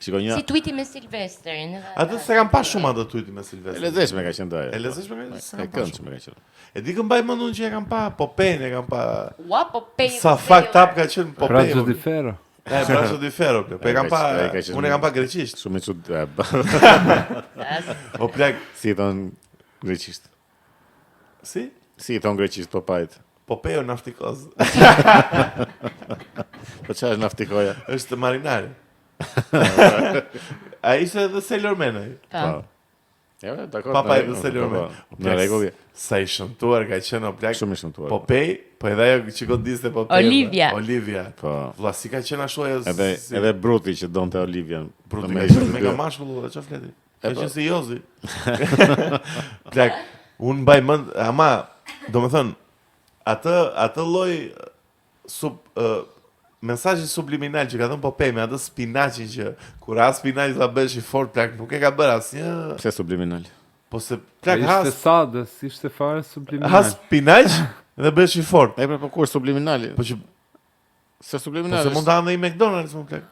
Shikoj një. Si tweeti me Silvestrin. Atë se kam pas shumë atë tweeti me Silvestrin. E lezetshme ka qenë ajo. E lezetshme ka qenë. E këndshme ka qenë. E di që mbaj mendun që e kam pa Popeye, e kam pa. Ua, Popeye. Sa fucked up ka qenë Popeye. Brazo di Ferro. Brazo di Ferro. Po e kam pa. Unë e kam pa greqisht. Shumë i çuditshme. O plak, Si i thon greqisht. si? Si i thon greqisht Popeye. Popeye naftikoz. Po çfarë është naftikoja? Është marinari. Ai ishte edhe Sailor Man ai. Po. Ja, dakor. Papa i dhe Sailor Man. Në rregull. Sa i shëmtuar ka qenë o plak. Shumë i shëmtuar. Popeye, po edhe ajo që godiste Popeye. Olivia. Po. Vlla, si ka qenë ashtu ajo. Edhe Bruti që donte Olivian. Bruti ka qenë mega mashkull, çfarë fleti? Ka qenë si Jozi. Plak, unë mbaj mend, ama, domethën, atë lloj mesazhi subliminal që ka dhënë Popeye me atë spinaqin që kur ha spinaq ta bësh i fort, plak, nuk e ka bërë asnjë. Pse subliminal? Po se plak Ishte sadës, ishte fare subliminal. ha spinaq dhe bësh i fort. Po ku është subliminali? Po që Se subliminali. se mund ta hanë i McDonald's më plak.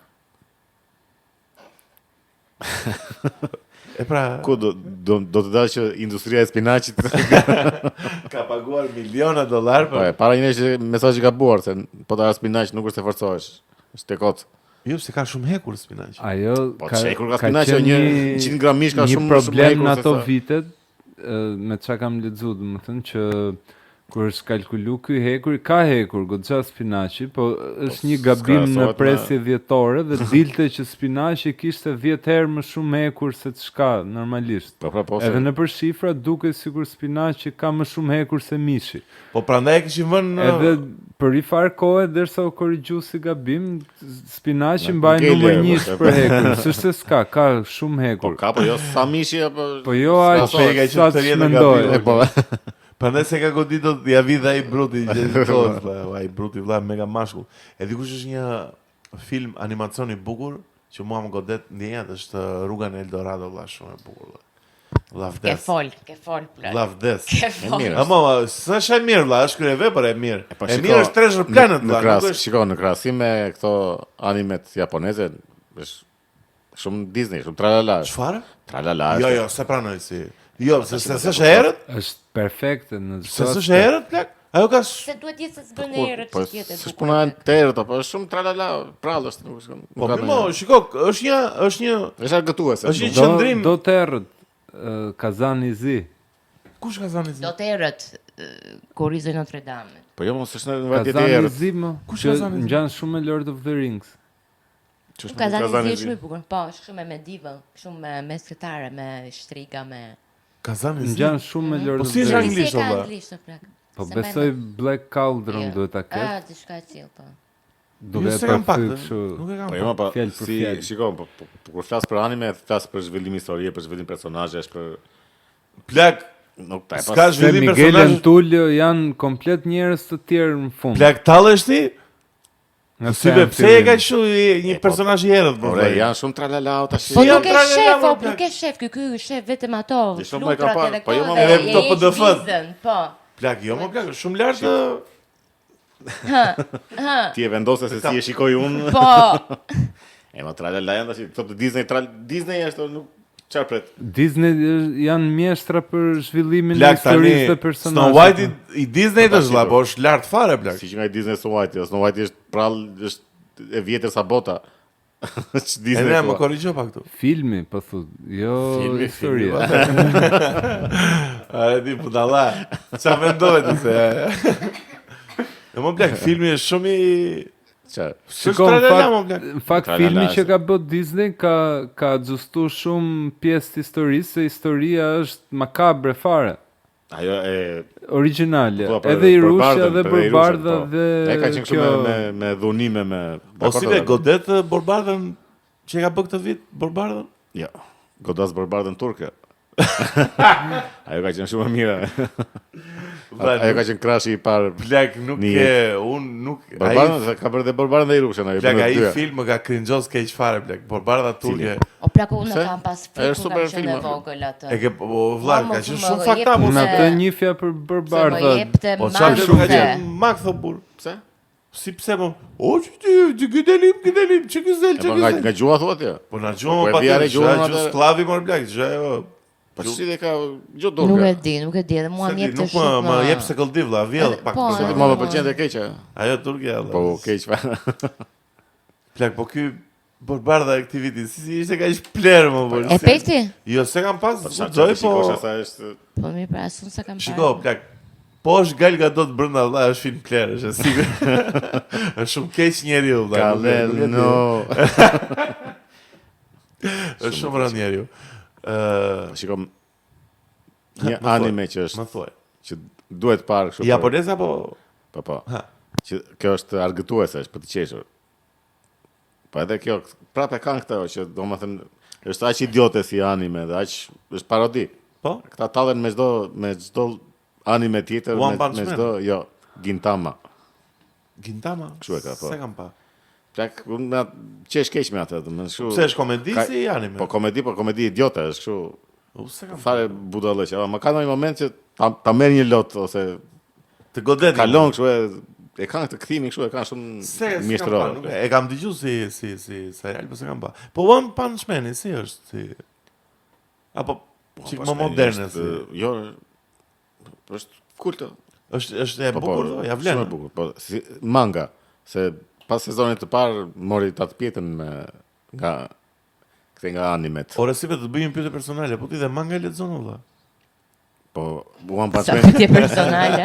E pra, Ku do të dalë që industria e spinaqit ka paguar miliona dollar po për. para një që mesazhi gabuar se po ta ha spinaq nuk është se forcohesh. Është te kot. Jo, se ka shumë hekur spinaq. Ajo Po shekur ka spinaq qenë një 100 gram mish ka një shumë problem në ato se sa. vitet, me çka kam lexuar, domethënë që kur është kalkulu ky hekur, ka hekur goxha spinaqi, po është një gabim në s'krahasohet presje vjetore dhe dilte që spinaqi kishte 10 herë më shumë hekur se çka normalisht. Po pra po. Edhe nëpër shifra duket sikur spinaqi ka më shumë hekur se mishi. Po prandaj e kishin vënë Edhe për i farë kohë derisa u korrigju si gabim, spinaqi mbaj ngele, numër 1 po, për hekur. S'është se ka shumë Po hekur. ka po jo sa mishi apo Po jo aq S'ka e ka sa qenë të rjetë mendoj. gabim. po. Prandaj se ka goditur ja vi dhe ai Bruti gjithë kohën, ai Bruti vlla mega mashkull. E dikush është një film animacion i bukur që mua më godet ndjenjat është Rruga në Eldorado, vlla shumë e bukur. Vlla Ke vdes. fol, plot. Vlla vdes. Ke fol. mirë. Ama s'është e mirë, vlla, është kryevepër e mirë. Po, E shiko, mirë është Treasure Planet, Në vlla, kras, nuk është. shiko, në krahasim me këto animet japoneze, është shumë Disney, shumë tralala. Çfarë? Tralala. Jo, jo, se pranoj si. Jo, se s'është erët? Është perfekte në Se s'është erët, plak? Ajo ka Se duhet jetë se s'bën erët Po, që tjetë e s'është bukur. puna e terët, po është shumë tralala, prallë është, nuk është. Po, mo, shiko, është një Është argëtuese. është një qëndrim. Do të errët Kazani Zi. Kush ka thënë Do të erët Korrizoj Notre Dame. Po jo, mos është në vajtje të Kazani erët. Zi më. Kush që Kazani Zi? ngjan shumë me Lord of the Rings. Kazani është shumë i bukur. Po, është shumë me medieval, shumë me sketare, me shtriga, me Kazani Zi? Ngjan shumë me Lord Po of si the është Rings. anglisht, ka valla? anglisht o plak. Po Se besoj mendoj. Black Cauldron Jo. duhet ta ketë. Diçka e tillë, po. Duke Jo, e se kam pak, përkthyr kështu. nuk e kam Po pak. jo, po Fjalë për si fjalë. shiko, po kur flas për anime, flas për zhvillim historie, për zhvillim personazhesh, për Plak, nuk ta e s'ka pas. Se zhvillim Miguel personazh. Antulio janë komplet njerëz të tjerë në fund. Plak tallesh ti? Nga Si se be, në pse e fillim. ka kështu një personazh i errët, po. Ore, janë shumë tralala tash. Po janë nuk e tralala, shef, mo, o, plak. nuk e shef, ky është shef vetëm ato, Di shumë më e ka flutrat parë, edhe po jo, këto, mo, dhe edhe këto e PDF-t. vizën, po. Plak, jo më plak, është shumë lart. Ti e vendose se si e shikoj unë. Po, E ma tralala janë tash, thotë Disney është nuk çfarë pret. Disney janë mjeshtra për zhvillimin e Plak tani, historisë të Snow personazheve. White i Disney Po, është vlla, po. po është lart fare plak. Si që nga i Disney Snow White, Snow White është prall, është e vjetër sa bota. Që E Disney ne më po. korrigjo pak këtu. Filmi, po thu, jo Filmi, historia. A di budalla. Çfarë mendove ti se? Jo më plak, filmi është shumë i Çfarë? Shiko, në fakt Tralala filmi është. që ka bërë Disney ka xhustu shumë pjesë të historisë, se historia është makabre fare. Ajo e Origjinale, Po, për- edhe i për Rushja Bardën, dhe për për i Bardha Rushën, po. dhe E ka qenë kjo kështu me dhunime me. O si be godet Borbardën që e ka bë këtë vit Borbardën? Jo. Godas Barbardën turke. Ajo ka qenë shumë e mira. Ajo ka qenë krashi I parë. Plak nuk e, unë nuk... Borbarën, ka bërë dhe Borbarën dhe I Rushën. Plak, ai film më ka cringeos keq fare, plak. Borbarda turke. O plak, unë kam pas frikë kur kam qenë vogël atë. E ke, vlla, ka qenë shumë fakta. Unë atë njifja për Barbardha. Po çfarë ka qenë mak thë burr. Pse? Si pse mo? O ti gjedelim, ç'këzel. Nga gjua thua ti? Po na gjua pa gjë sklavi mor plak, gjë. Po si dhe ka gjë dorë. Nuk e di, edhe mua më jep të shumë. Nuk më jep se koldi vlla, vjell pak. Se më pëlqen të keq. Ajo turqja. Po keq fare. Plak, po ky Borbarda aktiviti, si ishte kaq pler më burr. E pekti? Jo, se kam pas xhoj, po. Po mirë, pra asun sa kam parë. Shiko, plak. Po është Gal Gadot brenda valla, është film pler, është sigurt. Është shumë keq njeriu valla. No. Është shumë rënd njeriu. Shiko, një anime që është, më thuaj, që duhet parë kështu. Japonez apo? Po. Që kjo është argëtuese, është për të qeshur. Po edhe kjo prapë kanë këto që domethënë është aq idiote si anime dhe aq është parodi. Po? Këta tallen me çdo anime tjetër, me çdo, jo, Gintama. Kështu e ka, po. Se kam pa. Plak, unë qesh keq me atë, domethënë kështu. Pse është komedi si anime? Po komedi idiote, është kështu. Se kam fare budallëq. Ama ka ndonjë moment që ta merr një lot ose të godet. Kalon kështu e kanë këtë kthimin kështu, e kanë shumë mjeshtëror. E kam dëgjuar si serial, po se kam pa. Po One Punch Man si është si apo çik më moderne si. Jo, është kultë. Është e bukur, ja vlen. Shumë e bukur, po si manga, se pas sezonit të parë mori ta të pjetën nga animet. Ora si vetë të bëjmë pyetje personale, po ti dhe manga lexon valla. Po One Punch Sa Man. pyetje personale.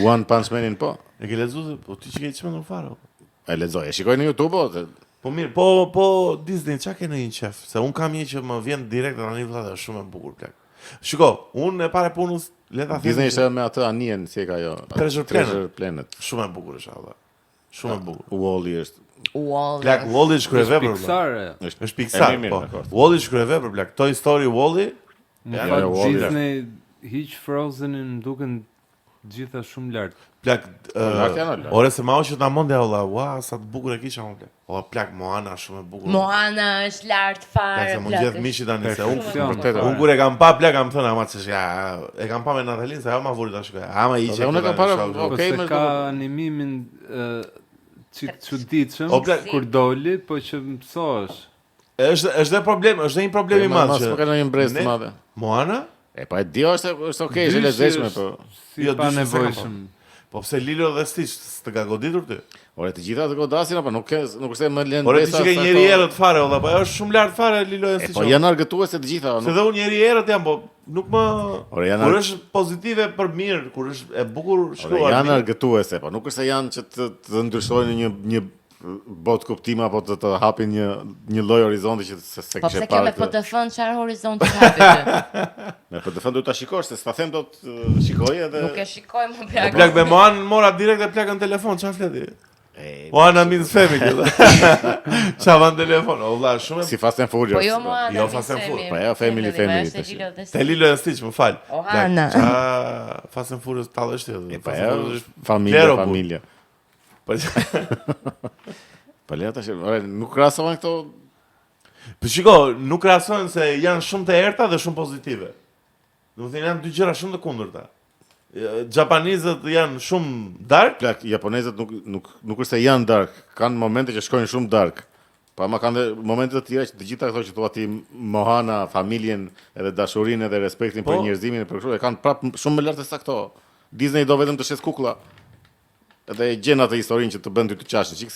One Punch Manin po. E ke lexuar, po ti çike çmendur fare. E lexoj, e shikoj në YouTube po. Po mirë, po Disney çka ke në një qef? Se un kam një që më vjen direkt tani valla, është shumë e bukur plak. Shiko, un e para punës le ta them. Disney ishte me atë anien si e ka jo. Treasure Planet. Shumë e bukur është valla. Shumë e bukur. Wall-E është. Plak, Wall-E shkruaj vepër. Është Pixar, po. Wall-E shkruaj vepër plak. Toy Story Wall-E. Disney hiq Frozen-in duken gjitha shumë lart. Plak, ore se ma që ta mondja valla, ua, sa të bukur e kisha unë plak. O plak, Moana shumë e bukur. Moana është lart fare. Plak, se mund gjithë mishi tani se unë kur e kam pa plak, kam thënë ama ç'është ja, e kam pa me Natalin se ajo ma vuri ta shkoj. Ama i unë kam parë, okay, më ka animimin çik çuditshëm kur doli, po që mësohesh. Është dhe problem, është dhe një problem i madh që. Mos ka ndonjë brez të madhe. Moana? E pa e di është okay, është lezetshme po. Jo pa nevojshëm. Po pse Lilo dhe Stitch të ka goditur ti? Ore të gjitha të godasin apo nuk është më lënë. Ore ti që ke njëri erët fare valla, po është shumë lart fare Lilo dhe Stitch. Po janë argëtuese të gjitha. Se dhe unë njëri erët jam, po nuk më kur është pozitive për mirë, kur është e bukur shkruar. Janë argëtuese, po nuk është se janë që të ndryshojnë një botë kuptime apo të hapin një lloj horizonti që se kishe parë. Po pse kjo me PTF-n çfarë horizonti hapi ti? Me PTF-n duhet ta shikosh, se s'ta them dot shikoj edhe. Nuk e shikoj më plak. Plak me Moan mora direkt e plakën telefon, çfarë fleti? Moana means family. Çava në telefon, o vlla, shumë si Fast and Furious. Po jo Moana. Jo Fast and Furious. Po jo Family. Te Lilo dhe Stitch, më fal. Ohana. Fast and Furious tallësh ti. Po jo, familja. Po le tash, nuk krahasohen këto. Po shiko, nuk krahasohen se janë shumë të errta dhe shumë pozitive. Do të thënë janë dy gjëra shumë të kundërta. Japanezët janë shumë dark, plak, japonezët nuk është se janë dark, kanë momente që shkojnë shumë dark. Po ama kanë momente të tjera që të gjitha këto që thua ti Mohana, familjen, edhe dashurinë edhe respektin për njerëzimin e për kështu, e kanë prapë shumë më lart se sa këto. Disney do vetëm të shes kukulla. Edhe gjen atë historinë që të bën ty të qashë, çik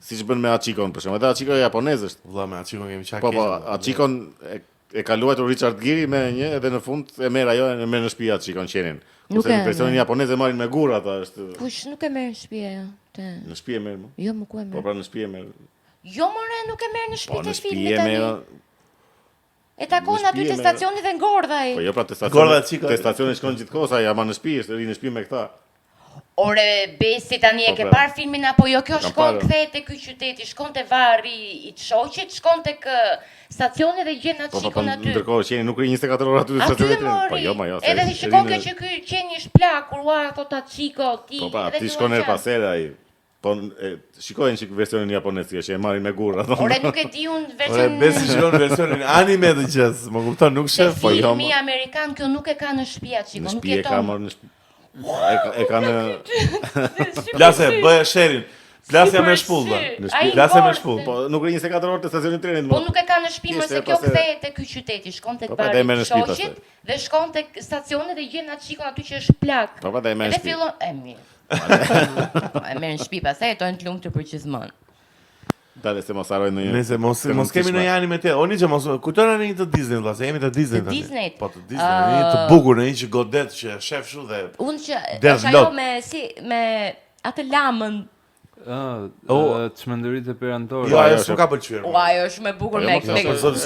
siç bën me Achikon për shembull. Edhe Achiko japonez është. Valla me Achikon kemi çaka. Po, Achikon e ka luajtur Richard Gere me një edhe në fund e merr ajo e merr në shtëpi Achikon qenin. Kurse në versionin japonez e marrin me gur ata është. Kush nuk e merr në shtëpi ajo? Në shtëpi e merr më. Jo, më ku e merr? Po pra në shtëpi e merr. Jo more, nuk e merr në shtëpi të filmit. Po në shtëpi e merr. E takon aty te stacioni dhe ngordha ai. Po jo pra te stacioni. Te stacioni shkon gjithkohë, ai ama në shtëpi, është ri në shtëpi me këta. Ore, Besi tani e ke parë filmin apo jo? Kjo shkon kthehet te ky qyteti, shkon te varri i shoqit, shkon tek stacioni dhe gjen atë shikon aty. Ndërkohë qeni nuk ri 24 orë aty në stacionin. Po jo, ma jo. Edhe shikon kjo që ky qeni është plakur, ua, thot atë çiko ti. Po pra, ti shkon her pas here ai. Po shikojnë çik versionin japonez që e marrin me gurra. Ore, nuk e di unë versionin. Ore, Besi shkon versionin anime të qes, më kupton, nuk shef. Po jo. Filmi amerikan kjo nuk e ka në shtëpi atë çiko, nuk jeton. Në shtëpi e ka marrë në shtëpi. E ka në Plase, bëj sherin. Plasja me shpull, plasja me shpull. Po nuk ri 24 orë te stacioni i trenit. Po nuk e ka në shtëpi, më se kjo kthehet te ky qyteti, shkon tek varri i shoqit dhe shkon tek stacioni dhe gjen atë shikon aty që është plak. Po pa dhe më në shtëpi. Dhe fillon e mirë. E merr në shtëpi, pastaj jetojnë të lumtur për gjithmonë. Dale se mos harrojnë ndonjë. Nëse mos kemi në anime të. Oni që mos kujtona në një të Disney, valla, se jemi të Disney tani. Po të Disney, një të bukur, në një që godet që shef shu dhe. Unë që ajo me atë lamën. Çmendëritë e perandore. Jo, ajo s'm ka pëlqyer. Ajo është më bukur me son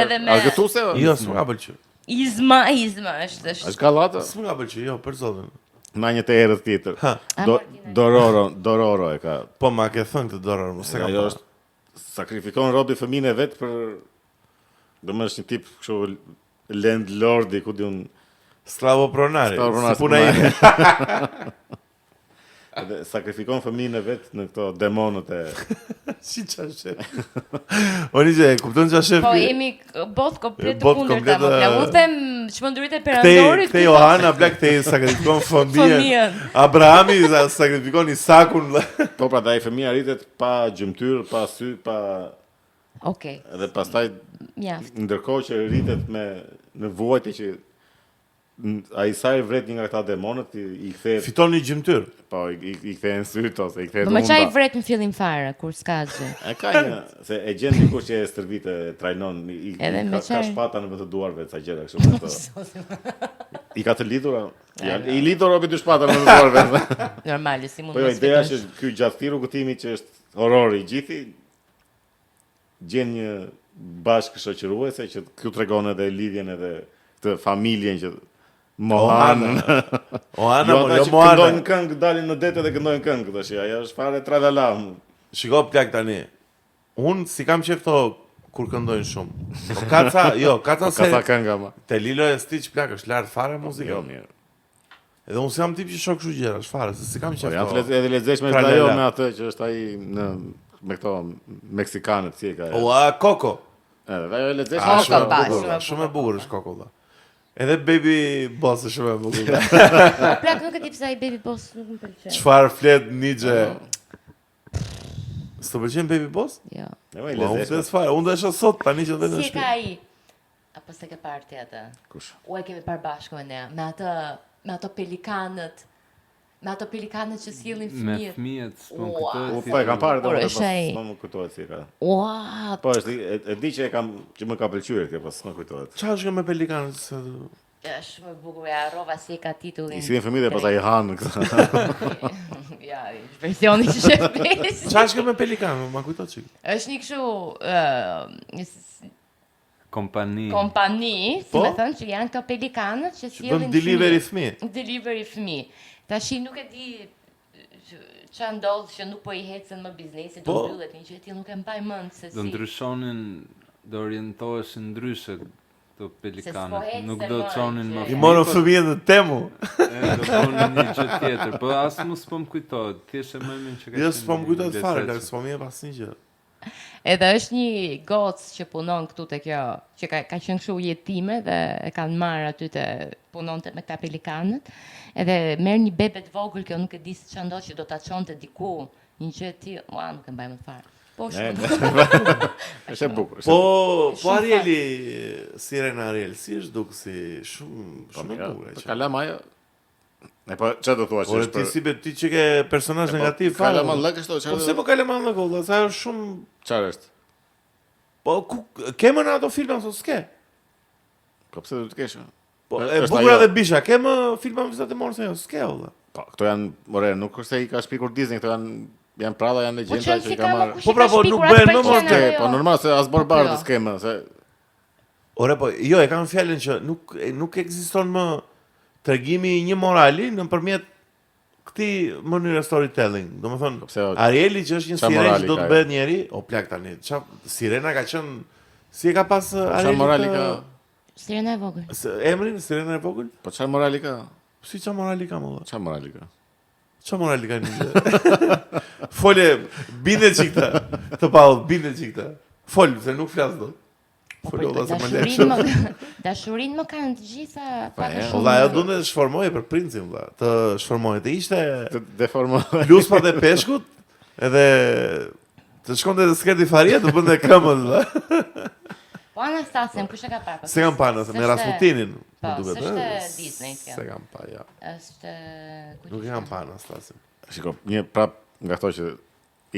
edhe me. Argëtuese? Jo, s'm ka pëlqyer. Izma është. Është kallata? S'm ka pëlqyer, jo, për zotin. Ma një të erët tjetër. Dororo e ka. Po ma ke thënë këtë Dororo, mos e ka. Ajo është sakrifikon robi fëmijën e vet për domethënë është një tip kështu landlordi, ku diun sklavopronari. Si puna ime. Edhe sakrifikon fëmijën e vet në këto demonët e si çashë. Oni që kupton çashë. Po jemi both komplet të kundërta, më pla. U them çmendurit e perandorit. Te Johana Black te sakrifikon fëmijën. Abrahami sakrifikon Isakun. Po pra dai fëmia rritet pa gjymtyr, pa sy, pa. Okej. Edhe pastaj mjaft. Ndërkohë që rritet në vuajtje që ai sa i vret një nga këta demonët i kthehet fiton një gjymtyr. Po i kthehen syt ose i kthehet unda. Po më çaj vret në fillim fare kur s'ka asgjë. E ka një se e gjen dikush që e stërvit e trajnon ka shpata në të duarve ca gjëra kështu me ato. I ka të lidhura. I lidhur obi dy shpata në të duarve. Normale, si mund të. Po ideja është ky gjaththiru gëtimi që është horrori i gjithi gjen një bashkë shoqëruese që këtu tregon edhe lidhjen edhe të familjen që Mohana. Mohana, jo Mohana. Këndojnë këngë, dalin në det edhe këndojnë këngë tash. Ajo është fare tralala. Shiko plak tani. Unë si kam qef to kur këndojnë shumë. Po kaca se kënga ma. Te Lilo e Stitch plak është lart fare muzikë. Jo mirë. Edhe unë jam tip që shoh kështu gjëra, është fare, se si kam qef to. Janë edhe lezetshme ajo me atë që është ai me këto meksikanët si e ka. Coco. Edhe ajo lezetshme. Shumë e bukur është Coco valla. Edhe Baby Boss është shumë e bukur. Plak nuk e di pse ai Baby Boss nuk më pëlqen. Çfarë flet Nixhe? S'të pëlqen Baby Boss? Jo. Unë s'e fare, unë desha sot tani që vetëm shpi. Si ka ai? Apo s'e ke parë ti atë? Kush? U e kemi parë bashkë me ne, me ato pelikanët. Me ato pelikanët që sjellin fëmijët. Me fëmijët, s'po më kujtohet. Po e kam parë edhe s'po më kujtohet si ka. Ua. Po është e di që më ka pëlqyer kjo, po s'më kujtohet. Çfarë është me pelikanët? Është më bukur, ja rrova si ka titullin. I sjellin fëmijët e pastaj i hanë këtë. Ja, versioni që shef Besi. Çfarë është me pelikanët? Ma kujto çik. Është një kështu kompani, si më thënë që janë këto pelikanët që sjellin delivery fëmijë. Tashi nuk e di ç'a ndodh që nuk po i hecën më biznesin, do mbyllet një gjë ti nuk e mbaj mend se si. Do ndryshonin, do orientoheshin ndryshe këto pelikanë. Nuk do çonin më. I morën fëmijët në temu. Do bënin një gjë tjetër, po as mos po më kujtohet. Thjesht e mëmin që ka. Jo, s'po më kujtohet fare, ka s'po më jep asnjë gjë. Edhe është një gocë që punon këtu te kjo, që ka qenë kështu jetime dhe e kanë marrë aty te punonte me këta pelikanët. Edhe merr një bebe të vogël, kjo nuk e di se ç'a ndodh që do ta çonte diku, një gjë e tillë, nuk e mbaj më fare. Po shumë. Është bukur. Po Arieli, Sirena Ariel, si është duk si shumë e bukur. Kalam ajo. Ne po çfarë do thua që është? Ti si ti që ke personazh negativ fare. Kalam lëk është çfarë? Po pse po kalam lëk, valla, sa është shumë çfarë është? Po kemë në ato filma ose s'ke? Po pse do të kesh? Po e bukur edhe bisha, kemë filma me vizatë morse jo, s'ke valla. Po këto janë, more, nuk është se i ka shpikur Disney, këto janë pralla, janë legjenda që ka marrë. Po pra, po nuk bëhen më morse. Po normal se as barbardës kemë, se ore po, jo, e kam fjalën që nuk ekziston më tregimi i një morali nëpërmjet këtij mënyre storytelling. Domethënë, pse o- Arieli që është një Qa siren morali që do të ka, bëhet njeri, o plak tani. Sirena ka qenë si e ka pas Arieli? morali ka? Sirena e vogël. Emrin Sirena e vogël? Po çfarë morali ka? Si çfarë morali ka më valla? Çfarë morali ka? Çfarë morali ka një? Fole, binde çikta. Të pau, binde çikta. Fol, se nuk flas dot. Fol valla se më lek. Dashurinë më kanë të gjitha pak a shumë. Valla, ajo duhet të shformoje për princin valla. Të shformoje. Të ishte Të deformoj. luspat e peshkut, edhe të shkonte të skerti faria, të bënte këmbët valla. Po Anastasian, kush e ka parë? Se kam parë, se me Rasputinin. Po, më duket, s'është ë? Disney kjo. Se kam parë, ja. Është Nuk e kam parë Anastasin. Shiko, një prap nga ato që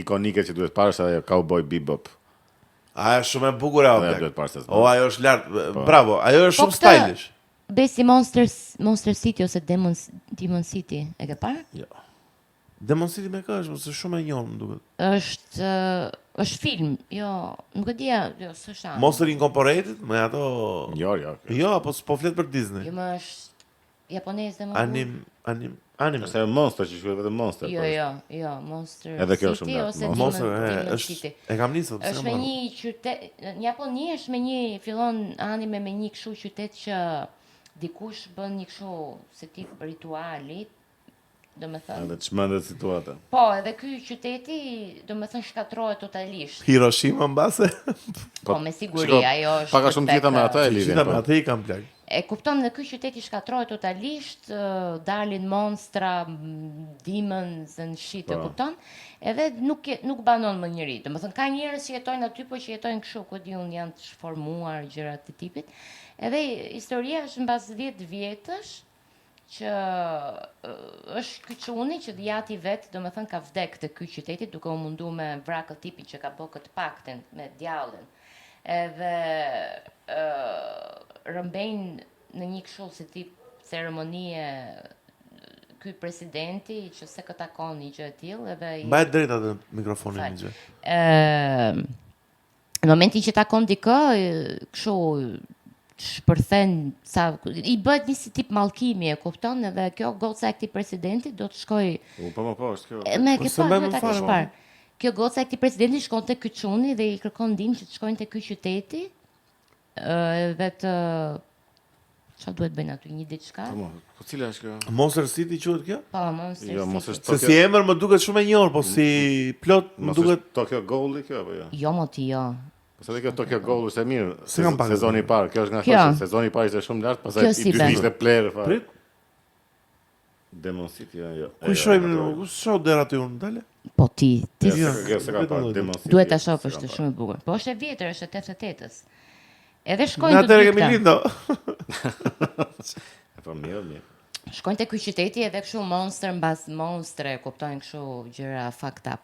ikonike që duhet parë është ajo Cowboy Bebop. Ajo është shumë e bukur ajo. Ajo plak. duhet parë se. O, ajo është lart. Bravo, ajo është Po shumë këtë- stylish. Besi Monster City ose Demon City, e ke parë? Jo. Demon City me kë është, se shumë e njohur më duket. Është film, jo, nuk e di, jo, s'është. Monster Incorporated, me ato. Jo. Jo, apo s'po flet për Disney. Jo, më është japonez dhe më. Anime. Është ajo Monster që quhet vetëm Monster. Jo, po, jo, Monster Edhe kjo është City shumë lart, ose Monster Demon është City. e kam nisur. Është me një qytet, në Japoni është me një fillon anime me një kështu qytet që dikush bën një kështu se tip rituali, domethënë. Edhe çmendet situata. Po, edhe ky qyteti, domethënë shkatrohet totalisht. Hiroshima mbase. Po, me siguri, shiko, ajo është. Paka shumë tek, gjitha me ata e lidhin. Gjitha me po. atë i kam plak. E kupton, në ky qyteti shkatrohet totalisht, dalin monstra, demons and shit, e Po. kupton? Edhe nuk banon më njëri. Domethënë ka njerëz që jetojnë aty, po që jetojnë kështu, ku diun janë të shformuar gjëra të tipit. Edhe historia është mbas 10 vjetësh që është ky çuni që jati vet, domethënë ka vdek te ky qyteti duke u mundu me vrakë tipin që ka bë këtë pakten me djallin. Edhe rëmbejnë në një kështu si tip ceremonie ky presidenti që se këtë takon një gjë e tillë edhe Mbaj drejt atë mikrofonin Fal. një gjë. Në momentin që takon dikë, kështu shpërthen sa i bëhet një si tip mallkimi, e kupton, edhe kjo goca e këtij presidenti do të shkoj Po, është kjo. me Po, ke se parë, mbaj ta më fare, kish mo. parë. Kjo goca e këtij presidenti shkon te ky çuni dhe i kërkon ndihmë që të shkojnë te ky qyteti. Dhe të çfarë duhet bëjnë aty, një diçka? Po cila është kjo? Monster City quhet kjo? Po, Monster Jo, City. mos është Se si emër më duket shumë e njohur, po si plot më Mos duket është Tokyo Ghoul kjo apo jo? Jo, mo ti, jo. Po se kjo Tokyo Ghoul është e mirë. Se kam pak. Sezoni i parë, kjo është nga Kjo. ato që sezoni i parë ishte shumë lart, pastaj Kjo i si dytë ben. ishte player fare. Prit. Demon City jo. Ku shohim, ku shoh deri aty unë dale? Po ti Jo, Jo, kjo se ka vetëm parë lloj. Demon City. duhet ta shohësh, se është kam shumë e bukur. Po është e vjetër, është e 88-s. Edhe Në shkojnë të atëherë kemi dy këta. lindo. parë. Po mirë. Shkojnë te ky qyteti edhe kështu monster mbas monstre, kuptojnë kështu gjëra fucked up.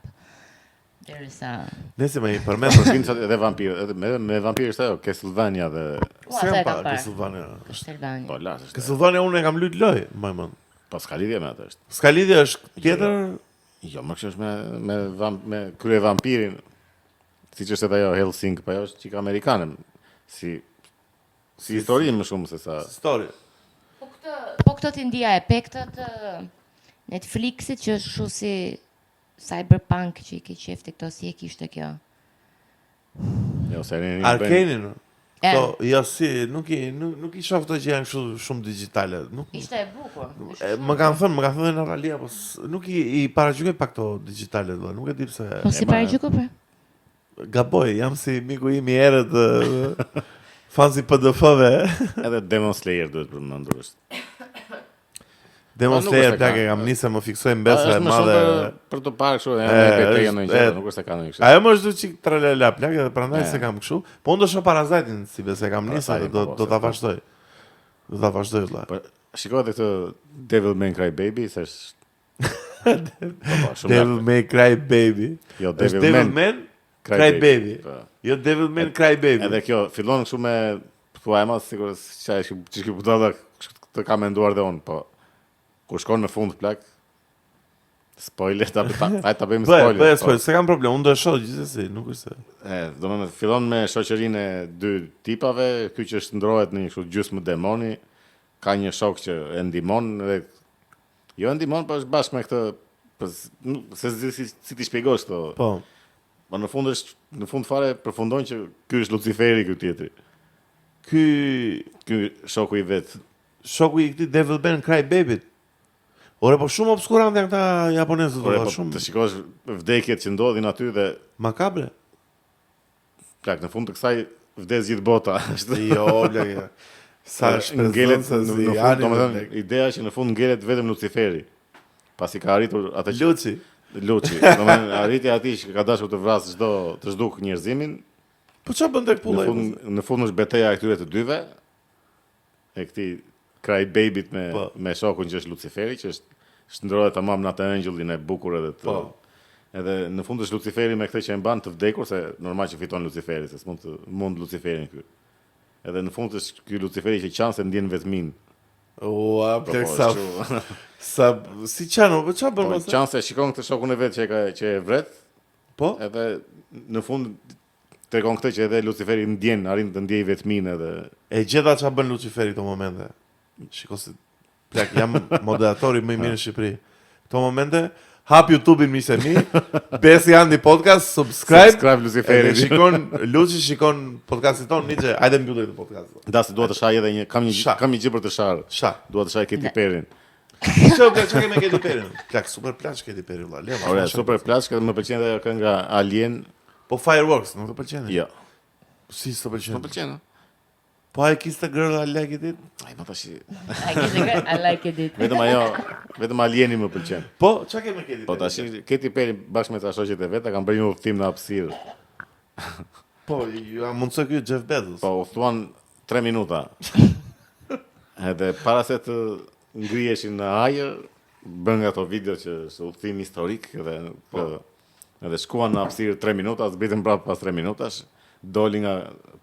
Derisa Nëse më i përmend Për filmat edhe vampirë, edhe me vampirë është ajo Castlevania dhe se ata e kam kam parë parë. Castlevania. Castlevania. po lart është. Castlevania unë e kam lut loj, më mend. Po s'ka lidhje me atë është. S'ka lidhje, është tjetër. Jo, më kështu është me krye vampirin. Siç është edhe ajo Hellsing, po ajo është çik amerikane. Si histori më shumë se sa. Story. Po këtë ti ndija efektet Netflixit që është kështu si cyberpunk që i ke qefte këto si e kishte kjo. Jo, serien Arkanein. E, Po, jo si, nuk i shoh këto që janë kështu shumë digjitale. Nuk ishte e bukur. më kanë thënë në realia, po nuk i paragjykoj pak këto digjitale valla, nuk e di pse. Po si para gjyko pra? Gaboj, jam si miku im i erët fansi PDF-ve. edhe Demon Slayer duhet përmendur është. Demon nuk Slayer është e plak ka. e kam nisë më fiksoj mbesa e Është më madhe. shumë për të parë kështu, me betejë në është- gjë, nuk është se ka ndonjë kështu. Ajo më është çik tralala plak edhe prandaj E. se kam kështu. Po unë do shoh Parasitin si besë kam nisë, Parasitin, do po, do ta se po. vazhdoj. Do ta vazhdoj valla. Po shikoj edhe këtë Devil May Cry Baby, se është po, shumë Devil lart. May Cry Baby. Jo, Është Devil Man Cry Baby. Po. Jo Devil Man Cry Baby. Edhe kjo fillon kështu me thua më sigurisht çka budalla të ka menduar dhe unë, po kur shkon në fund plak spoiler ta bëjmë spoiler. Bëj po. spoiler, se kam problem, unë do e shoh gjithsesi, nuk është se. Do më fillon me shoqërinë e dy tipave, ky që ndrohet në një kështu gjysmë demoni, ka një shok që e ndihmon dhe Jo ndihmon, po është bashkë me këtë, se si ti shpjegosh këto. Po. Ma në fund fare përfundon që ky është Luciferi ky tjetri. Ky shoku i vet. Shoku i këtij Devil May Cry Baby-t. Ore, po shumë obskurant janë këta japonezët, Po shumë. të shikosh vdekjet që ndodhin aty dhe Makabre. plak në fund të kësaj vdes gjithë bota. Jo, blek. Sa ngelet shpenzon se në fund, domethënë ideja që në fund ngelet vetëm Luciferi. Pasi ka arritur atë Luci. domethënë arritja e tij që ka dashur të vrasë të zhduk njerëzimin. Po çfarë bën tek pulla? Në fund është betejë e këtyre të dyve. E këtij Cry Baby-t me shokun që është Luciferi, që është shndrohet tamam në atë angjëllin e bukur edhe të. Edhe në fund është Luciferi me këtë që e mban të vdekur, se normal që fiton Luciferi, se s'mund Luciferin ky. Edhe në fund është ky Luciferi që qanë se ndjen vetmin. Ua, plek sa si qanë, po çfarë bën? Po qanë se shikon këtë shokun e vet që e vret. Po? Edhe në fund tregon këtë që edhe Luciferi arrin të ndjej vetmin edhe. E gjeta çfarë bën Luciferi këto momente. Shiko se plak jam moderatori më i mirë në Shqipëri. Këto momente hap YouTube-in miqtë mi, Besi Andi podcast, subscribe Luciferi. Shikon Luçi, shikon podcastin ton, nice, hajde mbyllim këtë podcast. Dasi dua të shaj edhe një kam një gjë për të shar. Dua të shaj Katy Perry. Çfarë kemi Katy Perry? Plak super plaç Katy Perry valla. Le. Ore, super plaç, që më pëlqen edhe kënga Alien. Po Fireworks, nuk të pëlqen? Jo. Si s'të pëlqen? Më pëlqen. Po I Kiss the Girl I Like It? Ai më tash. I Kiss the Girl I Like It. Vetëm Alieni më pëlqen. Po, çka kemi Katy Perry? Po tash Katy Perry bashkë me ta shoqjet e vet kanë bërë një udhtim në hapësirë. Po, ju a mundso ky Jeff Bezos? Po, u thuan 3 minuta. Edhe para se të ngriheshin në ajër, bën ato video që është udhtim historik edhe shkuan në hapësirë 3 minuta, zbritën prapë pas 3 minutash, doli nga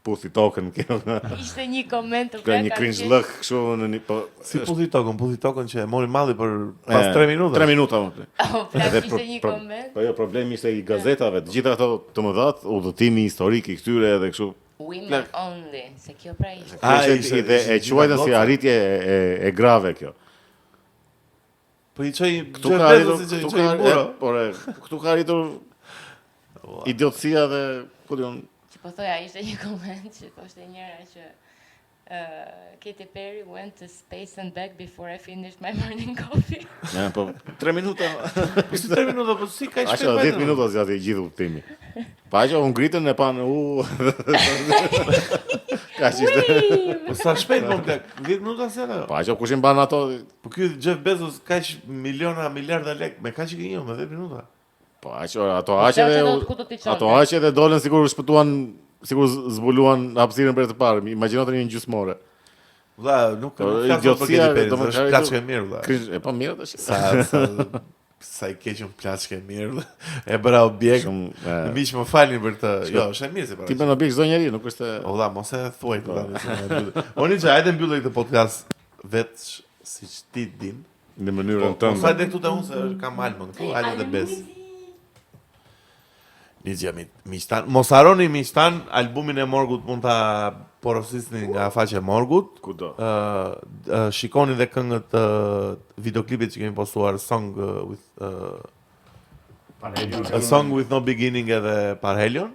puthi tokën kjo. Ishte një koment të një cringe look kështu në një po. Si puthi tokën që e mori malli për pas 3 minuta. 3 minuta më. Edhe ishte një koment. Po jo, problemi ishte i gazetave, të gjitha ato të mëdhat, udhëtimi historik i këtyre edhe kështu. Women only, se kjo pra ishte. Ishte e quajtën si arritje e grave kjo. Po I çoj këtu ka arritur, këtu ka arritur idiotësia dhe ku diun. Që po thoja ishte një koment që thoshte njëra që Katy Perry went to space and back before I finished my morning coffee. Ja, po 3 minuta. Po si 3 minuta, po si ka shpejt. Ashtu 10 minuta zgjati gjithë udhtimi. Pa që unë ngritën e pan Ka ishte. Po sa shpejt më plak, 10 minuta se ajo. Pa që kush i mban ato. Po ky Jeff Bezos kaq miliarda lek, me kaq që me 10 minuta. Po ato aqe dhe dolën sigur shpëtuan, sigur zbuluan hapësirën për të parë. Imagjinote një gjysmore. Vlla, nuk ka idiotësia, është plaçkë mirë vlla. E po mirë tash. Sa I keq un plaçkë mirë. E bëra objekt. Miq më falni për këtë. Jo, është e mirë se para. Ti bën objekt çdo njeri, nuk është. O vlla, mos e thuaj këtë. Oni që hajde mbylli këtë podcast vetë siç ti din. Në mënyrën tënde. Sa dek këtu te unë se kam almën këtu, alën dhe bes. Nizja miqtan. Mos harroni miqtan, albumin e Morgut mund ta porosisni nga faqja e Morgut. Kudo. Shikoni dhe këngët videoklipit që kemi postuar Song with A Song with No Beginning edhe Parhelion.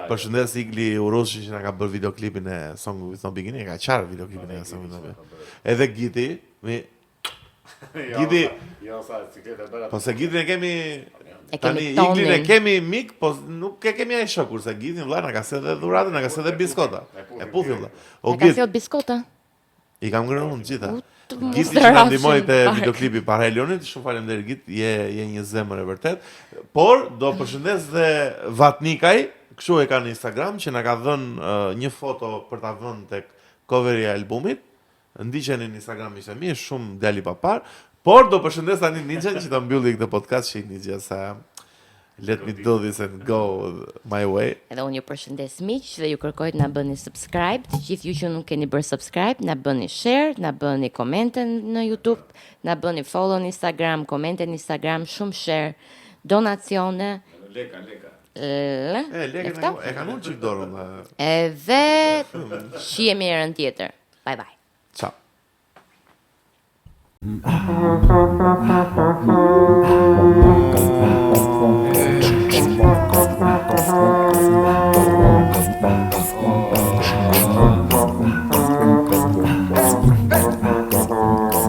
Përshëndes Igli Urushi që na ka bërë videoklipin e Song with No Beginning, ka qarë videoklipin e Song with No Beginning. Edhe Giti, Giti. Jo sa cikleta bëra. Po se Gitin e kemi tani Iglin e kemi mik, po nuk e kemi ai shokur se Gitin vëlla na ka se dhe dhuratë, na ka se dhe biskota. E puthi vëlla. O Git. Ka se biskota. I kam ngrënë unë gjitha. Giti që na ndihmoi te videoklipi para Helionit, shumë faleminderit Git, je një zemër e vërtet. Por do përshëndes dhe Vatnikaj, kështu e ka në Instagram që na ka dhënë një foto për ta vënë tek coveri e albumit. Ndiqeni në Instagram ishte mirë, shumë djali pa parë. Por do përshëndes tani Ninjan që ta mbylli këtë podcast që Ninja sa let me do this and go my way. Edhe unë ju përshëndes miq dhe ju kërkoj të na bëni subscribe, të gjithë ju që nuk keni bërë subscribe, na bëni share, na bëni komente në YouTube, na bëni follow në Instagram, komente në Instagram, shumë share, donacione. Leka. Leka e kanë unë çik dorën. Edhe shihemi herën tjetër. Bye bye. Ciao. Mm.